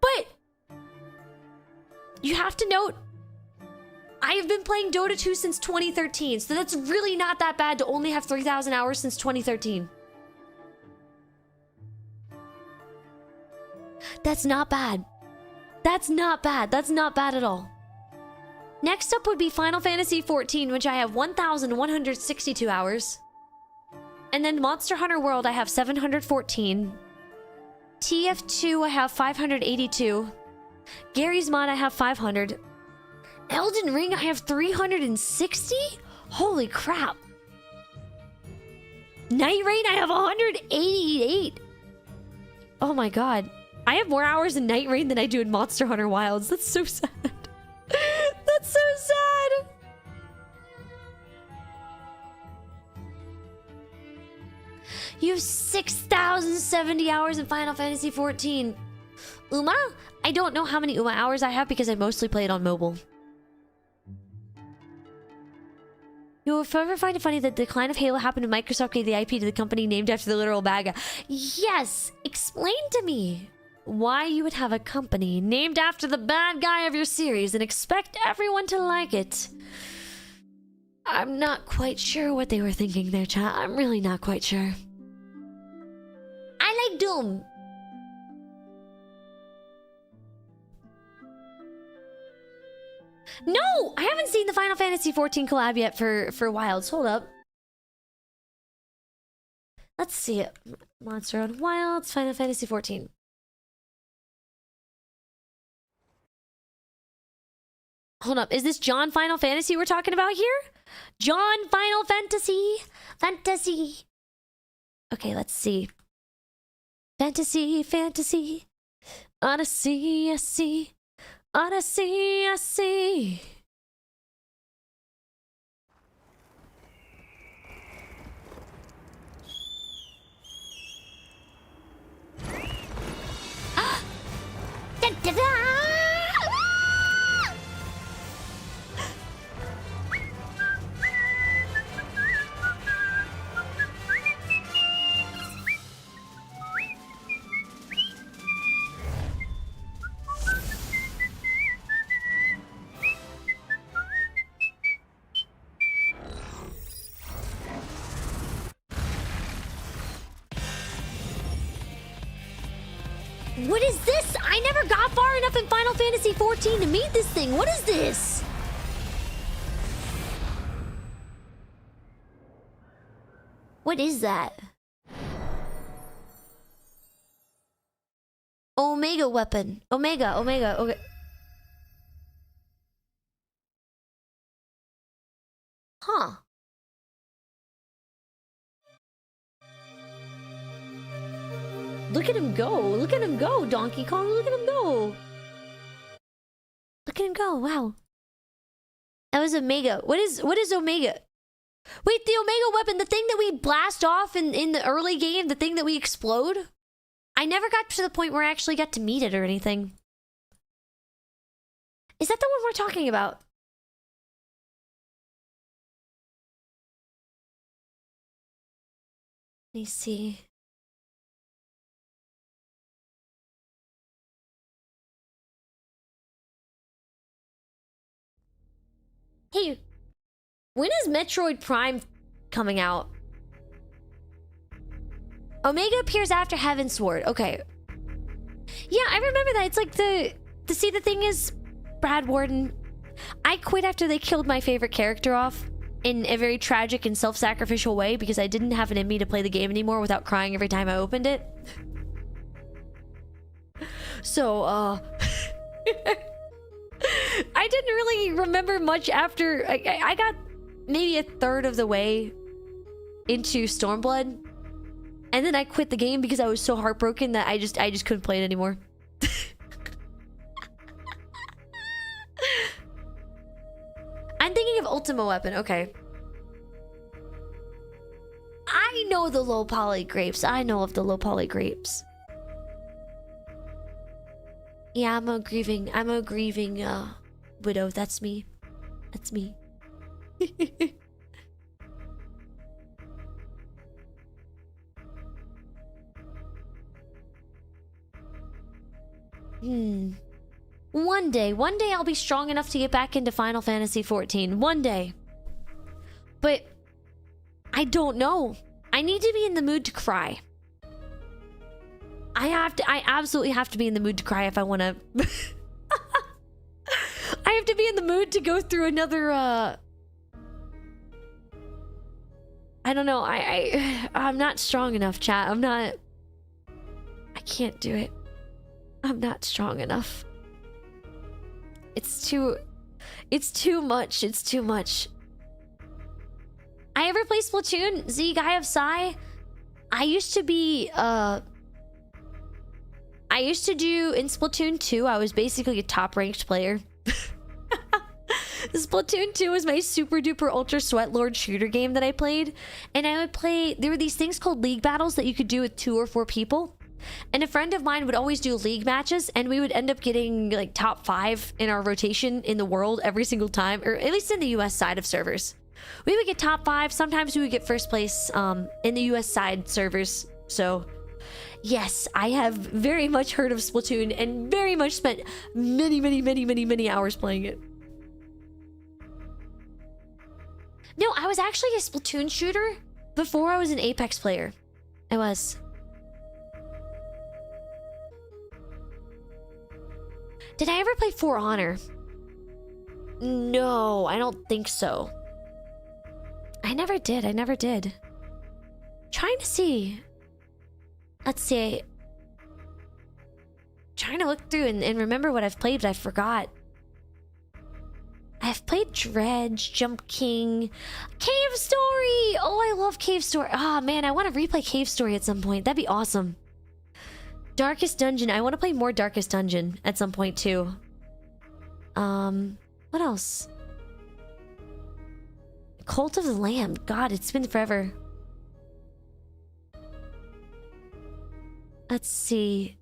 But you have to note, I have been playing Dota 2 since 2013, so that's really not that bad to only have 3,000 hours since 2013. That's not bad. That's not bad. That's not bad at all. Next up would be Final Fantasy XIV, which I have 1,162 hours. And then Monster Hunter World, I have 714. TF2, I have 582. Gary's Mod, I have 500. Elden Ring, I have 360? Holy crap. Night Rain, I have 188. Oh my god. I have more hours in Night Rain than I do in Monster Hunter Wilds. That's so sad. That's so sad. You have 6,070 hours in Final Fantasy XIV. Uma? I don't know how many Uma hours I have because I mostly play it on mobile. You will forever find it funny that the decline of Halo happened when Microsoft gave the IP to the company named after the literal bad guy. Yes! Explain to me why you would have a company named after the bad guy of your series and expect everyone to like it. I'm not quite sure what they were thinking there, chat. I'm really not quite sure. I like Doom. No! I haven't seen the Final Fantasy XIV collab yet for Wilds. Hold up. Let's see it. Monster on Wilds, Final Fantasy XIV. Hold up. Is this John Final Fantasy we're talking about here? John Final Fantasy. Fantasy. Okay, let's see. Fantasy, fantasy. Odyssey, I see. Odyssey, I see. Da, da, da! What is this? I never got far enough in Final Fantasy XIV to meet this thing. What is this? What is that? Omega weapon. Omega, okay. Huh. Look at him go. Look at him go, Donkey Kong. Look at him go. Look at him go. Wow. That was Omega. What is Omega? Wait, the Omega weapon, the thing that we blast off in the early game, the thing that we explode? I never got to the point where I actually got to meet it or anything. Is that the one we're talking about? Let me see. Hey, when is Metroid Prime coming out? Omega appears after Heavensward. Okay. Yeah, I remember that. It's like the thing is, Brad Warden, I quit after they killed my favorite character off in a very tragic and self-sacrificial way because I didn't have it in me to play the game anymore without crying every time I opened it. So, I I didn't really remember much after. I got maybe a third of the way into Stormblood, and then I quit the game because I was so heartbroken that I just couldn't play it anymore. I'm thinking of Ultima Weapon. Okay. I know the low poly grapes. I know of the low poly grapes. Yeah, I'm a grieving widow. That's me. That's me. One day I'll be strong enough to get back into Final Fantasy 14. One day. But I don't know. I need to be in the mood to cry. I absolutely have to be in the mood to cry if I want to. I have to be in the mood to go through another I don't know. I'm not strong enough, chat. I can't do it. I'm not strong enough. It's too much. It's too much. I ever play Splatoon? Z Guy of Psy? I used to do in Splatoon 2, I was basically a top ranked player. Splatoon 2 was my super duper ultra sweat lord shooter game that I played. And I would play, there were these things called league battles that you could do with 2 or 4 people. And a friend of mine would always do league matches, and we would end up getting like top 5 in our rotation in the world every single time, or at least in the US side of servers. We would get top 5, sometimes we would get first place in the US side servers. So yes, I have very much heard of Splatoon and very much spent many hours playing it. No, I was actually a Splatoon shooter before I was an Apex player. I was. Did I ever play For Honor? No, I don't think so. I never did. Trying to see. Let's see. Trying to look through and remember what I've played, but I forgot. I've played Dredge, Jump King, Cave Story! Oh, I love Cave Story. Ah, man, I want to replay Cave Story at some point. That'd be awesome. Darkest Dungeon. I want to play more Darkest Dungeon at some point, too. What else? Cult of the Lamb. God, it's been forever. Let's see.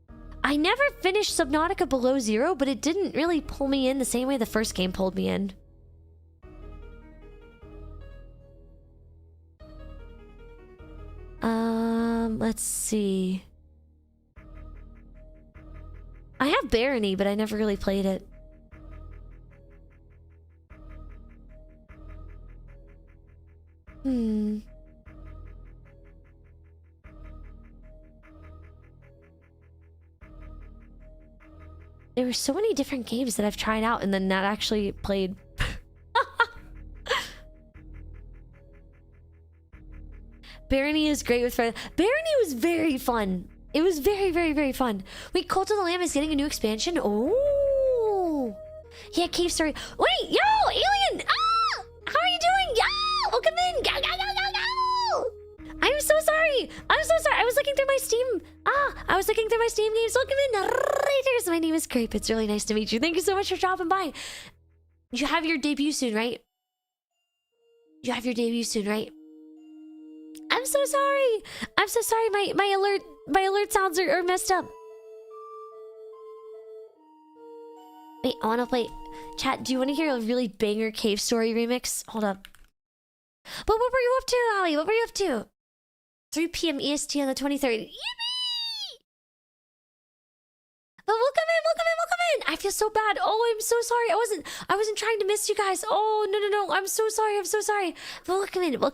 I never finished Subnautica Below Zero, but it didn't really pull me in the same way the first game pulled me in. Let's see. I have Barony, but I never really played it. There were so many different games that I've tried out and then not actually played. Barony is great with friends. Barony was very fun. It was very fun. Wait, Cult of the Lamb is getting a new expansion? Oh! Yeah, Cave Story. Wait, yo, Alien! Ah! How are you doing? Yo! Welcome in! Go, go, go, go, go! I'm so sorry! I'm so sorry! I was looking through my Steam... I was looking through my Steam games. Welcome in! Raiders! My name is Grape. It's really nice to meet you. Thank you so much for dropping by. You have your debut soon, right? You have your debut soon, right? I'm so sorry! I'm so sorry. My alert sounds are messed up. Wait, I want to play... Chat, do you want to hear a really banger Cave Story remix? Hold up. But what were you up to, Holly? What were you up to? 3 p.m. EST on the 23rd. Yippee! But welcome in! I feel so bad. Oh, I'm so sorry. I wasn't trying to miss you guys. Oh, no. I'm so sorry. But welcome in. Go,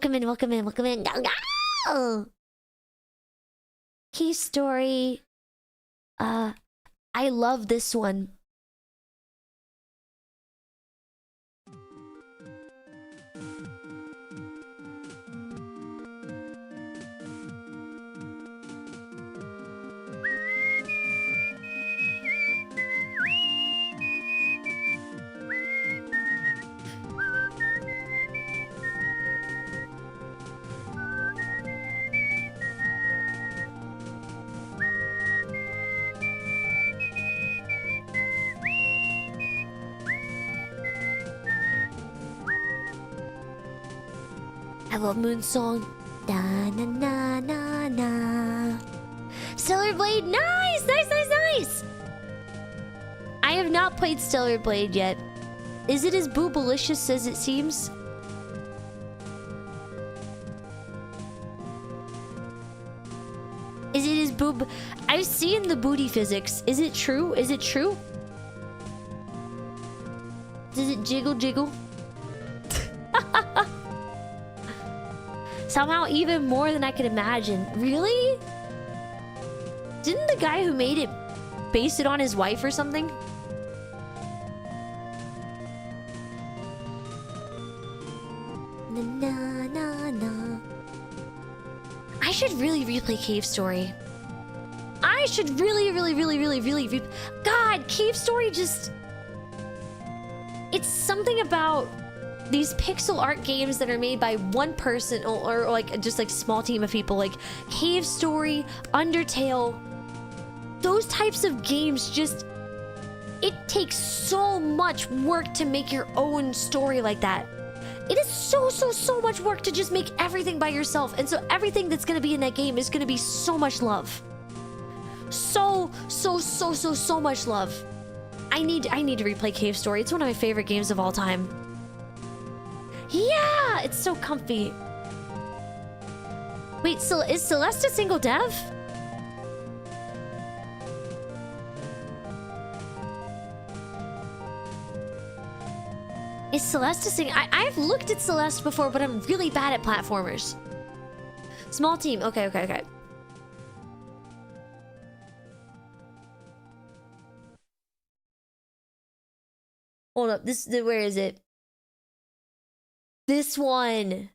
go! Key Story. I love this one. love Moon Song. Na na na na na. Stellar Blade, nice, nice, nice, nice. I have not played Stellar Blade yet. Is it as boobalicious as it seems? Is it as boob? I've seen the booty physics. Is it true? Is it true? Does it jiggle jiggle? Somehow even more than I could imagine. Really? Didn't the guy who made it base it on his wife or something? Na na na na. I should really replay Cave Story. I should really God, Cave Story just... It's something about these pixel art games that are made by one person or like just like small team of people, like Cave Story, Undertale. Those types of games just... It takes so much work to make your own story like that. It is so much work to just make everything by yourself. And so everything that's gonna be in that game is gonna be so much love. So much love. I need to replay Cave Story. It's one of my favorite games of all time. Yeah, it's so comfy. Wait, so is Celeste a single dev? Is Celeste a single? I've looked at Celeste before, but I'm really bad at platformers. Small team. Okay. Hold up. Where is it? This one.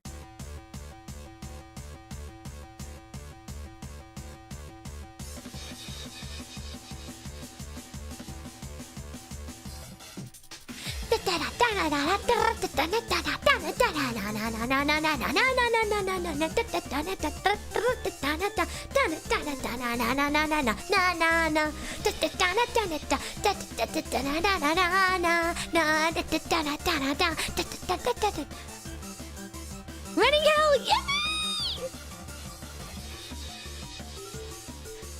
Running hell, yay!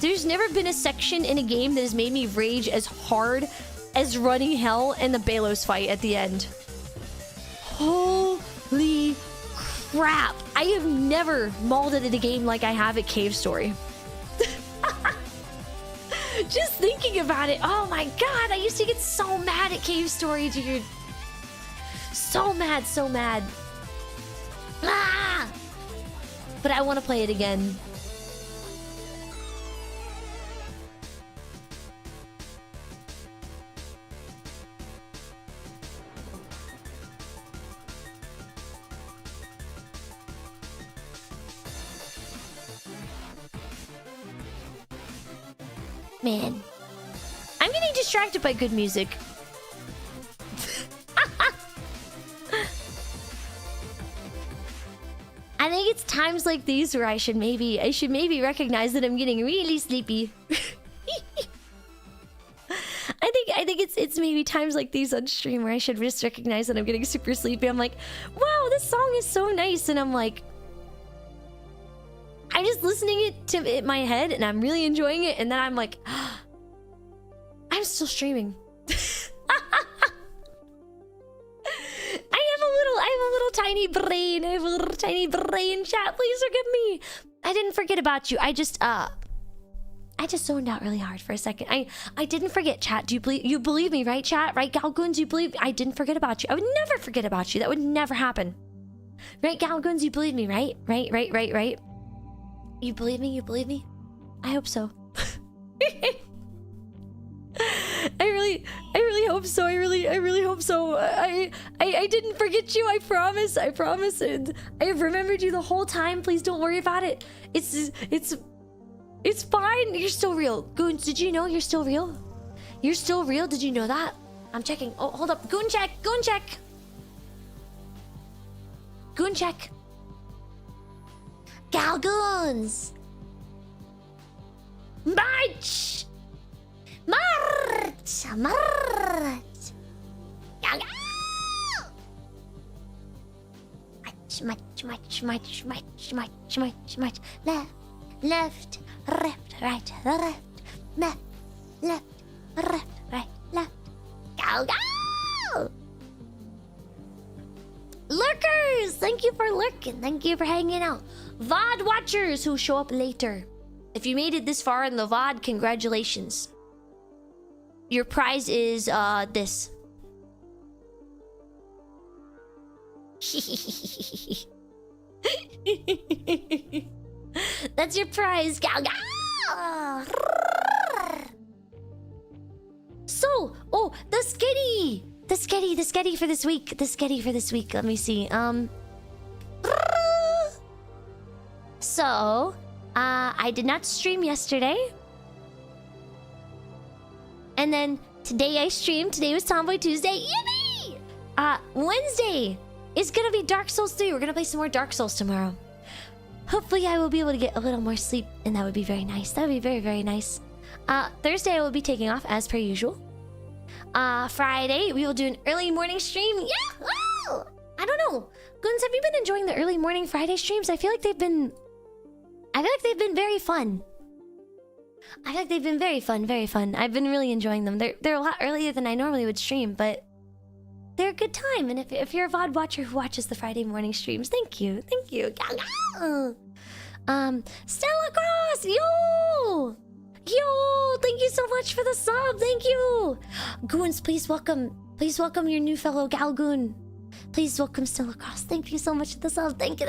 There's never been a section in a game that has made me rage as hard as running hell and the Balos fight at the end. Holy crap! I have never mauled it at a game like I have at Cave Story. Just thinking about it, oh my god, I used to get so mad at Cave Story, dude. So mad. Ah! But I want to play it again. Man, I'm getting distracted by good music. I think it's times like these where I should maybe recognize that I'm getting really sleepy. I think it's maybe times like these on stream where I should just recognize that I'm getting super sleepy. I'm like, wow, this song is so nice, and I'm just listening it to in my head, and I'm really enjoying it, and then I'm like, I'm still streaming. I have a little tiny brain. I have a little tiny brain. Chat, please forgive me. I didn't forget about you. I just zoned out really hard for a second. I didn't forget, chat. Do you believe me, right, chat? Right, Gao Goons, you believe? I didn't forget about you. I would never forget about you. That would never happen. Right, Gao Goons, you believe me, right? Right. You believe me? I hope so. I really hope so. I really hope so. I didn't forget you. I promise. And I have remembered you the whole time. Please don't worry about it. It's fine. You're still real. Goons, did you know you're still real? You're still real? Did you know that? I'm checking. Oh, hold up. Goon check. Gao Goons. March. much, much, much, much, much, much, much. Left, left, left, right, left, left, right, left. Go, go! Lurkers! Thank you for lurking. Thank you for hanging out. VOD watchers who show up later. If you made it this far in the VOD, congratulations. Your prize is this. That's your prize. So, oh, the skitty for this week. The skitty for this week. Let me see. So, I did not stream yesterday. And then today I streamed. Today was Tomboy Tuesday. Yippee! Wednesday is gonna be Dark Souls 3. We're gonna play some more Dark Souls tomorrow. Hopefully I will be able to get a little more sleep, and that would be very nice. That would be very, very nice. Thursday I will be taking off as per usual. Friday we will do an early morning stream. Yeah! Oh! I don't know. Goons, have you been enjoying the early morning Friday streams? I feel like they've been very fun. Very fun. I've been really enjoying them. They're a lot earlier than I normally would stream, but they're a good time. And if you're a VOD watcher who watches the Friday morning streams, thank you. Stella Cross, yo, thank you so much for the sub. Thank you, Goons. Please welcome your new fellow Gao Goon. Please welcome Stella Cross. Thank you so much for the sub. Thank you.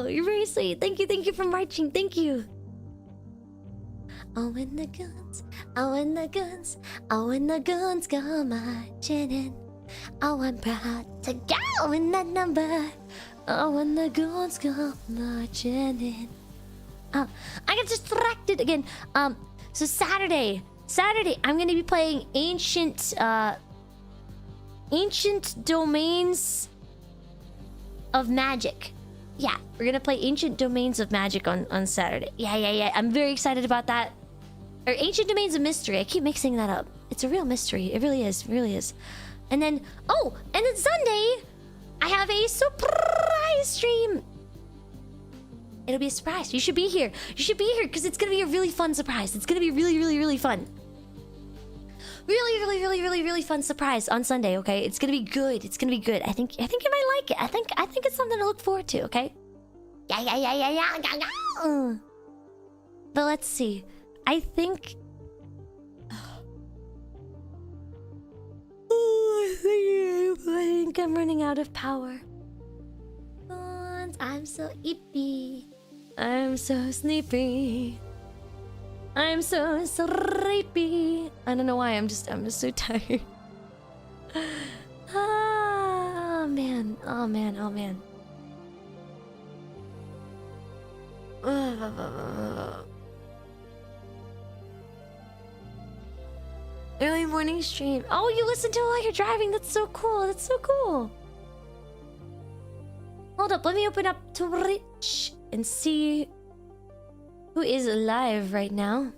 You're very sweet. Thank you for marching. Thank you. Oh, when the goons go marching in. Oh, I'm proud to go in that number. Oh, when the goons go marching in. Oh, I got distracted again. So Saturday, I'm gonna be playing Ancient Domains of Magic. Yeah, we're gonna play Ancient Domains of Magic on Saturday. Yeah. I'm very excited about that. Or Ancient Domains of Mystery. I keep mixing that up. It's a real mystery. It really is. And then Sunday, I have a surprise stream. It'll be a surprise. You should be here. Because it's gonna be a really fun surprise. It's gonna be really fun. Really fun surprise on Sunday. Okay, it's gonna be good. I think you might like it. I think it's something to look forward to. Okay. Yeah. But let's see. I think I'm running out of power. I'm so ippy. I'm so sleepy. I'm so sleepy. I don't know why. I'm just so tired. Oh man. Early morning stream. Oh, you listen to it while you're driving. That's so cool. Hold up. Let me open up Twitch and see who is live right now.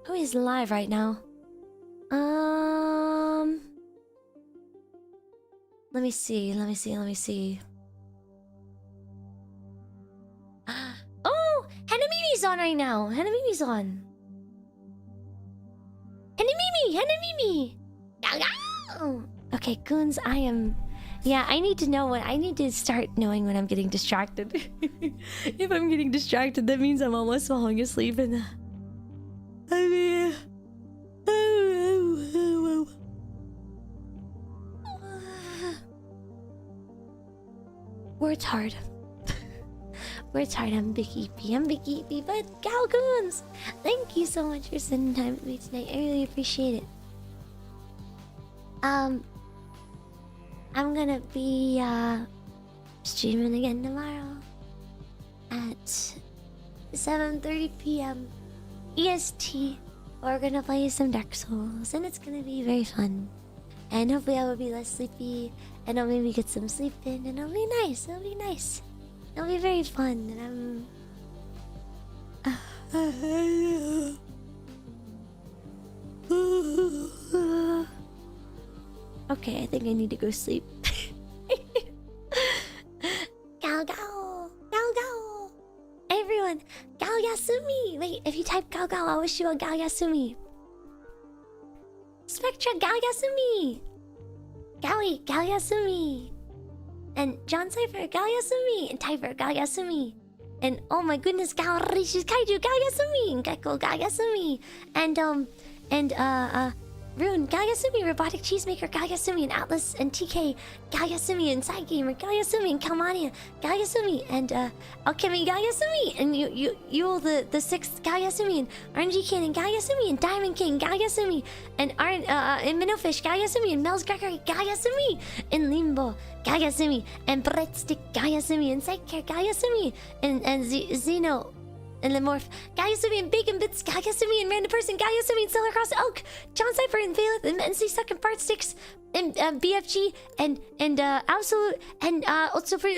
Let me see. Oh, Hanamimi's on right now. Hanamimi's on. Hanamimi. Okay, Goons, I need to start knowing when I'm getting distracted. If I'm getting distracted, that means I'm almost falling asleep and Words hard. I'm big eepy, but Gao Goons, thank you so much for spending time with me tonight. I really appreciate it. I'm gonna be streaming again tomorrow at 7:30 p.m. EST. We're gonna play some Dark Souls, and it's gonna be very fun. And hopefully I will be less sleepy, and I'll maybe get some sleep in, and it'll be nice. It'll be very fun, and Okay, I think I need to go sleep. Gao Yasumi. Wait, if you type Gao Gao, I'll wish you a Gao Yasumi. Spectra Gao Yasumi. Gowie Gao Yasumi. And John Cypher Gao Yasumi. And Typer Gao Yasumi. And oh my goodness, Gao Rishi's Kaiju Gao Yasumi. And Gecko Gao Yasumi. And Rune, Gao Yasumi, Robotic Cheesemaker, Gao Yasumi, and Atlas and TK, Gao Yasumi, and Side Gamer, Gao Yasumi, and Kalmania, Gao Yasumi, and Alchemy, Gao Yasumi, and you the sixth Gao Yasumi, and RNG King, and Gao Yasumi, and Diamond King, Gao Yasumi, and and Minnowfish, Gao Yasumi, and Mel's Gregory, Gao Yasumi, and Limbo, Gao Yasumi, and Breadstick, Gao Yasumi, and Sidecare, Gao Yasumi, and Zeno. And Lemorph, Gao Yasumi and Bacon Bits, Gao Yasumi and Random Person, Gao Yasumi and Stellar Cross Oak, John Cypher and Valeth and NC Sucking Fart Sticks and BFG and Absolute and also for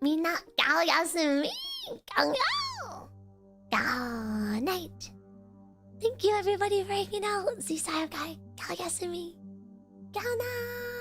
Mina Gao Yasumi Gao Gao Gao Night. Thank you everybody for hanging out. Zisayo Guy, Gao Yasumi Gao Night.